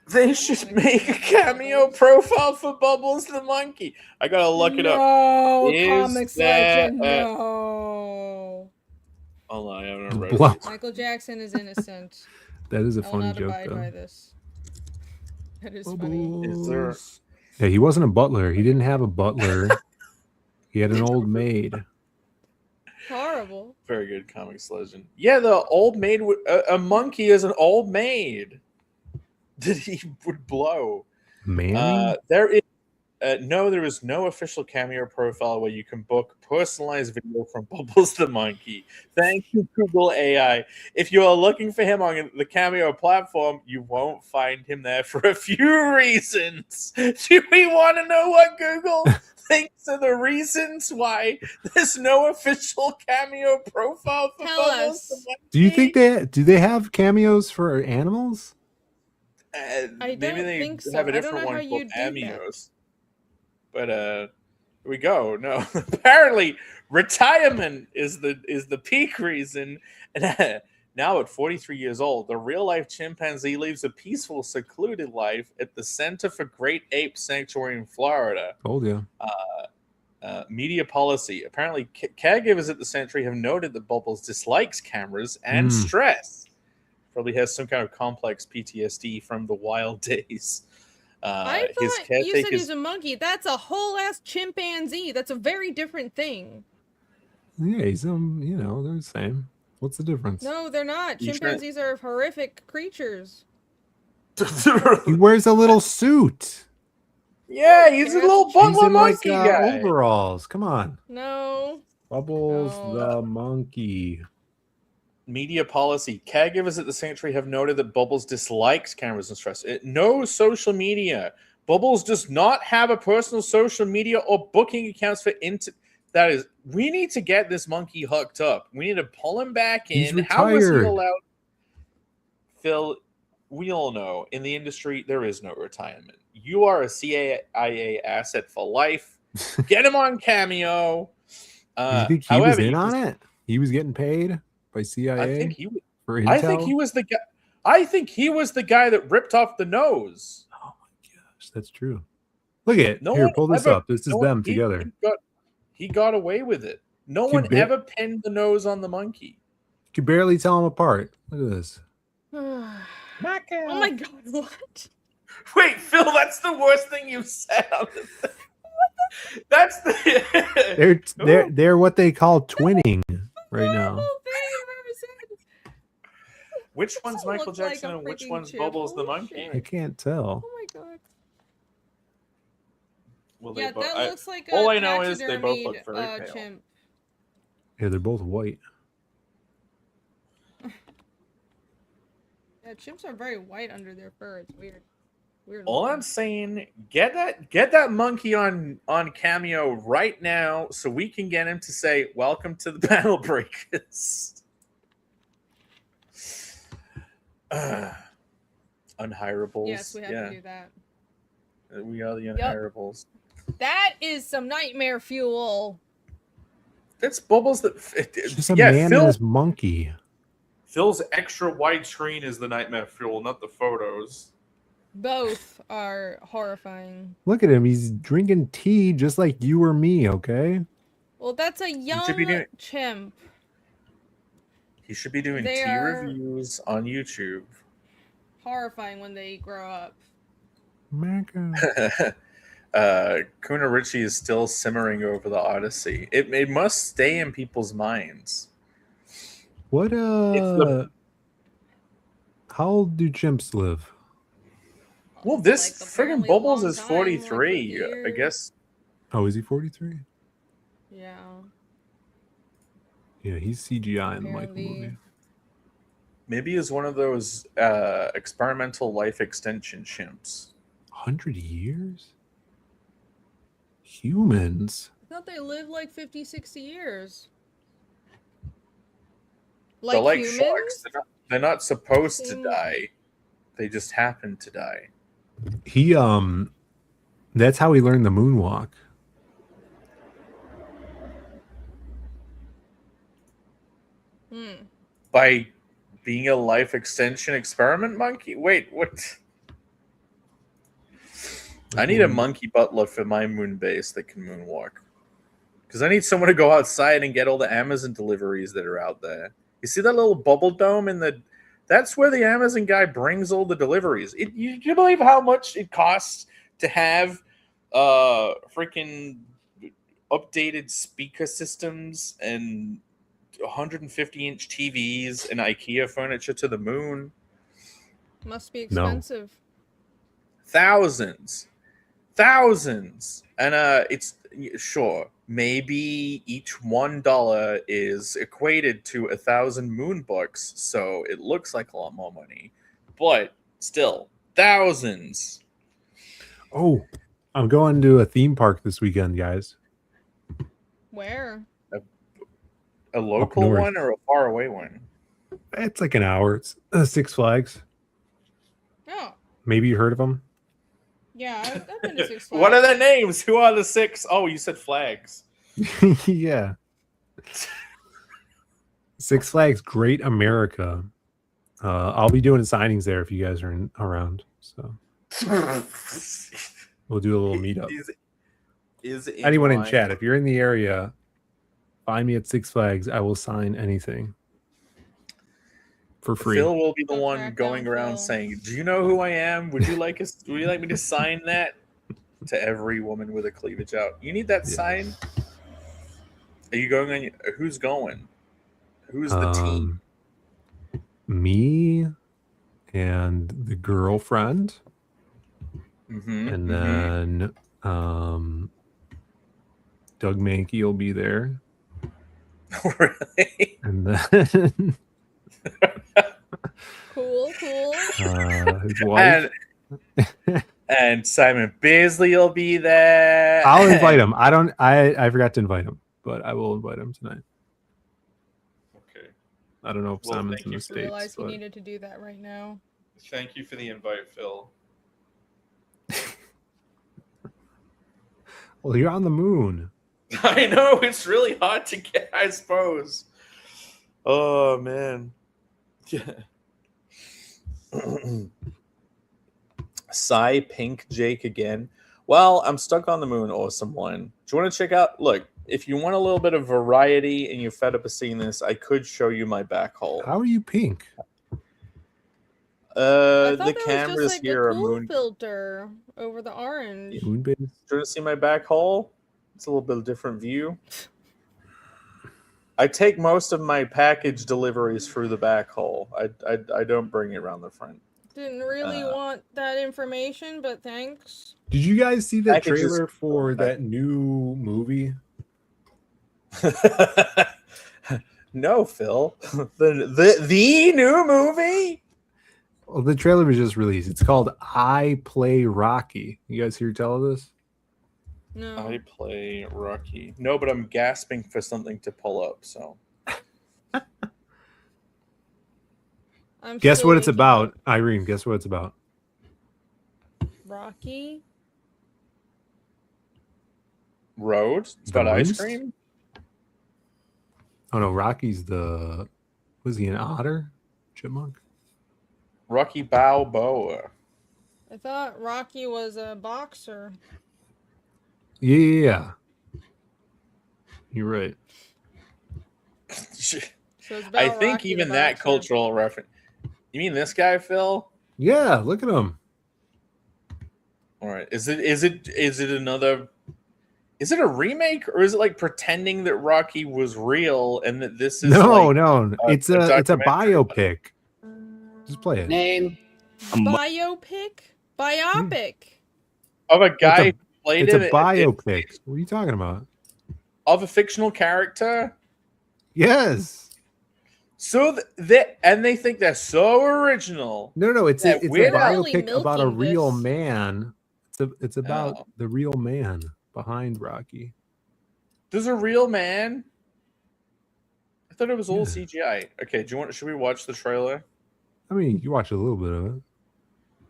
They should make a cameo profile for Bubbles the monkey. I gotta look it up. No, Is comics that legend, no. Hold on, I haven't read Blah. it. Michael Jackson is innocent. That is a I will funny not joke, abide by though. this. That is funny. Is there? Yeah, he wasn't a butler. He didn't have a butler. He had an old maid. Horrible. Very good comics legend. Yeah, the old maid. A monkey is an old maid that he would blow. Mammy? There is no, there is no official cameo profile where you can book personalized video from Bubbles the monkey. Thank you, Google AI. If you are looking for him on the cameo platform, you won't find him there for a few reasons. Do we want to know what Google thinks are the reasons why there's no official cameo profile for Tell Bubbles the us. monkey? Do you think they have cameos for animals? I Maybe don't they think so. have a I don't different know how one you called do that. cameos. But here we go. No, apparently retirement is the peak reason. And now at 43 years old, the real life chimpanzee lives a peaceful, secluded life at the Center for Great Ape Sanctuary in Florida. Told you. Media policy. Apparently, caregivers at the sanctuary have noted that Bubbles dislikes cameras and stress. Probably has some kind of complex PTSD from the wild days. I His thought you said caretakers. he's a monkey. That's a whole ass chimpanzee. That's a very different thing. Yeah, he's they're the same. What's the difference? No, they're not. You Chimpanzees are horrific creatures. He wears a little suit. Yeah, he's a little He's butler in like monkey guy. overalls. Come on. No. Bubbles No. the monkey. Media policy. Caregivers at the sanctuary have noted that Bubbles dislikes cameras and stress. No social media. Bubbles does not have a personal social media or booking accounts for That is, we need to get this monkey hooked up. We need to pull him back in. He's How was he retired. allowed? Phil, we all know in the industry there is no retirement. You are a CIA asset for life. Get him on Cameo. You think he however, was in on it? He was getting paid by CIA I think he. for intel? I think he was the guy. I think he was the guy that ripped off the nose. Oh my gosh, that's true. Look at No here. one Pull this ever- up. This is no one- them together. He got away with it. No Too one big. ever pinned the nose on the monkey. You could barely tell them apart. Look at this. Oh my god, what? Wait, Phil, that's the worst thing you've said on this thing. That's the. They're what they call twinning right now. Horrible thing I've ever said. Which one's Doesn't Michael look like Jackson a and which freaking one's chip. Bubbles the Holy monkey? I can't tell. Oh my god. Well, Yeah, both- that looks like a all I know is they both look taxidermied, very pale. chimp. Yeah, they're both white. Yeah, chimps are very white under their fur. It's weird. Weird. All looking. I'm saying, get that monkey on Cameo right now, so we can get him to say, "Welcome to the Panel Breakers." Unhirables. Yes, we have to do that. We are the unhirables. That is some nightmare fuel. That's Bubbles. It's just a man and his monkey. Phil's extra wide screen is the nightmare fuel, not the photos. Both are horrifying. Look at him. He's drinking tea just like you or me, okay? Well, that's a young chimp. He should be doing They tea are reviews on YouTube. horrifying when they grow up. Kuna Richie is still simmering over the Odyssey. It must stay in people's minds. What how old do chimps live? Well, this friggin' Bubbles is 43, I guess. Oh, is he 43? Yeah. Yeah, he's CGI in the Michael movie. Maybe he's one of those experimental life extension chimps. 100 years? Humans? I thought they lived like 50, 60 years. They're like humans? sharks. They're not supposed to die. They just happen to die. He that's how he learned the moonwalk. By being a life extension experiment monkey? Wait, what? I need a monkey butler for my moon base that can moonwalk. Because I need someone to go outside and get all the Amazon deliveries that are out there. You see that little bubble dome in the... That's where the Amazon guy brings all the deliveries. You believe how much it costs to have freaking updated speaker systems and 150-inch TVs and IKEA furniture to the moon? Must be expensive. Thousands. And it's sure, maybe each $1 is equated to 1,000 moon bucks, so it looks like a lot more money, but still thousands. Oh, I'm going to a theme park this weekend, guys. Where? A local one or a faraway one? It's like an hour. It's Six Flags. Oh. Maybe you heard of them? Yeah, I've been to Six Flags. What are their names? Who are the six? Oh, you said flags. Yeah. Six Flags Great America. I'll be doing signings there if you guys are around. So we'll do a little meetup. Anyone in chat, if you're in the area, find me at Six Flags. I will sign anything for free. Phil will be the one going around saying, "Do you know who I am? Would you like me to sign that?" To every woman with a cleavage out. You need that sign. Are you going on? Who's going? Who's the team? Me and the girlfriend, and then Doug Mankey will be there. Really? And then cool. His wife. And Simon Beasley will be there. I'll invite him. I forgot to invite him, but I will invite him tonight. Okay. I don't know if Simon's in the States. I realized he needed to do that right now. Thank you for the invite, Phil. Well, you're on the moon. I know, it's really hard to get, I suppose. Oh, man. Yeah. Psy Pink Jake again. Well, I'm stuck on the moon. Awesome one. Do you want to check out? Look, if you want a little bit of variety and you're fed up of seeing this, I could show you my back hole. How are you pink? The cameras just like here a are cool moon filter over the orange. Moon base? Do you want to see my back hole? It's a little bit of different view. I take most of my package deliveries through the back hole. I don't bring it around the front. Didn't really want that information, but thanks. Did you guys see the Packages- trailer for that new movie? No, Phil. The new movie? Well, the trailer was just released. It's called I Play Rocky. You guys hear tell of this? No. I play Rocky. No, but I'm gasping for something to pull up. So Guess still what it's looking about, up Irene. Guess what it's about. Rocky. Road. It's The about ice Roost? cream. Oh no, Rocky's the. Was he an otter? Chipmunk? Rocky Balboa. I thought Rocky was a boxer. Yeah. You're right. So it's I about think Rocky the even that boxer. cultural reference. You mean this guy, Phil? Yeah, look at him. All right. Is it another? Is it a remake or is it like pretending that Rocky was real and that this is No, like, no. It's a documentary? biopic. Just play it. Name. Biopic? Biopic. Of a guy who played It's a it biopic. What are you talking about? of a fictional character. Yes. So they think they're so original. No. It's that a we're not biopic about a milking real this. man. It's about Oh. the real man behind Rocky. There's a real man. I thought it was all Yeah. CGI. Okay, should we watch the trailer? I mean, you watch a little bit of it.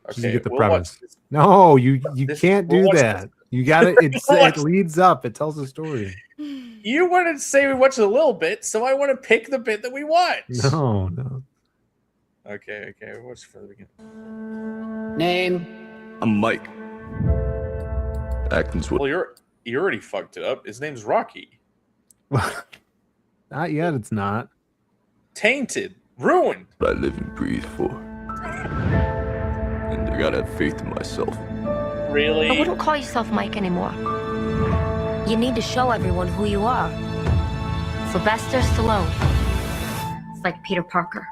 Just to Okay, get the we'll watch premise. this. No, you This- can't we'll do watch that. this. You got it. It watch- leads up. It tells a story. You wanted to say we watch a little bit, so I want to pick the bit that we watch. No. Okay. What's for the beginning? Name. I'm Mike. Acting's what. Well, you already fucked it up. His name's Rocky. Not yet. It's not. Tainted, ruined. I live and breathe for. And I gotta have faith in myself. Really? I wouldn't call yourself Mike anymore. You need to show everyone who you are. Sylvester Stallone. It's like Peter Parker.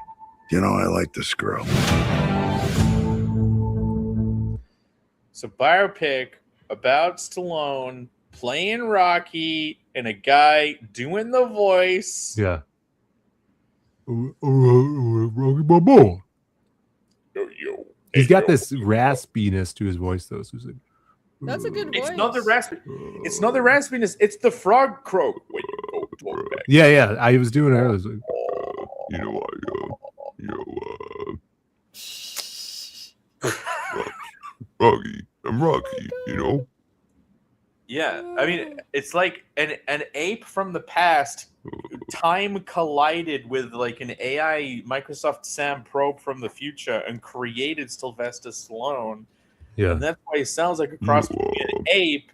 You know, I like this girl. So biopic about Stallone playing Rocky and a guy doing the voice. Yeah. Rocky Balboa. Yo. He's got this raspiness to his voice, though. So he's like, That's a good voice. It's not the raspy. It's not the raspiness. It's the frog croak. Wait, go talk back. yeah. I was doing it. I was like, You know, Rocky. I'm Rocky, you know? Yeah, I mean, it's like an ape from the past. Time collided with like an AI Microsoft SAM probe from the future and created Sylvester Stallone. yeah. And that's why he sounds like a cross between an ape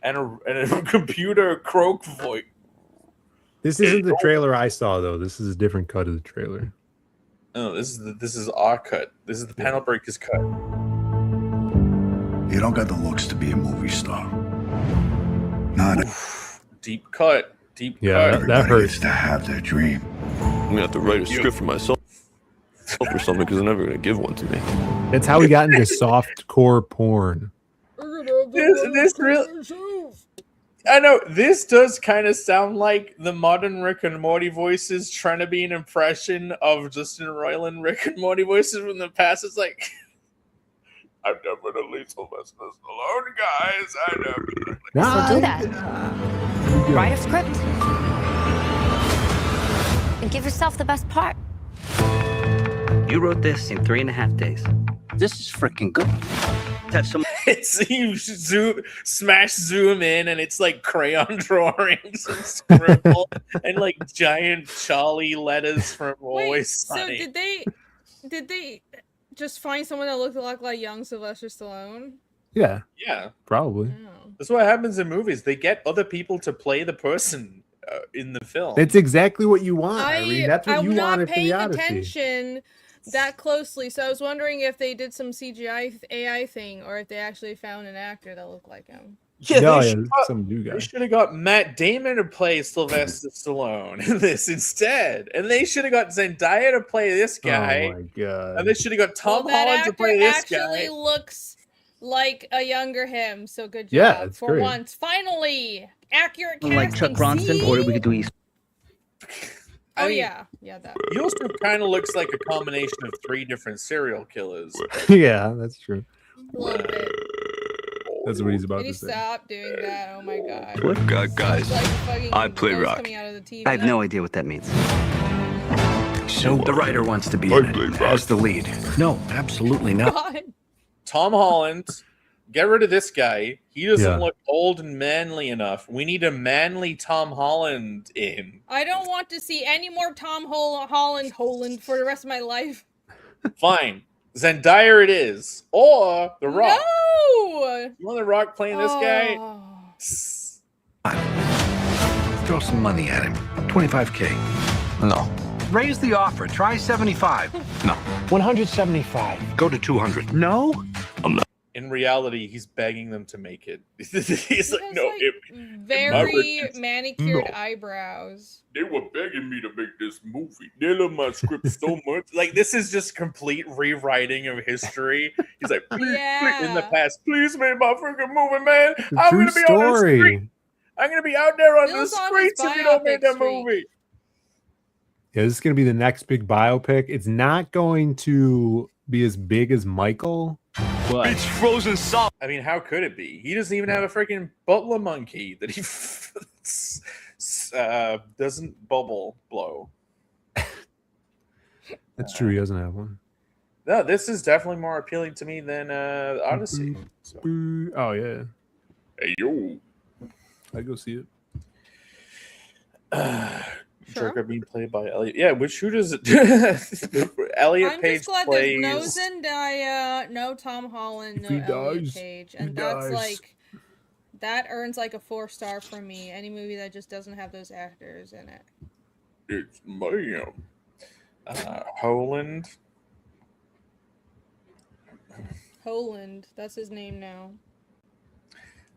and a computer croak voice. This isn't the trailer I saw, though. This is a different cut of the trailer. No, this is our cut. This is the Panel Breakers cut. You don't got the looks to be a movie star. Not Deep cut. Deep Yeah, cut. that hurts. gets to have their dream. I'm gonna have to write a script for myself or something because they're never gonna give one to me. That's how we got into soft core porn. This real. I know this does kind of sound like the modern Rick and Morty voices trying to be an impression of Justin Roiland Rick and Morty voices from the past. It's like, I'm definitely Sylvester Stallone, guys. I definitely. So do that. Write a script. And give yourself the best part. You wrote this in 3.5 days. This is freaking good. That's some. It's you zoom in, and it's like crayon drawings and scribble and like giant Charlie letters from Always So Sunny. did they just find someone that looked a lot like young Sylvester Stallone? Yeah, Yeah. probably. Oh. That's what happens in movies. They get other people to play the person in the film. That's exactly what you want, Irene. That's what you I'm not wanted for the paying Odyssey. attention that closely, so I was wondering if they did some CGI AI thing or if they actually found an actor that looked like him. Yeah, No, they yeah, should- some new guy. They should have got Matt Damon to play Sylvester Stallone in this instead, and they should have got Zendaya to play this guy, Oh my god. and they should have got Tom Well, that Holland to actor play this actually guy. looks like a younger him, so good job Yeah, it's for great. once. Finally, accurate casting. Like Chuck Bronson, see? or we could do East. Oh I mean, yeah, that. he also kind of looks like a combination of 3 different serial killers. Yeah, that's true. A little bit. That's what he's about Can you to say. stop doing that? Oh my god. Look, guys, Sounds like fucking I play ghosts rock. coming out of the TV. I have no idea what that means. So the writer wants to be in it as the lead. No, absolutely not. God. Tom Holland, get rid of this guy. He doesn't Yeah. look old and manly enough. We need a manly Tom Holland in. I don't want to see any more Tom Holland for the rest of my life. Fine. Zendaya it is. Or The Rock. No! You want The Rock playing this guy? Oh. Throw some money at him. 25K. No. Raise the offer. Try 75. No. 175. Go to 200. No? I'm not. In reality, he's begging them to make it. He's like, no. Very manicured eyebrows. They were begging me to make this movie. They love my script so much. Like, this is just complete rewriting of history. He's like, please, in the past, please make my freaking movie, man. I'm True gonna be on the story. street. I'm gonna be out there on Bill's the on streets his if you don't make biopic that streak. movie. Yeah, this is going to be the next big biopic. It's not going to be as big as Michael, but It's frozen solid. I mean, how could it be? He doesn't even have a freaking butler monkey that he doesn't bubble blow. that's true. He doesn't have one. No, this is definitely more appealing to me than Odyssey. So. Oh yeah, Hey yo. I go see it. Joker being played by Elliot. Yeah, who does it? Elliot I'm Page just glad plays. there's no Zendaya, no Tom Holland, no he Elliot dies, Page, he and that's dies. like that earns like a 4-star from me. Any movie that just doesn't have those actors in it. It's ma'am. Holland. Holland, that's his name now.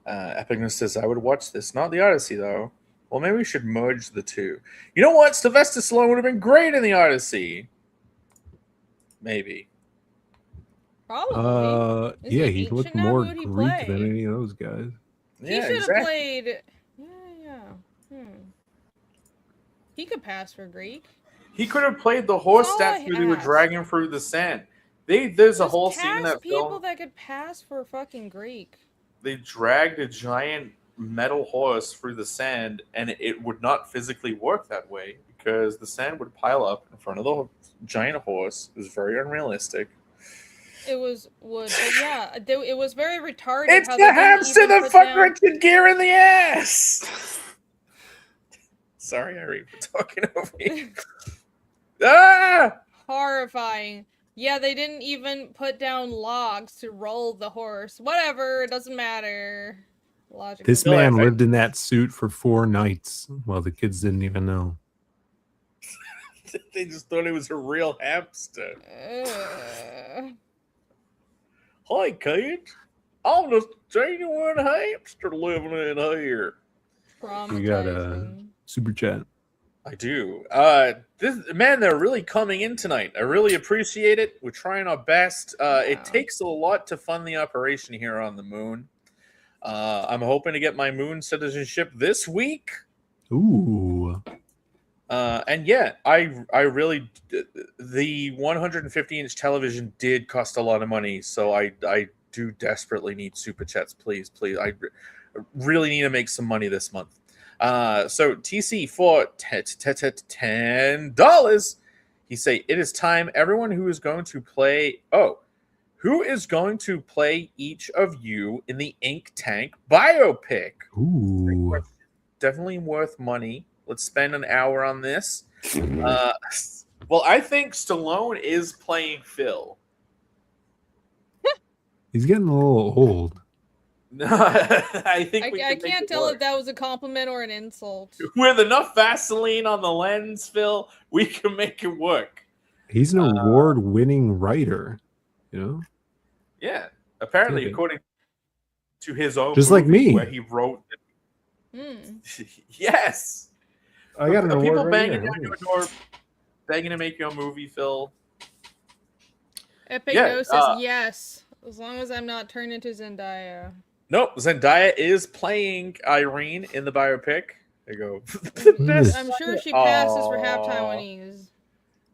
Epicness says, I would watch this. Not the Odyssey, though. Well, maybe we should merge the two. You know what? Sylvester Stallone would have been great in the Odyssey. Maybe. Probably. Is Yeah, he he ancient looked now? more Who would he Greek play? than any of those guys. He Yeah, should have exactly. played. He could pass for Greek. He could have played the horse That's all I statue they were ask. dragging through the sand. There's a Just whole scene in cast that people film. that could pass for fucking Greek. They dragged a giant metal horse through the sand, and it would not physically work that way because the sand would pile up in front of the giant horse. It was very unrealistic. It was wood, but yeah, it was very retarded. It's how the they didn't hamster even that put fucked down- Richard Gere in the ass. Sorry, Harry, for talking over you. Ah! Horrifying. Yeah, they didn't even put down logs to roll the horse. Whatever, it doesn't matter. Logic. This No, man I- lived in that suit for 4 nights. Well, the kids didn't even know. They just thought it was a real hamster. Hi, kid. I'm the genuine hamster living in here. We got a super chat. I do. They're really coming in tonight. I really appreciate it. We're trying our best. It takes a lot to fund the operation here on the moon. I'm hoping to get my moon citizenship this week. Ooh. And yeah, I really the 150-inch television did cost a lot of money, so I do desperately need super chats, please. I really need to make some money this month. So TC for $10. He say it is time. Everyone who is going to play. Who is going to play each of you in the Ink Tank biopic? Ooh. Definitely worth money. Let's spend an hour on this. Well, I think Stallone is playing Phil. He's getting a little old. No, I think we I can make can't it tell work. if that was a compliment or an insult. With enough Vaseline on the lens, Phil, we can make it work. He's an award-winning writer, you know? Yeah, apparently, Yeah. according to his own Just like movie me. where he wrote. Yes. I got an Are award people right banging here. down your door, begging to make your movie, Phil? Epic Yeah, Gnosis, yes. As long as I'm not turned into Zendaya. Nope. Zendaya is playing Irene in the biopic. There you go. I'm sure she passes for half Taiwanese.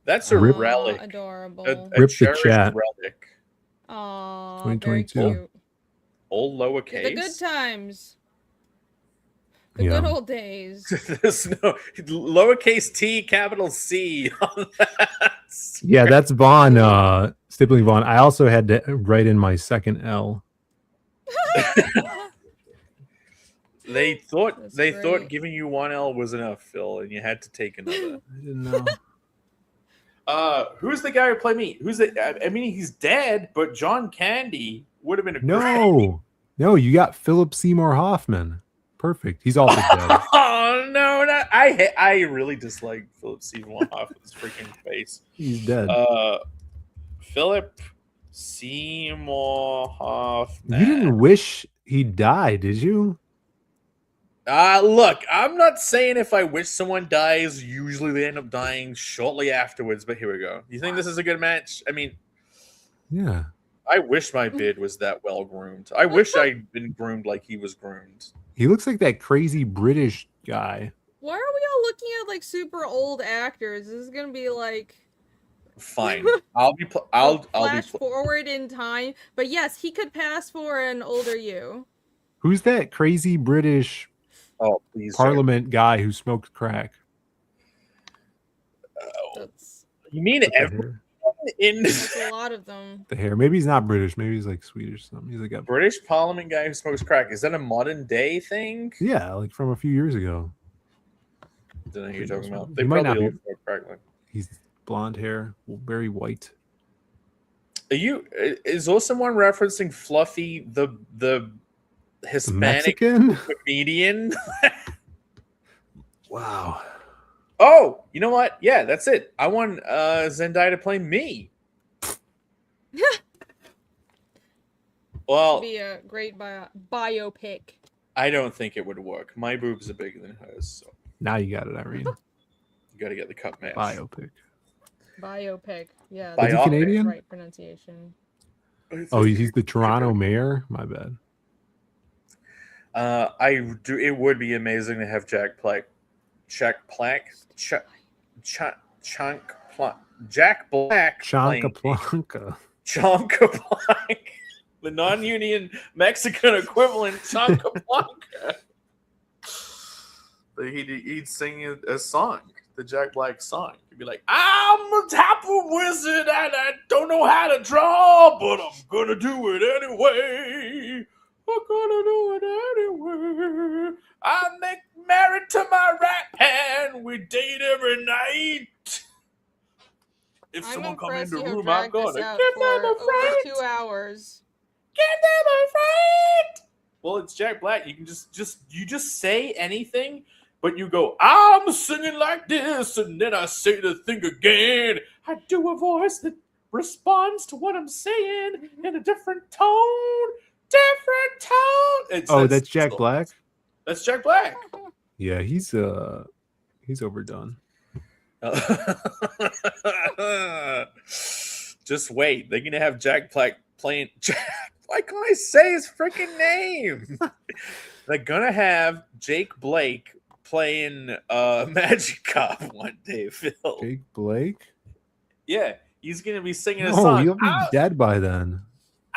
That's a relic. Adorable. A Rip the cherished chat. relic. Aw, 2022. very cute. Old lowercase. The good times. The Yeah. good old days. There's no lowercase t, capital C on that. Yeah, that's Vaughn, Stippling Vaughn. I also had to write in my second L. They thought That's great. giving you one L was enough, Phil, and you had to take another. I didn't know. Who's the guy who played me? Who's the? I mean, he's dead, but John Candy would have been a great. No, you got Philip Seymour Hoffman. Perfect. He's also dead. Oh no, not I really dislike Philip Seymour Hoffman's freaking face. He's dead. Philip Seymour Hoffman. You didn't wish he died, did you? Look, I'm not saying if I wish someone dies, usually they end up dying shortly afterwards, but here we go. You think this is a good match? I mean, Yeah. I wish my beard was that well groomed. I wish I'd been groomed like he was groomed. He looks like that crazy British guy. Why are we all looking at like super old actors? This is gonna be like Fine. I'll be forward in time. But yes, he could pass for an older you. Who's that crazy British please, Parliament guy who smoked crack? You mean everyone in There's a lot of them. The hair. Maybe he's not British. Maybe he's like Swedish or something. He's like a British Parliament guy who smokes crack? Is that a modern day thing? Yeah, like from a few years ago. I don't know who you're talking about. He They might probably not all be. smoke crack. Like. He's blonde hair, very white. Is also someone referencing Fluffy, the Hispanic Mexican comedian? Wow. Oh, you know what? Yeah, that's it. I want Zendaya to play me. Well, Be a great biopic. I don't think it would work. My boobs are bigger than hers, so Now you got it, Irene. you got to get the cup match. Biopic. Biopic. Yeah. Is he Canadian? Right pronunciation. Oh, he's the Toronto mayor? My bad. It would be amazing to have Jack Black playing Chancaplanca. Chancaplanca, the non-union Mexican equivalent Chancaplanca. He'd sing a song, the Jack Black song. He'd be like, "I'm a type of wizard and I don't know how to draw, but I'm gonna do it anyway. I'm gonna do it anyway. I'm married to my right hand. We date every night. If someone come in the room, I'm gonna give them a fright. 2 hours. Give them a fright." Well, it's Jack Black. You can just say anything, but you go, "I'm singing like this," and then I say the thing again. I do a voice that responds to what I'm saying in a different tone. That's Jack Black? That's Jack Black. Yeah, he's overdone. Just wait. They're gonna have Jack Black playing. Why can't I say his freaking name? They're gonna have Jake Blake playing Magic Cop one day, Phil. Jake Blake? Yeah, he's gonna be singing a No, song. he'll be dead by then.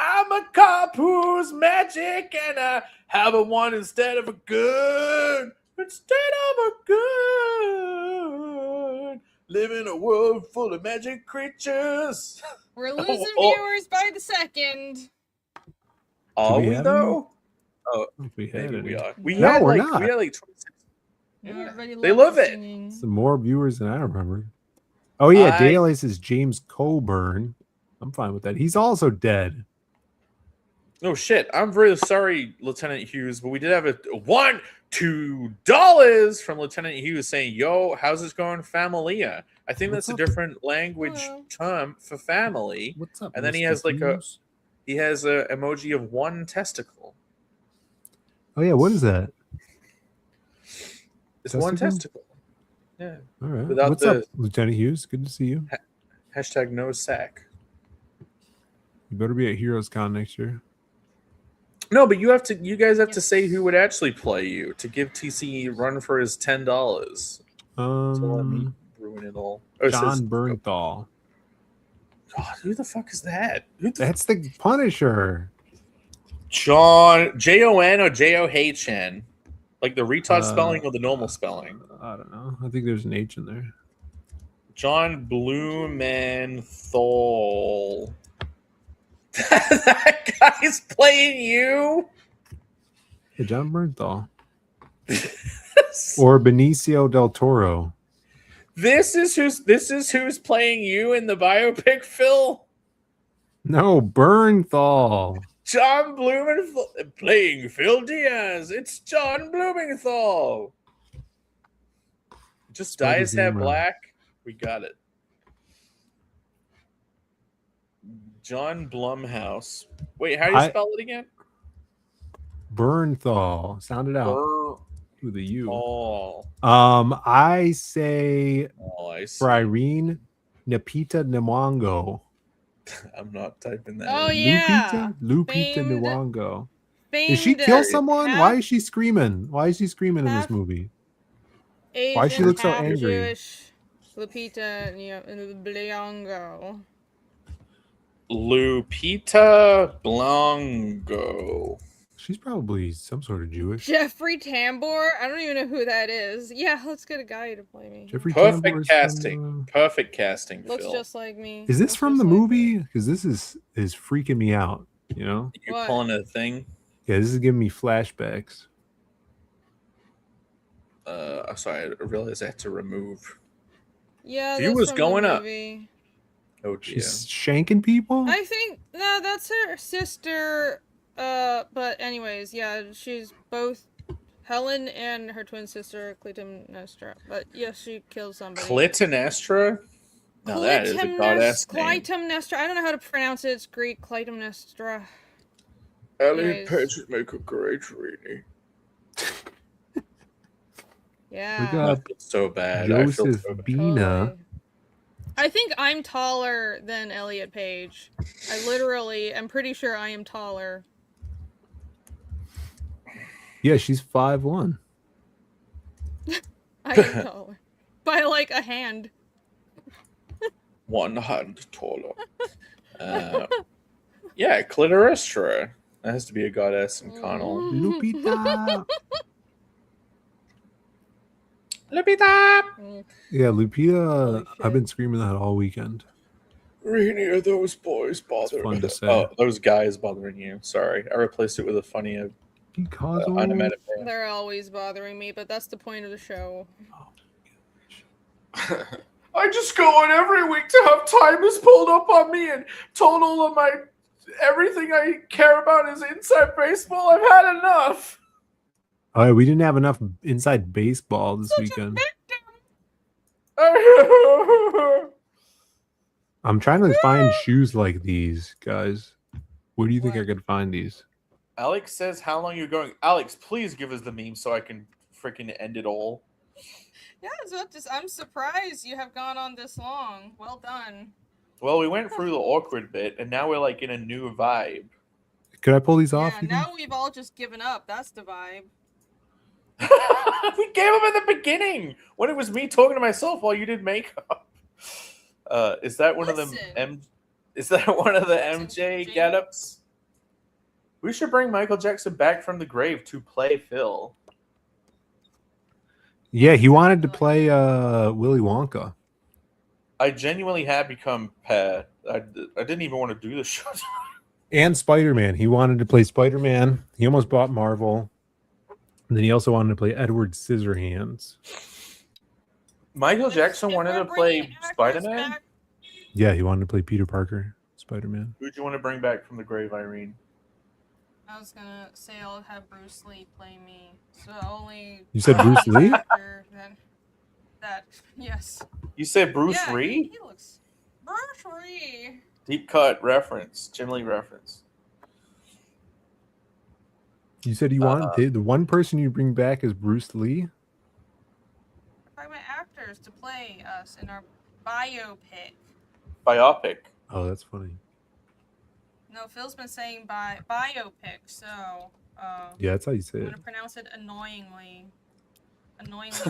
I'm a cop who's magic, and I have a one instead of a gun. Instead of a gun, live in a world full of magic creatures. We're losing viewers by the second. Are we though? Oh, maybe we are. We had like 26. They love it. Some more viewers than I remember. Oh yeah, Daily says James Coburn. I'm fine with that. He's also dead. Oh shit! I'm really sorry, Lieutenant Hughes, but we did have $2 from Lieutenant Hughes saying, "Yo, how's this going, familia?" I think that's a different language term for family. What's up? And then he has like a emoji of one testicle. Oh yeah, what is that? It's one testicle. Yeah. All right. Without What's up, Lieutenant Hughes? Good to see you. Hashtag no sack. You better be at Heroes Con next year. No, but you guys have to say who would actually play you to give TC a run for his $10. So let me ruin it all. Oh, it John says, Bernthal. God, who the fuck is that? That's the Punisher. John Jon or John? Like the retard spelling or the normal spelling? I don't know. I think there's an H in there. John Blumenthal. That guy's playing you? Yeah, John Bernthal. Or Benicio del Toro. This is who's playing you in the biopic, Phil? No, Bernthal. John Blumenthal playing Phil Diaz. It's John Blumenthal. Just Spell dye his his hair name wrong. black. We got it. John Blumhouse. Wait, how do you spell it again? Bernthal. Sound it out. With a U. Oh. I say I see. for Irene, Napita Nwango. I'm not typing that. Oh in. yeah, Lupita Nyong'o. Did famed, she kill someone? half Why is she screaming? Why is she screaming in this movie? Asian, Why she look so half angry? Jewish, Lupita Nyong'o. Lupita Blanco. She's probably some sort of Jewish. Jeffrey Tambor. I don't even know who that is. Yeah, let's get a guy to play me. Jeffrey Tambor Perfect is casting. from, Perfect casting. Looks Phil. just like me. Is this Looks from just the like movie? Because this is freaking me out. You know? You're What? pulling a thing. Yeah, this is giving me flashbacks. I'm sorry. I realized I had to remove. Yeah, View that's was from going the up. movie. Oh dear. She's shanking people? I think no, that's her sister. But anyways, yeah, she's both Helen and her twin sister Clytemnestra. But yeah, she kills somebody. Clytemnestra? No, that is a goddess name. Clytemnestra. I don't know how to pronounce it. It's Greek. Clytemnestra. Elliot Anyways. Page make a great reading. Yeah. We got It's so bad. I feel Joseph so bad. Bina. I think I'm taller than Elliot Page. I literally am pretty sure I am taller. Yeah, she's 5'1". I am taller. By like a hand. One hand taller. Yeah, Clitoristra. That has to be a goddess in Connell. Lupita. Lupita! Yeah, Lupita. I've been screaming that all weekend. Really, are those boys bothering fun to say. Oh, those guys bothering you. Sorry. I replaced it with a funny animated band. They're always bothering me, but that's the point of the show. I just go on every week to have Timus pulled up on me and told all of my everything I care about is inside baseball. I've had enough. Oh, yeah, we didn't have enough inside baseball this weekend. I'm trying to find shoes like these, guys. Where do you think I could find these? Alex says, how long are you going? Alex, please give us the meme so I can freaking end it all. Yeah, so I'm surprised you have gone on this long. Well done. Well, we went through the awkward bit, and now we're like in a new vibe. Could I pull these off? Yeah, now we've all just given up. That's the vibe. We gave them at the beginning when it was me talking to myself while you did makeup. Is that one of the Is that one of the MJ get-ups? We should bring Michael Jackson back from the grave to play Phil. Yeah, he wanted to play Willy Wonka. I genuinely had become I didn't even want to do the show. And Spider-Man. He wanted to play Spider-Man. He almost bought Marvel. And then he also wanted to play Edward Scissorhands. Michael Jackson wanted to play Spider-Man? Yeah, he wanted to play Peter Parker, Spider-Man. Who'd you want to bring back from the grave, Irene? I was gonna say I'll have Bruce Lee play me. So only. You said Bruce Lee? That yes. You said Bruce Yeah, Lee? He looks. Bruce Lee. Deep cut reference. Jim Lee reference. You said you wanted the one person you bring back is Bruce Lee? I want actors to play us in our biopic. Biopic. Oh, that's funny. No, Phil's been saying biopic, so Yeah, that's how you say I'm it. gonna pronounce it annoyingly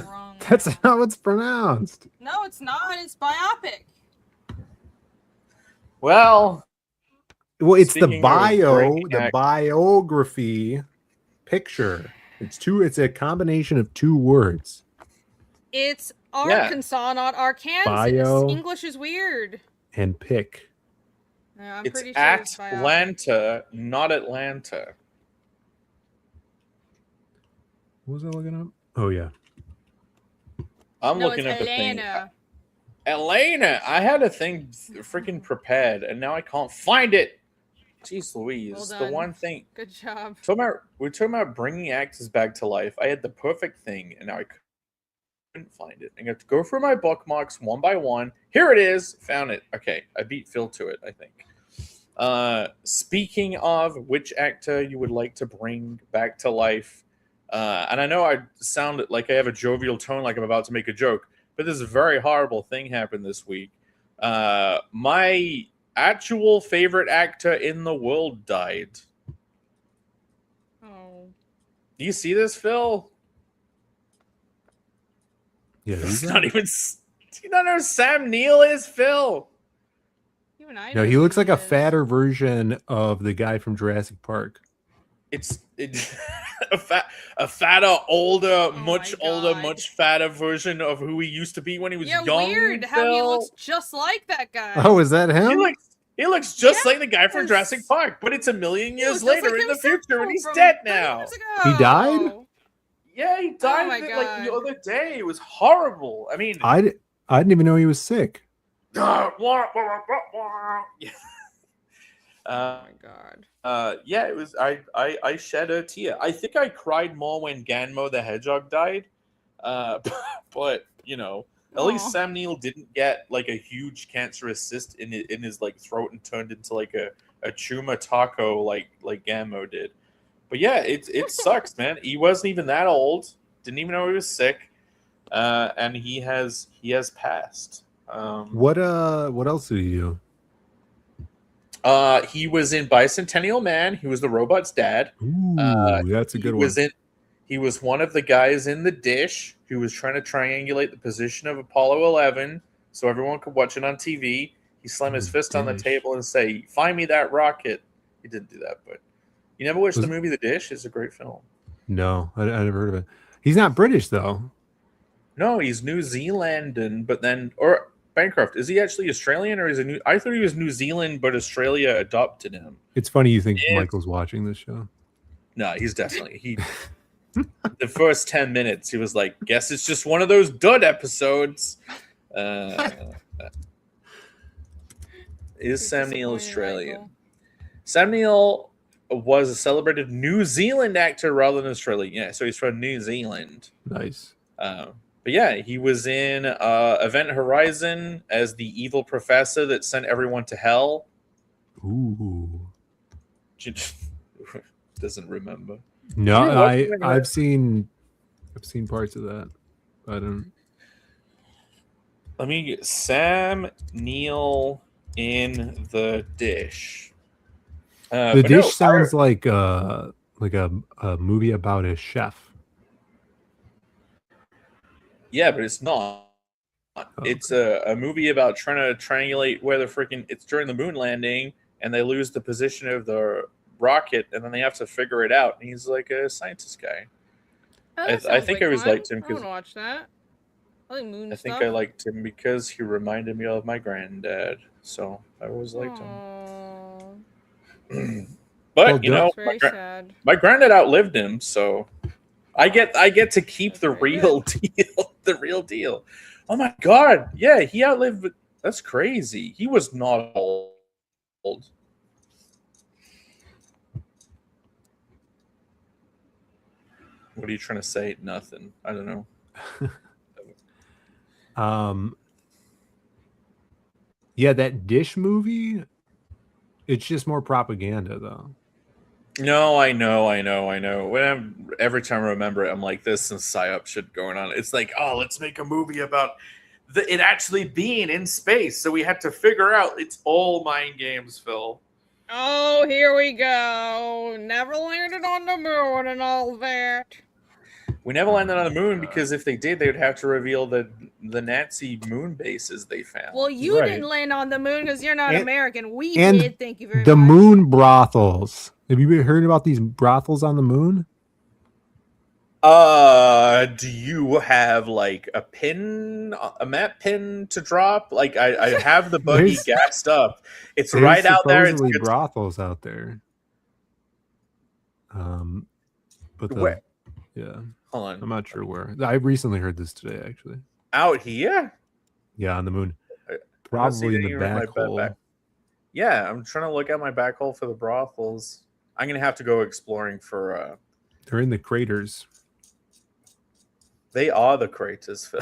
wrong. That's how it's pronounced. No, it's not. It's biopic. Well, it's the speaking of bio, great the act- biography picture. It's a combination of two words. It's Arkansas, not Arkansas. Bio. English is weird. And pick. Yeah, I'm It's pretty sure it's biopic. Atlanta, not Atlanta. What was I looking up? Oh yeah. I'm looking up a thing. Atlanta. I had a thing freaking prepared, and now I can't find it. Jeez Louise. Well The done. one thing. Good job. We're talking about bringing actors back to life. I had the perfect thing, and now I couldn't find it. I'm going to go through my bookmarks one by one. Here it is. Found it. Okay. I beat Phil to it, I think. Speaking of which actor you would like to bring back to life, and I know I sound like I have a jovial tone, like I'm about to make a joke, but this is a very horrible thing happened this week. My actual favorite actor in the world died. Oh. Do you see this, Phil? Yeah, It's not even. Do you not know who Sam Neill is, Phil? Even I No, know he who looks like a is. fatter version of the guy from Jurassic Park. It's a fatter, older, much older, much fatter version of who he used to be when he was Yeah, young. weird how he Phil. looks just like that guy. Oh, is that him? He looks just like the guy from Jurassic Park, but it's a million years looks just later like in the himself future, and he's from dead 30 now. years ago. He died? Yeah, he died my like the God. other day. It was horrible. I mean, I didn't even know he was sick. yeah. Oh my god. Yeah, it was. I shed a tear. I think I cried more when Ganmo the Hedgehog died. But you know, at least Sam Neill didn't get like a huge cancerous cyst in his like throat and turned into like a chuma taco like Ganmo did. But yeah, it sucks, man. He wasn't even that old. Didn't even know he was sick. And he has passed. What else did he do? He was in Bicentennial Man. He was the robot's dad. Ooh, that's a good one. He was one of the guys in The Dish who was trying to triangulate the position of Apollo 11 so everyone could watch it on TV. He slammed his fist on the table and say, "Find me that rocket." He didn't do that, but you never watched the movie The Dish? It's a great film. No, I never heard of it. He's not British though. No, he's New Zealandan, but then or Bancroft. Is he actually Australian or is he I thought he was New Zealand, but Australia adopted him. It's funny you think Michael's watching this show. No, he's definitely the first 10 minutes he was like, "Guess it's just one of those dud episodes." Is Sam Neill Australian? Sam Neill was a celebrated New Zealand actor rather than Australian. Yeah, so he's from New Zealand. Nice. But yeah, he was in Event Horizon as the evil professor that sent everyone to hell. Ooh. Doesn't remember. No, I've seen parts of that. I don't. Let me get Sam Neill in The Dish. The Dish sounds like a movie about a chef. Yeah, but it's not. It's a movie about trying to triangulate where it's during the moon landing and they lose the position of the rocket and then they have to figure it out. And he's like a scientist guy. I think I always liked him because I want to watch that. I like moon I think stuff. I liked him because he reminded me of my granddad. So I always liked him. But you know, my granddad outlived him, so I get to keep the real deal. The real deal. Oh my god! Yeah, he outlived. That's crazy. He was not old. What are you trying to say? Nothing. I don't know. Yeah, that Dish movie. It's just more propaganda, though. No, I know. Every time I remember it, I'm like, "There's some psyop shit going on." It's like, "Oh, let's make a movie about it actually being in space." So we had to figure out it's all mind games, Phil. Oh, here we go. Never landed on the moon and all that. We never landed on the moon because if they did, they would have to reveal the Nazi moon bases they found. Well, you didn't land on the moon because you're not And- American. We and did. Thank you very the much. moon brothels. Have you heard about these brothels on the moon? Do you have like a map pin to drop? Like I have the buggy There's- gassed up. It's There's right out there. It's supposedly good. brothels out there. But Where? yeah, Hold on. I'm not sure where. I recently heard this today, actually. Out here? Yeah, on the moon. I don't see Probably in the anything in my back hole. Yeah, I'm trying to look at my back hole for the brothels. I'm gonna have to go exploring for. They're in the craters. They are the craters, Phil.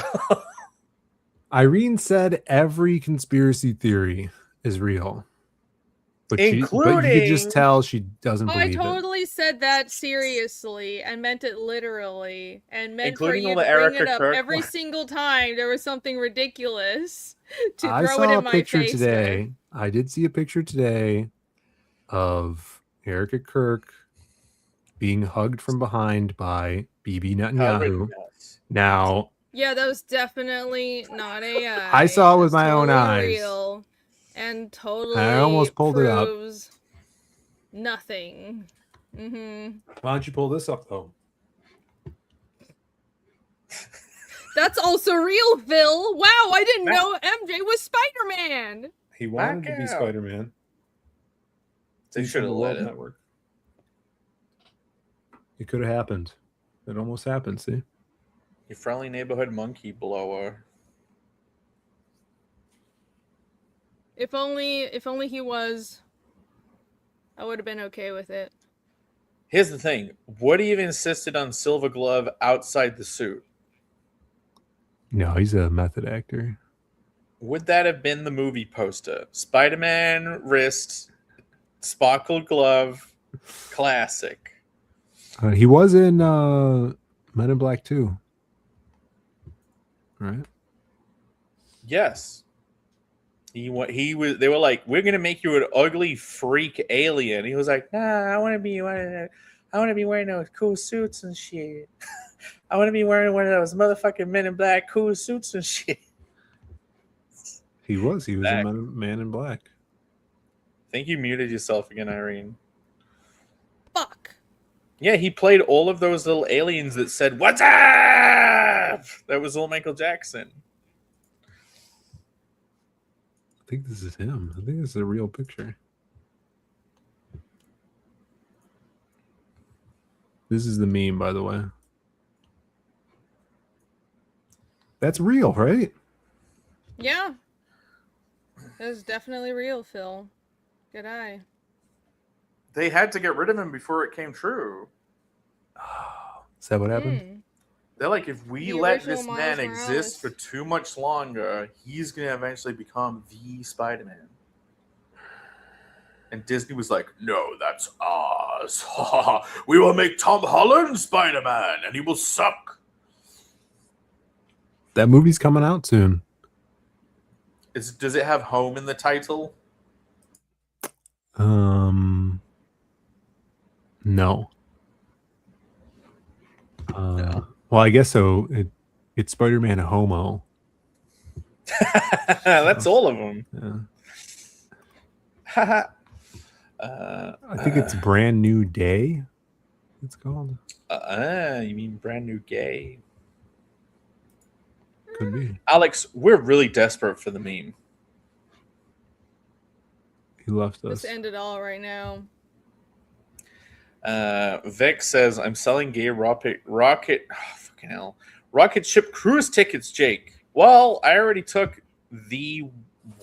Irene said every conspiracy theory is real. But you could just Including- tell she doesn't I believe it. totally said that seriously and meant it literally and meant Including for all you to the bring Erica it up Kirk every ones. single time there was something ridiculous to I throw saw it in a my picture face. today. I did see a picture today of Erica Kirk being hugged from behind by Bibi Netanyahu. Now, Yeah, that was definitely not AI. I saw it with That's my own totally eyes. Real and totally I almost pulled it up. proves nothing. Mm-hmm. Why don't you pull this up, though? That's also real, Phil. Wow, I didn't know MJ was Spider-Man. He wanted Back to be out. Spider-Man. They He's should have from the let World it. Network. It could have happened. It almost happened, see? Your friendly neighborhood monkey blower. If only he was, I would have been okay with it. Here's the thing. What even insisted on Silver Glove outside the suit? No, he's a method actor. Would that have been the movie poster? Spider-Man wrist, sparkled glove, classic. He was in Men in Black 2. Right? Yes. He was. They were like, "We're gonna make you an ugly freak alien." He was like, "Nah, I want to be wearing those cool suits and shit. I want to be wearing one of those motherfucking Men in Black cool suits and shit." He was. He was Back. in Man in Black. I think you muted yourself again, Irene. Fuck. Yeah, he played all of those little aliens that said, "What's up?" That was all Michael Jackson. I think this is him. I think this is a real picture. This is the meme, by the way. That's real, right? Yeah. That's definitely real, Phil. Good eye. They had to get rid of him before it came true. Is that what happened? Hmm. They're like, if we The let original this Miles man Morales. exist for too much longer, he's going to eventually become the Spider-Man. And Disney was like, "No, that's ours. We will make Tom Holland Spider-Man, and he will suck." That movie's coming out soon. Does it have home in the title? No. Well, I guess so. It's Spider-Man Homo. That's all of them. Yeah. I think it's Brand New Day. It's called. You mean Brand New Gay? Could be. Alex, we're really desperate for the meme. He left us. Let's end it all right now. Vic says, "I'm selling gay rocket fucking hell. Rocket ship cruise tickets, Jake." Well, I already took the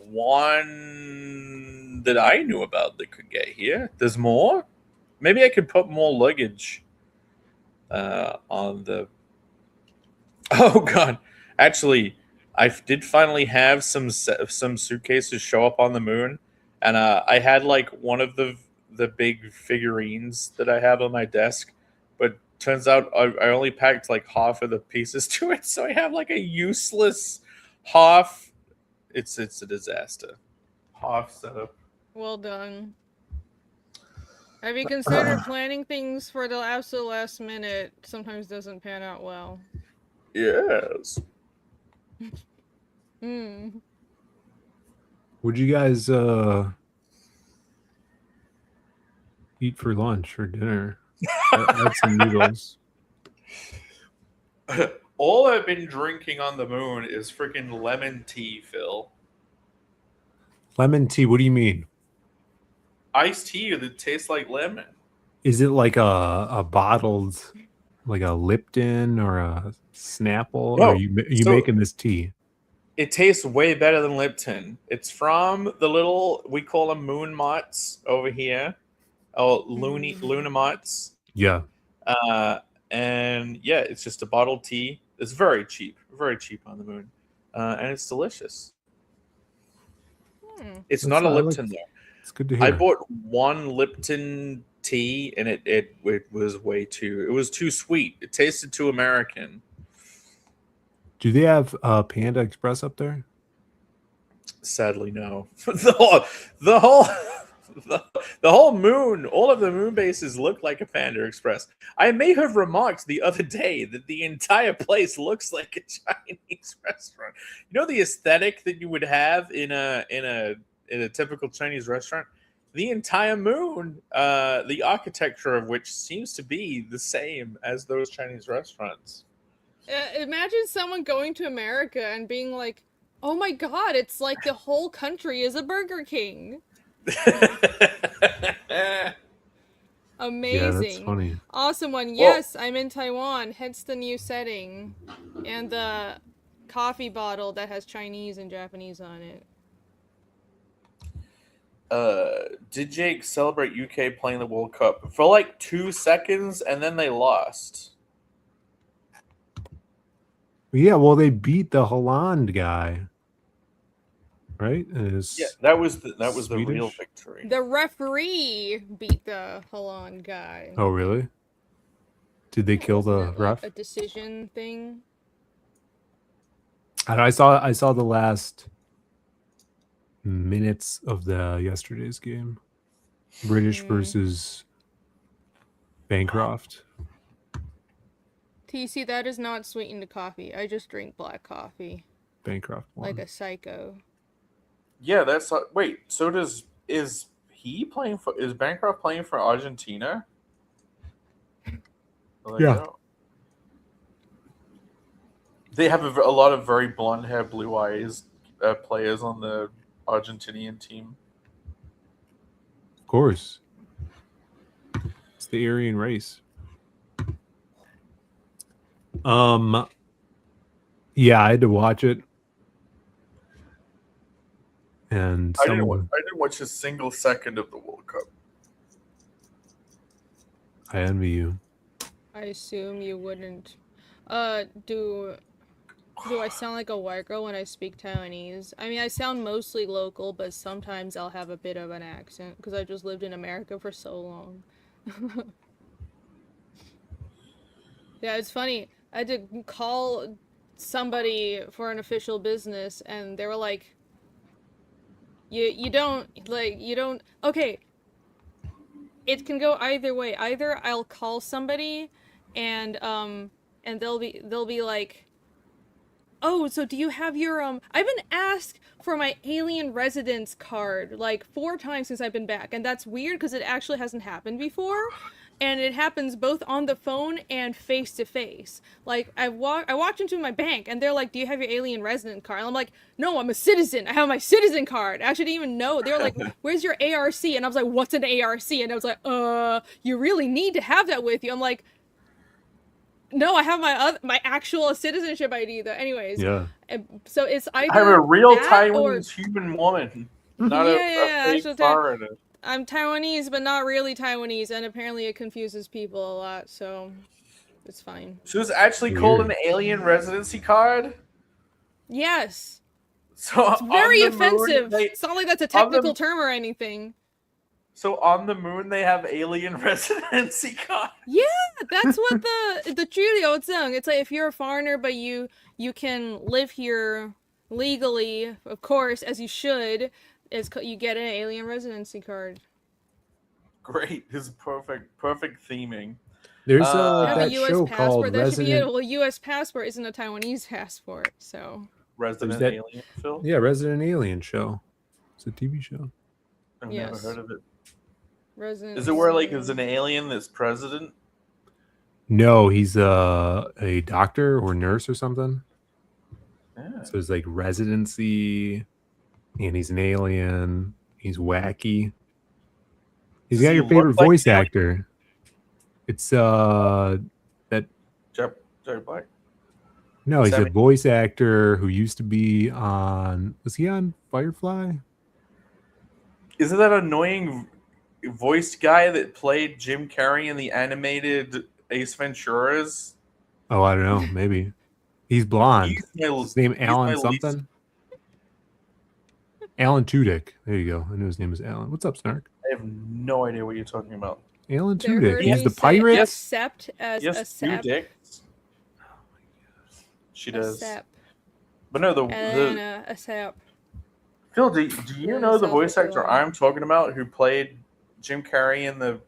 one that I knew about that could get here. There's more. Maybe I could put more luggage on the. Oh god! Actually, I did finally have some suitcases show up on the moon, and I had like one of the big figurines that I have on my desk, but turns out I only packed like half of the pieces to it, so I have like a useless half. It's a disaster. Half setup. Well done. Have you considered planning things for the absolute last minute? Sometimes doesn't pan out well. Yes. Hmm. Would you guys eat for lunch or dinner? I had some noodles. All I've been drinking on the moon is freaking lemon tea, Phil. Lemon tea. What do you mean? Iced tea that tastes like lemon. Is it like a bottled, like a Lipton or a Snapple? Or No. are you So- making this tea? It tastes way better than Lipton. It's from the little, we call them moon mots over here. Oh, Luna mots. Yeah. And yeah, it's just a bottled tea. It's very cheap on the moon. And it's delicious. It's That's- not a I like- Lipton though. It's good to hear. I bought one Lipton tea and it was way too, it was too sweet. It tasted too American. Do they have Panda Express up there? Sadly, no. The whole moon, all of the moon bases look like a Panda Express. I may have remarked the other day that the entire place looks like a Chinese restaurant. You know the aesthetic that you would have in a typical Chinese restaurant? The entire moon, the architecture of which seems to be the same as those Chinese restaurants. Imagine someone going to America and being like, "Oh my god, it's like the whole country is a Burger King." Amazing. Yeah, that's funny. Awesome one. Yes, I'm in Taiwan, hence the new setting. And the coffee bottle that has Chinese and Japanese on it. Did Jake celebrate UK playing the World Cup for like 2 seconds and then they lost? Yeah, well, they beat the Holland guy, right? Yeah, that was the real Swedish? victory. The referee beat the Holland guy. Oh, really? Did they kill the Wasn't it, ref? like, a decision thing? I saw the last minutes of the yesterday's game. British versus Bancroft. TC, that is not sweetened coffee. I just drink black coffee. Bancroft won. Like a psycho. Yeah, that's wait. So is Bancroft playing for Argentina? Well, there you Yeah. go. They have a lot of very blonde hair, blue eyes players on the Argentinian team. Of course. It's the Aryan race. Yeah, I had to watch it. And I didn't watch a single second of the World Cup. I envy you. I assume you wouldn't. Do I sound like a white girl when I speak Taiwanese? I mean, I sound mostly local, but sometimes I'll have a bit of an accent because I just lived in America for so long. Yeah, it's funny. I had to call somebody for an official business, and they were like, you don't, okay, it can go either way. Either I'll call somebody and they'll be like, "Oh, so do you have your I've been asked for my alien residence card like 4 times since I've been back, and that's weird because it actually hasn't happened before, and it happens both on the phone and face to face. Like I walked into my bank and they're like, "Do you have your alien resident card?" And I'm like, "No, I'm a citizen. I have my citizen card." I actually didn't even know. They were like, "Where's your ARC?" And I was like, "What's an ARC?" And I was like, you really need to have that with you." I'm like, "No, I have my actual citizenship ID though." Anyways, Yeah. so it's either I'm a real that Taiwanese human woman, not a fake actually, foreigner. I'm Taiwanese, but not really Taiwanese, and apparently it confuses people a lot, so it's fine. She was actually called an alien residency card. Yes. So It's very on the moon, offensive. It's not like that's a technical term or anything. So on the moon they have alien residency cards. Yeah, that's what the 居留证. It's like if you're a foreigner, but you can live here legally, of course, as you should. You get an alien residency card. Great. His perfect theming. There's Have that a U.S. show passport. called That should be it. Resident. Well, U.S. passport isn't a Taiwanese passport, so. Resident that- Alien film? Yeah, Resident Alien show. It's a TV show. I've Yes. never heard of it. Resident Is it where like Alien. there's an alien that's president? No, he's a doctor or nurse or something. Yeah. So it's like residency, and he's an alien. He's wacky. He's Does got he your look favorite like voice an alien? actor. It's that Jerry Black? no, he's a Sammy? voice actor who used to be on. Was he on Firefly? Isn't that annoying voiced guy that played Jim Carrey in the animated Ace Venturas? Oh, I don't know. Maybe he's blonde. He's my- His name he's my Alan least- something. Alan Tudyk. There you go. I knew his name was Alan. What's up, Snark? I have no idea what you're talking about. Alan There Tudyk. heard He's me the say pirate. Accept as a Yes, you sap. dick. She A does. sap. But no, And the a sap. Phil, do you Really know the voice self-fulfilling. actor I'm talking about who played Jim Carrey in the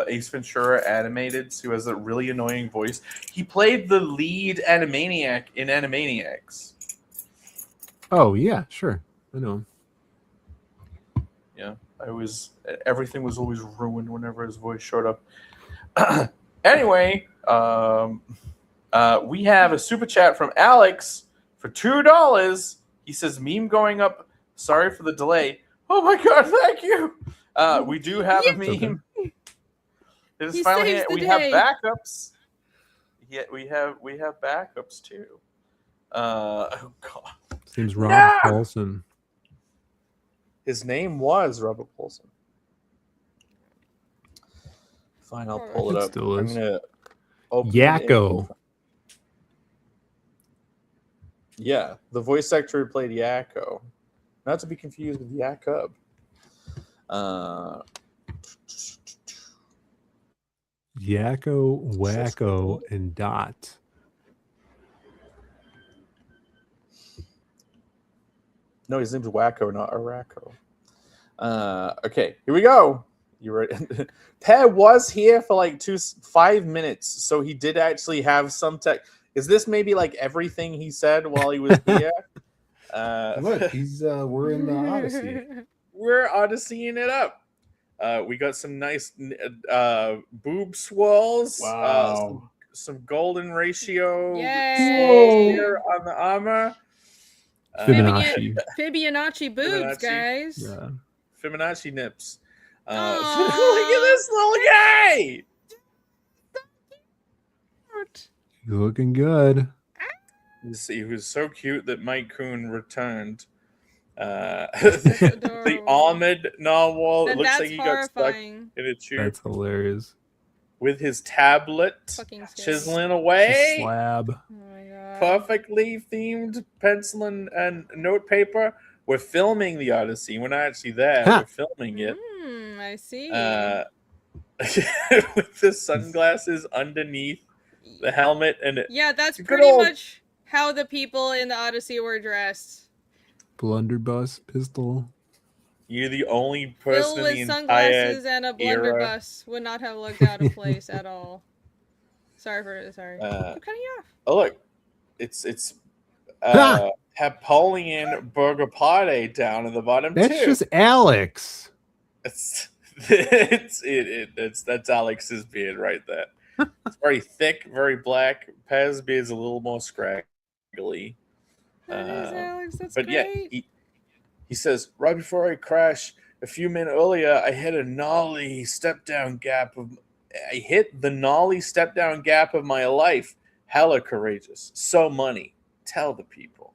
Ace Ventura animated, who has a really annoying voice? He played the lead Animaniac in Animaniacs. Oh yeah, sure. I know him. Yeah, everything was always ruined whenever his voice showed up. Anyway, we have a super chat from Alex for $2. He says, "Meme going up. Sorry for the delay." Oh my god, thank you. We do have a meme. It is He finally saves the we have day. backups. Yeah, we have backups too. Oh god. His name's Rob No! Paulson. His name was Robert Paulson. Fine, I'll pull it It up. still I'm is. gonna open it. Yakko. Yeah, the voice actor who played Yakko. Not to be confused with Yakub. Yakko, Wacko, and Dot. No, his name's Wacko, not Araco. Okay, here we go. You ready? Per was here for like 5 minutes, so he did actually have some tech. Is this maybe like everything he said while he was here? Look, he's we're in the Odyssey. We're Odysseying it up. We got some nice boob swirls. Wow. Some golden ratio Yay! swirls here on the armor. Fibonacci. Fibonacci boobs, Fibonacci. guys. Yeah. Fibonacci nips. Look Aw. at this little guy. You're looking good. He was so cute that Mike Kuhn returned. The adorable. Ahmed novel. It looks That's like he got stuck horrifying. in a tube That's hilarious. with his tablet, Fucking scary. chiseling It's a away. slab. Oh my god. Perfectly themed pencil and note paper. We're filming the Odyssey. We're not actually there. Huh. We're filming it. I see. With the sunglasses underneath the helmet and it. Yeah, that's Good pretty old- much how the people in the Odyssey were dressed. Blunderbuss pistol. You're the only Phil person in with the entire. sunglasses and a era. blunderbuss would not have looked out of place at all. Sorry. I'm cutting you off. Oh look, it's Ha! Napoleon Burger Party down at the bottom That's too. just Alex. That's Alex's beard right there. It's very thick, very black. Pez's beard's a little more scraggly. That is Alex. That's But great. yeah, he says right before I crash, a few minutes earlier, I hit the gnarly step down gap of my life. Hella courageous. So money. Tell the people.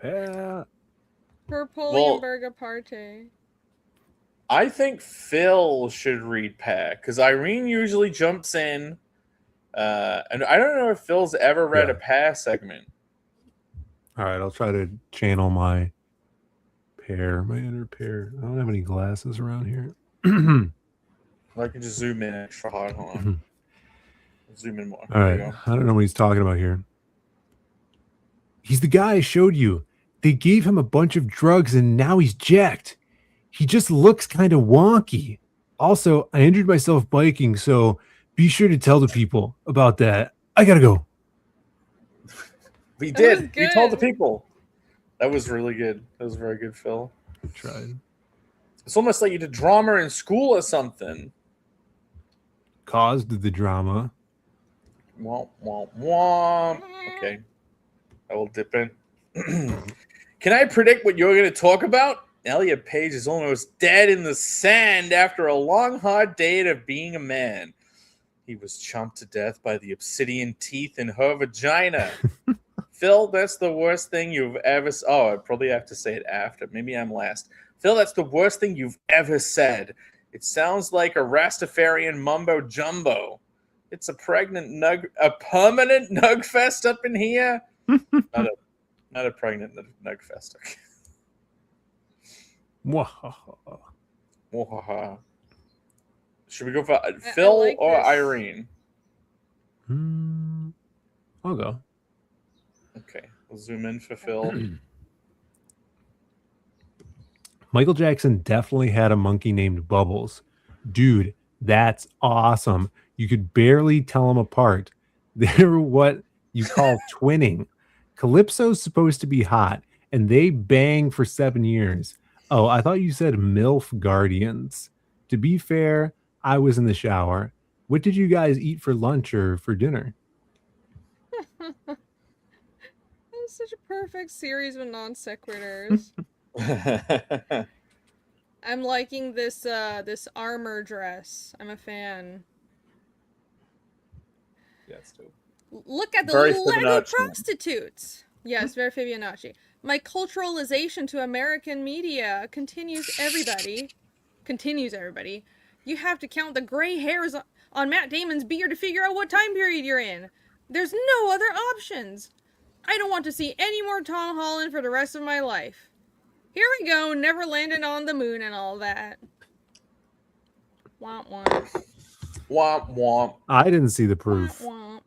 Yeah. Napoleon Burger Party. I think Phil should read Pat because Irene usually jumps in. And I don't know if Phil's ever read a Pat segment. All right, I'll try to channel my inner pair. I don't have any glasses around here. I can just zoom in extra hard. Hold on. Zoom in more. All There you right, go. I don't know what he's talking about here. He's the guy I showed you. They gave him a bunch of drugs and now he's jacked. he just looks kind of wonky. Also, I injured myself biking, so be sure to tell the people about that. I gotta go. We That was did. We told the good. people. That was really good. That was very good, Phil. Tried. It's almost like you did drama in school or something. Caused the drama. Womp, womp, womp. Okay. I will dip in. Can I predict what you're going to talk about? Elliot Page is almost dead in the sand after a long, hard day of being a man. He was chomped to death by the obsidian teeth in her vagina. Phil, that's the worst thing you've ever... Oh, I probably have to say it after. Maybe I'm last. Phil, that's the worst thing you've ever said. It sounds like a Rastafarian mumbo jumbo. It's a permanent nug fest up in here. Not a pregnant nug fest. Okay. Mwahaha. Should we go for Phil like or this. Irene? I'll go. Okay, we'll zoom in for Phil. Michael Jackson definitely had a monkey named Bubbles. Dude, that's awesome. You could barely tell them apart. They're what you call twinning. Calypso's supposed to be hot, and they bang for 7 years. Oh, I thought you said MILF Guardians. To be fair, I was in the shower. What did you guys eat for lunch or for dinner? That was such a perfect series of non sequiturs. I'm liking this this armor dress. I'm a fan. Yeah, it's dope. Look at the Very Lego Fibonacci. prostitutes. Yes, very Fibonacci. My culturalization to American media continues. Everybody. You have to count the gray hairs on Matt Damon's beard to figure out what time period you're in. There's no other options. I don't want to see any more Tom Holland for the rest of my life. Here we go, never landed on the moon and all that. Womp womp. Womp womp. I didn't see the proof. Womp womp.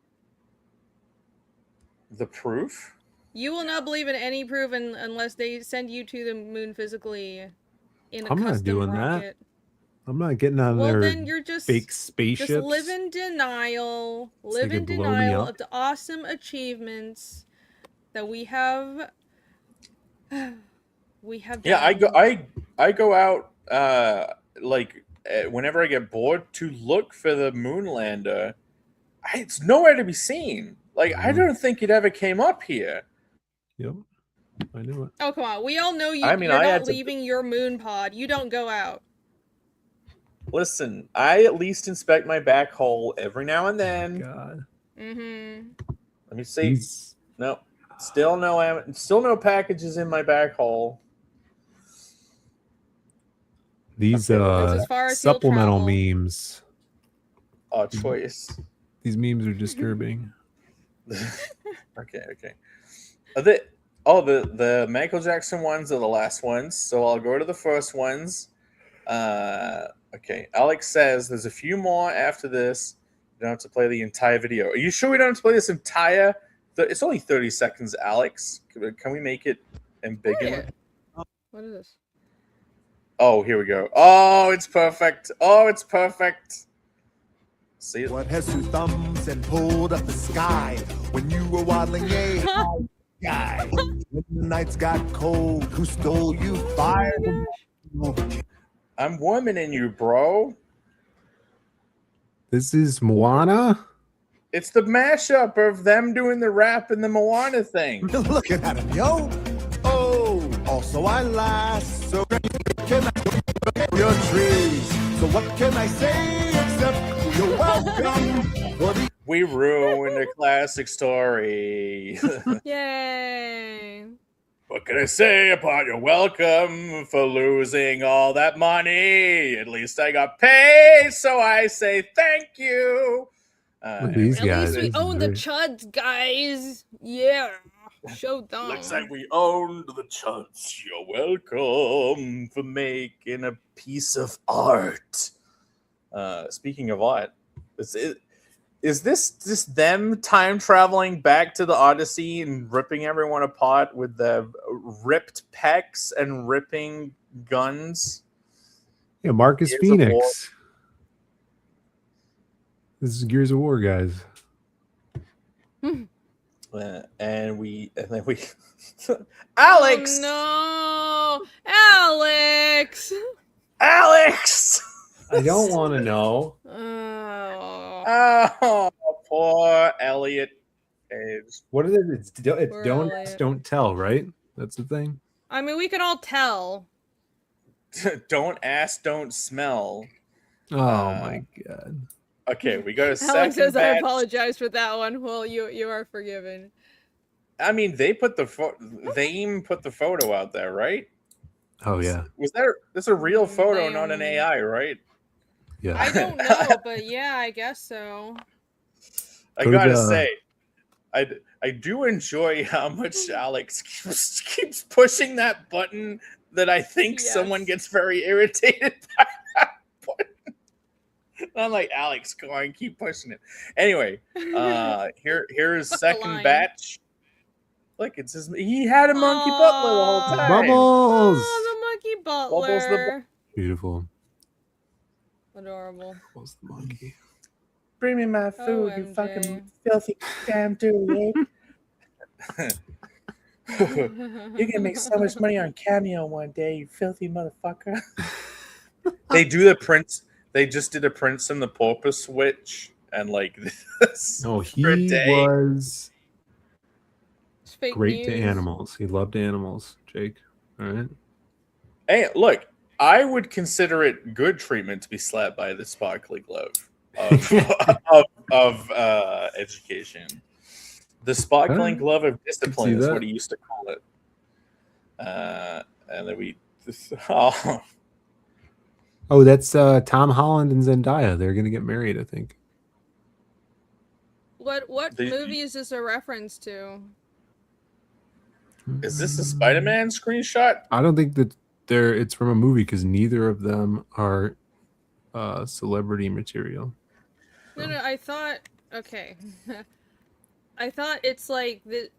The proof? You will not believe in any proof unless they send you to the moon physically in a I'm not custom doing rocket. that. I'm not getting on Well, their then you're just fake spaceships. Just live in denial. Live they in could blow me denial up. of the awesome achievements that we have. We have. Yeah, done. I go out whenever I get bored to look for the moon lander. It's nowhere to be seen. Like, I don't think it ever came up here. Yep, I knew it. Oh, come on. We all know you, I mean, you're I not had to- leaving your moon pod. You don't go out. Listen, I at least inspect my back hole every now and then. God. Mm-hmm. Let me see. No, still no packages in my back hole. These That's as far as he'll supplemental travel. memes. Choice. These memes are disturbing. Okay. The Michael Jackson ones are the last ones, so I'll go to the first ones. Okay, Alex says there's a few more after this. You don't have to play the entire video. Are you sure we don't have to play this entire? It's only 30 seconds, Alex. Can we make it ambiguous? What is this? Oh, here we go. Oh, it's perfect. See it? What has two thumbs and pulled up the sky when you were waddling a high guy? When the nights got cold, who stole you fire? I'm warming in you, bro. This is Moana? It's the mashup of them doing the rap and the Moana thing. Looking at him, yo. Oh, also I lasso can I your trees. So what can I say except you're welcome? We ruined a classic story. Yay! What can I say about your welcome for losing all that money? At least I got paid, so I say thank you. These At guys. least we this is own the very- chuds, guys. Yeah. Show them. Looks like we owned the chuds. You're welcome for making a piece of art. Speaking of art, is this just them time traveling back to the Odyssey and ripping everyone apart with the ripped pecs and ripping guns? Yeah, Marcus Gears of War. Phoenix. This is Gears of War, guys. And then we Alex! Oh, no! Alex! Alex! I don't want to know. Oh. Oh, poor Elliot Page. What is it? It's Poor don't Elliot. don't tell, right? That's the thing. I mean, we can all tell. Don't ask, don't smell. Oh my god. Okay, we got a Alex second says, I batch. apologize for that one. Well, you are forgiven. I mean, they put the they even put the photo out there, right? Oh yeah. Was there? That's a real photo, not an AI, right? Yeah. I don't know, but yeah, I guess so. I gotta say, I do enjoy how much Alex keeps pushing that button that I think someone gets very irritated by that button. I'm like, Alex, go on, keep pushing it. Anyway, here's second batch. Look, it's his. He had a monkey butler the whole time. Bubbles. Oh, the monkey butler. Bubbles the Beautiful. Adorable. Bubbles the monkey. Bring me my food, you fucking filthy damn dirty ape. You're gonna make so much money on Cameo one day, you filthy motherfucker. They do the Prince. They just did a Prince and the Pauper switch, and like this. No, he for a day. was Fake great to news. animals. He loved animals, Jake. All right. Hey, look, I would consider it good treatment to be slapped by the sparkly glove of education. The sparkling glove of discipline is what he used to call it. And then we, Oh, that's Tom Holland and Zendaya. They're gonna get married, I think. What movie is this a reference to? Is this a Spider-Man screenshot? I don't think that it's from a movie because neither of them are celebrity material. No, I thought, okay. I thought it's like the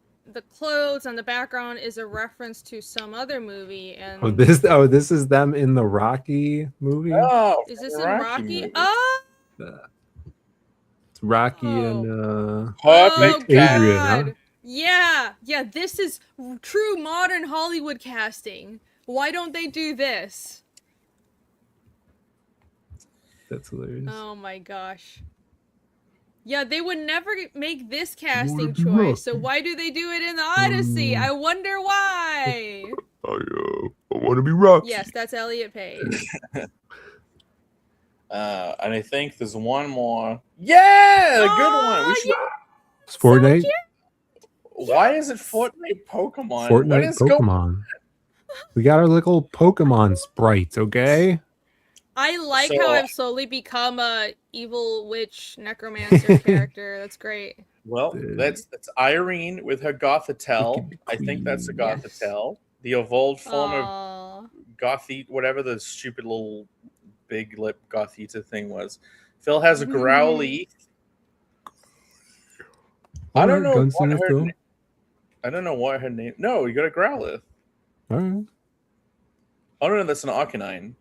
clothes on the background is a reference to some other movie, and this is them in the Rocky movie. Oh, is this in Rocky? Oh, It's Rocky and Perfect Adrian, huh? God. Yeah, this is true modern Hollywood casting. Why don't they do this? That's hilarious. Oh my gosh. Yeah, they would never make this casting Wanna be choice, so Rocky. why do they do it in the Odyssey? I wonder why. I want to be Rocky. Yes, that's Elliot Page. And I think there's one more. Yeah, a good one. We should. It's Fortnite. Why is it Fortnite Pokemon? What Fortnite is going- Pokemon. We got our little Pokemon sprites, okay? I like So- how I've slowly become a evil witch necromancer character. That's great. Well, that's Irene with her Gothitelle. I think that's a Gothitelle. The evolved form of Gothite, whatever the stupid little big lip Gothita thing was. Phil has a Growlithe. I don't know what her name. I don't know what her name. No, you got a Growlithe. All right. Oh no, that's an Arcanine.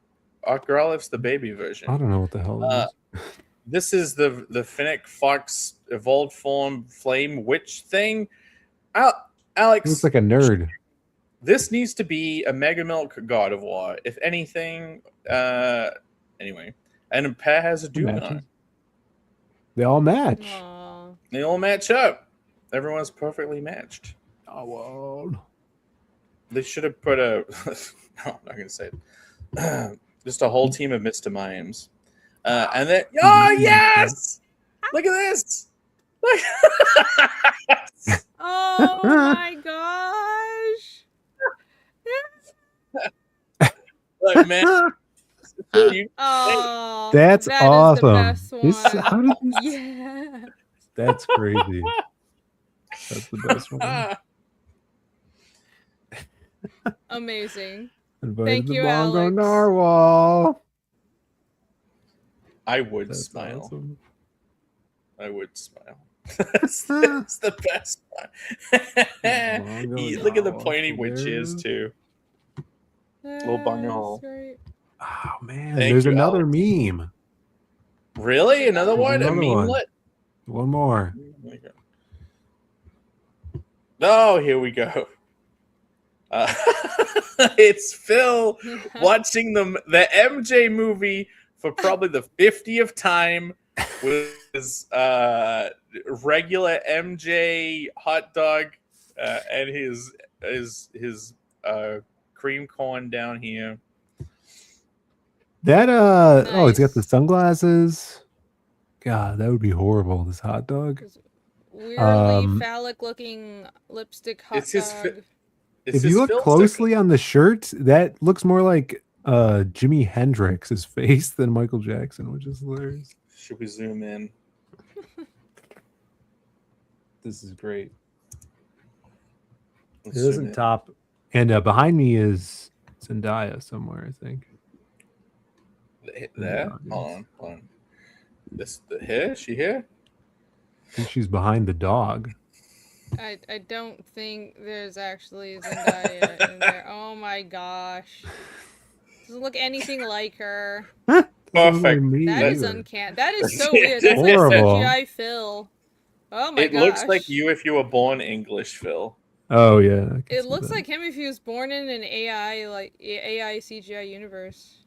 Growlithe's the baby version. I don't know what the hell it is. This is the Finnick Fox evolved form flame witch thing. Alex, Looks like a nerd. this needs to be a Mega Milk God of War. If anything, anyway. And a pair has a Dugong. They all match. They all match up. Everyone's perfectly matched. Oh, well. They should have put a... no, I'm not going to say it. Just a whole team of Mr. Mimes. And then... Oh, yes! Look at this! Look. Oh my gosh! Look, man. Oh, That's that is awesome. the best one. How did this... Yeah. That's crazy. That's the best one. Amazing. Invited Thank the you, Bongo Alex. Narwhal. I would That's smile. awesome. I would smile. that's the best one. Look at the pointy witch ears, too. Little bunghole. Great. Oh man, Thank there's you, another Alex. meme. Really? Another There's one? A another one. memelet? One more. Oh, here we go. It's Phil watching the MJ movie for probably the 50th time with his regular MJ hot dog and his cream corn down here. That oh, it's got the sunglasses. God, that would be horrible. This hot dog. Weirdly phallic-looking lipstick hot It's his dog. If you look closely on the shirt, that looks more like Jimi Hendrix's face than Michael Jackson, which is hilarious. Should we zoom in? This is great. Let's It zoom doesn't in. top. And behind me is Zendaya somewhere, I think. There? Hold on. This the here? She here? I think she's behind the dog. I don't think there's actually Zendaya in there. Oh my gosh. Doesn't look anything like her. Perfect. That is uncanny. That is so weird. That's like horrible. CGI Phil. Oh my It gosh. looks like you if you were born English, Phil. Oh yeah. I can It see looks that. like him if he was born in an AI CGI universe.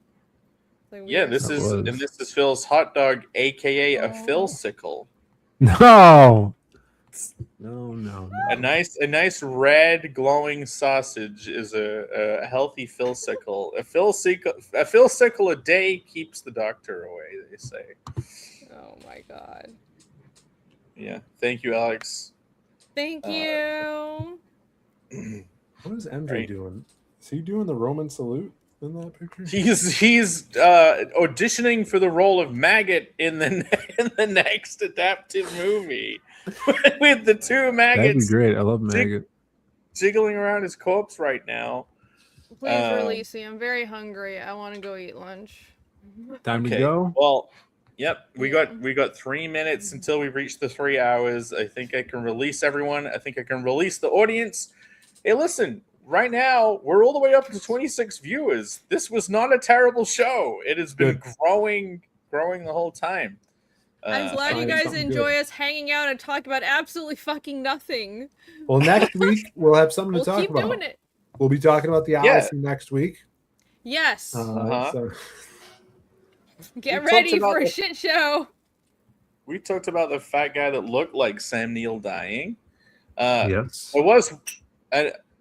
Like Yeah, weird. this is Phil's hot dog, aka a Phil sickle. No. No. A nice red glowing sausage is a healthy Phil sickle. A Phil sickle a day keeps the doctor away, they say. Oh my god. Yeah. Thank you, Alex. Thank you. What is MJ doing? Is he doing the Roman salute in that picture? He's auditioning for the role of Maggot in the next adaptive movie with the two That'd maggots be great. I love Maggot. jiggling around his corpse right now. Please release me. I'm very hungry. I want to go eat lunch. Time to go. Well, yep. We got 3 minutes until we reach the 3 hours. I think I can release everyone. I think I can release the audience. Hey, listen. Right now, we're all the way up to 26 viewers. This was not a terrible show. It has been growing the whole time. I'm glad you guys enjoy us hanging out and talking about absolutely fucking nothing. Well, next week we'll have something to We'll talk keep about. doing it. We'll be talking about the Odyssey next week. Yes. So Get We ready talked about for a the- shit show. We talked about the fat guy that looked like Sam Neill dying. Yes. It was.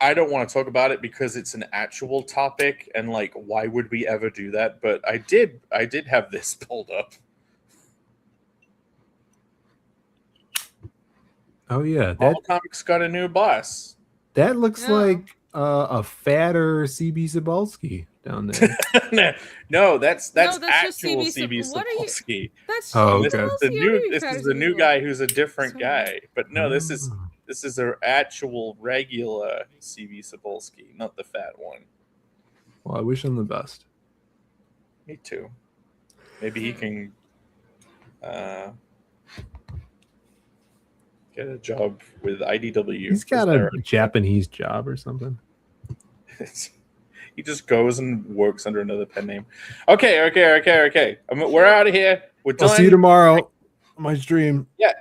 I don't want to talk about it because it's an actual topic, and like, why would we ever do that? But I did have this pulled up. Oh yeah, All comics got a new boss. that looks like a fatter CB Cebulski down there. No, that's just actual CB CB what are you- Sapolsky. That's Oh, This okay. is the Cebulski? new. What are you This trying is to the new do? guy who's a different guy. But no, this is Oh. an actual regular CB Sapolsky, not the fat one. Well, I wish him the best. Me too. Maybe he can get a job with IDW. He's got a Japanese job or something. He just goes and works under another pen name. Okay. We're out of here. We're done. I'll see you tomorrow on my stream. Yeah.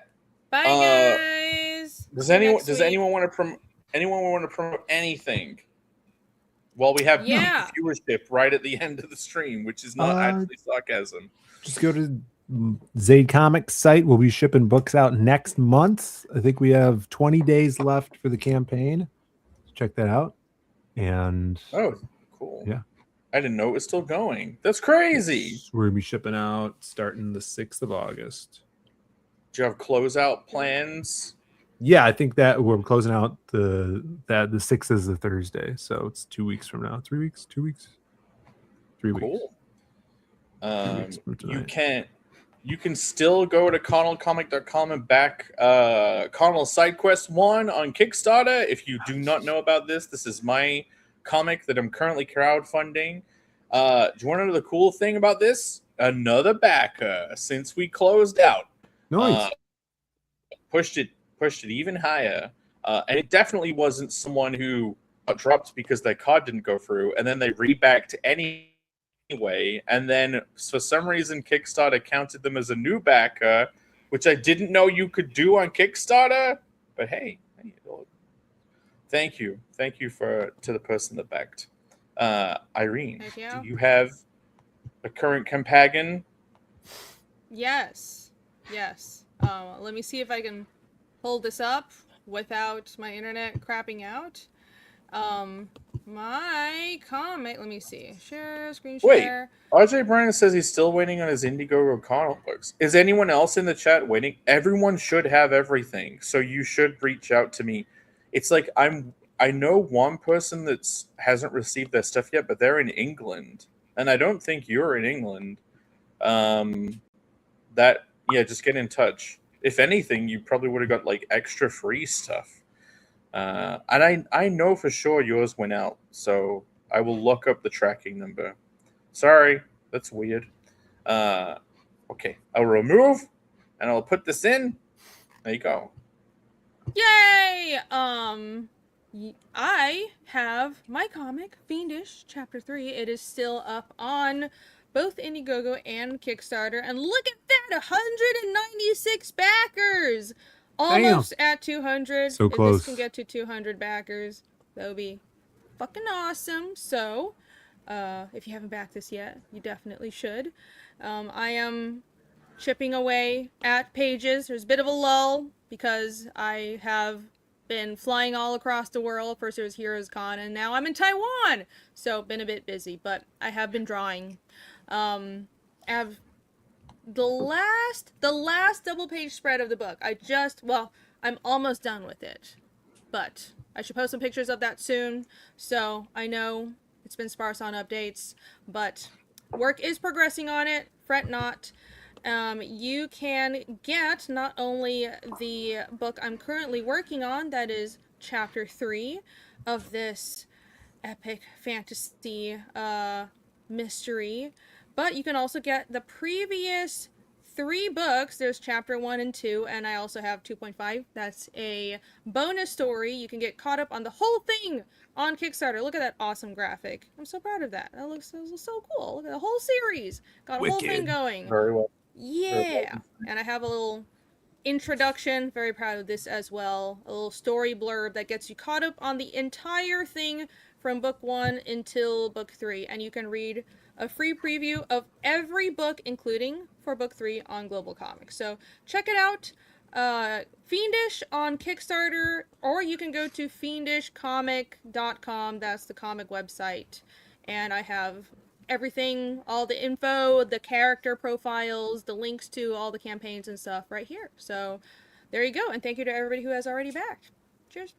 Bye guys. Does See you anyone next week. want to promote anything while we have viewership right at the end of the stream, which is not actually sarcasm. Just go to Zaid Comics site. We'll be shipping books out next month. I think we have 20 days left for the campaign. Check that out. And Oh, cool. Yeah. I didn't know it was still going. That's crazy. we're gonna be shipping out starting the 6th of August. Do you have closeout plans? Yeah, I think that we're closing out the 6th is a Thursday, so it's 2 weeks from now. 3 weeks? 2 weeks? 3 weeks. Cool. 3 weeks from You tonight. can still go to connellcomic.com and back Connell Side Quest 1 on Kickstarter. If you do not know about this is my comic that I'm currently crowdfunding. Do you want to know the cool thing about this? Another backer since we closed out. Nice. Pushed it even higher. And it definitely wasn't someone who got dropped because their card didn't go through, and then they rebacked anyway anyway, and then for some reason Kickstarter counted them as a new backer, which I didn't know you could do on Kickstarter. But hey, thank you to the person that backed. Irene, do you have a current companion? Yes. Let me see if I can hold this up without my internet crapping out. My comic. Let me see. Share screen share. Wait, RJ Brandon says he's still waiting on his Indiegogo comic books. Is anyone else in the chat waiting? Everyone should have everything, so you should reach out to me. It's like I know one person that hasn't received their stuff yet, but they're in England, and I don't think you're in England. Just get in touch. If anything, you probably would have got like extra free stuff. And I know for sure yours went out, so I will look up the tracking number. Sorry, that's weird. Okay, I'll remove, and I'll put this in. There you go. Yay! I have my comic, Fiendish, Chapter 3. It is still up on both Indiegogo and Kickstarter. And look at that! 196 backers! Almost at 200. So close. If this can get to 200 backers, that would be fucking awesome. So, if you haven't backed this yet, you definitely should. I am chipping away at pages. There's a bit of a lull because I have been flying all across the world. First it was Heroes Con, and now I'm in Taiwan. So been a bit busy, but I have been drawing. I have the last double page spread of the book. I'm almost done with it, but I should post some pictures of that soon. So I know it's been sparse on updates, but work is progressing on it. Fret not. You can get not only the book I'm currently working on, that is Chapter 3 of this epic fantasy mystery, but you can also get the previous 3 books. There's Chapter 1 and 2, and I also have 2.5. That's a bonus story. You can get caught up on the whole thing on Kickstarter. Look at that awesome graphic. I'm so proud of that. That looks so cool. Look at the whole series. Got a whole thing going. Very well. Yeah, and I have a little introduction. Very proud of this as well. A little story blurb that gets you caught up on the entire thing from book 1 until book 3, and you can read a free preview of every book, including for book 3 on Global Comics. So check it out. Fiendish on Kickstarter, or you can go to fiendishcomic.com. That's the comic website, and I have everything, all the info, the character profiles, the links to all the campaigns and stuff right here. So there you go, and thank you to everybody who has already backed. Cheers.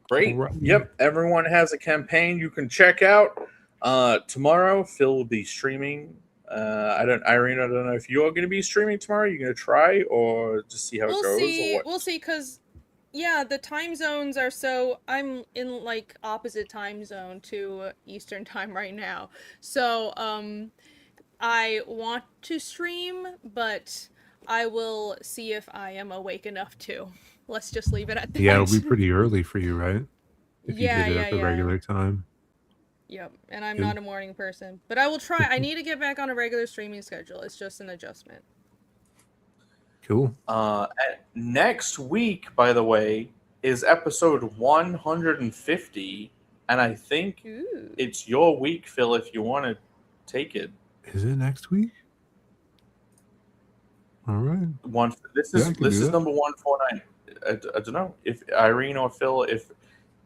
Great. Yep, everyone has a campaign you can check out. Tomorrow, Phil will be streaming. Irene, I don't know if you're going to be streaming tomorrow. You're going to try, or just see how it goes. We'll see, because the time zones are so... I'm in, like, opposite time zone to Eastern time right now. So, I want to stream, but I will see if I am awake enough to. Let's just leave it at that. Yeah, it'll be pretty early for you, right? If you did it at the regular time. Yep, and I'm not a morning person. But I will try. I need to get back on a regular streaming schedule. It's just an adjustment. Cool. Next week, by the way, is episode 150, and I think it's your week, Phil, if you want to take it. Is it next week? All right. This is number 149. I don't know if Irene or Phil, if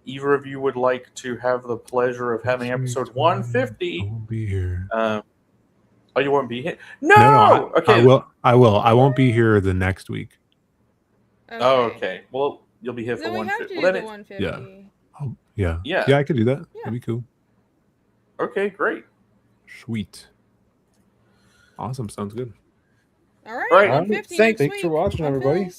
either of you would like to have the pleasure of having episode 150. I won't be here. Oh, you won't be here? No. Okay. I will. I won't be here the next week. Okay. Oh, okay. Well, you'll be here for then 150. We have to do the 150. Yeah. I could do that. That'd be cool. Okay, great. Sweet. Awesome. Sounds good. All right. 150. Thanks for watching, everybody.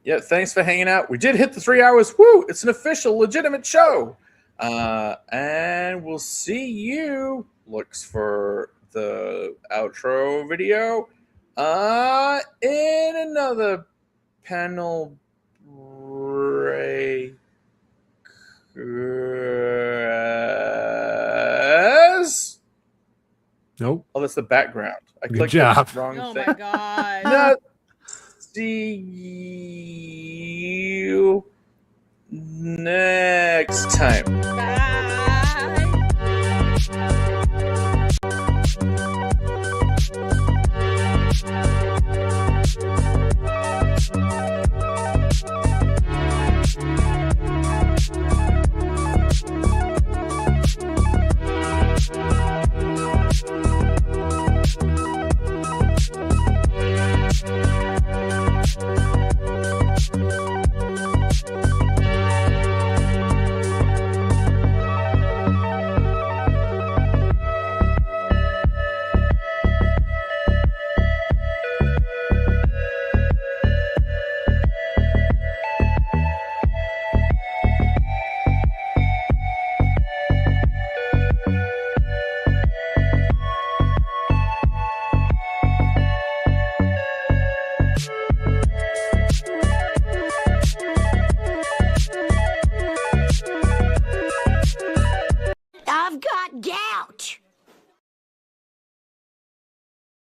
Yeah, thanks for hanging out. We did hit the 3 hours. Woo! It's an official, legitimate show. And we'll see you. Looks for the outro video. In another panel break. Nope. Oh, that's the background. I Good clicked job. the wrong Oh thing. my god. Not see you next time. Bye.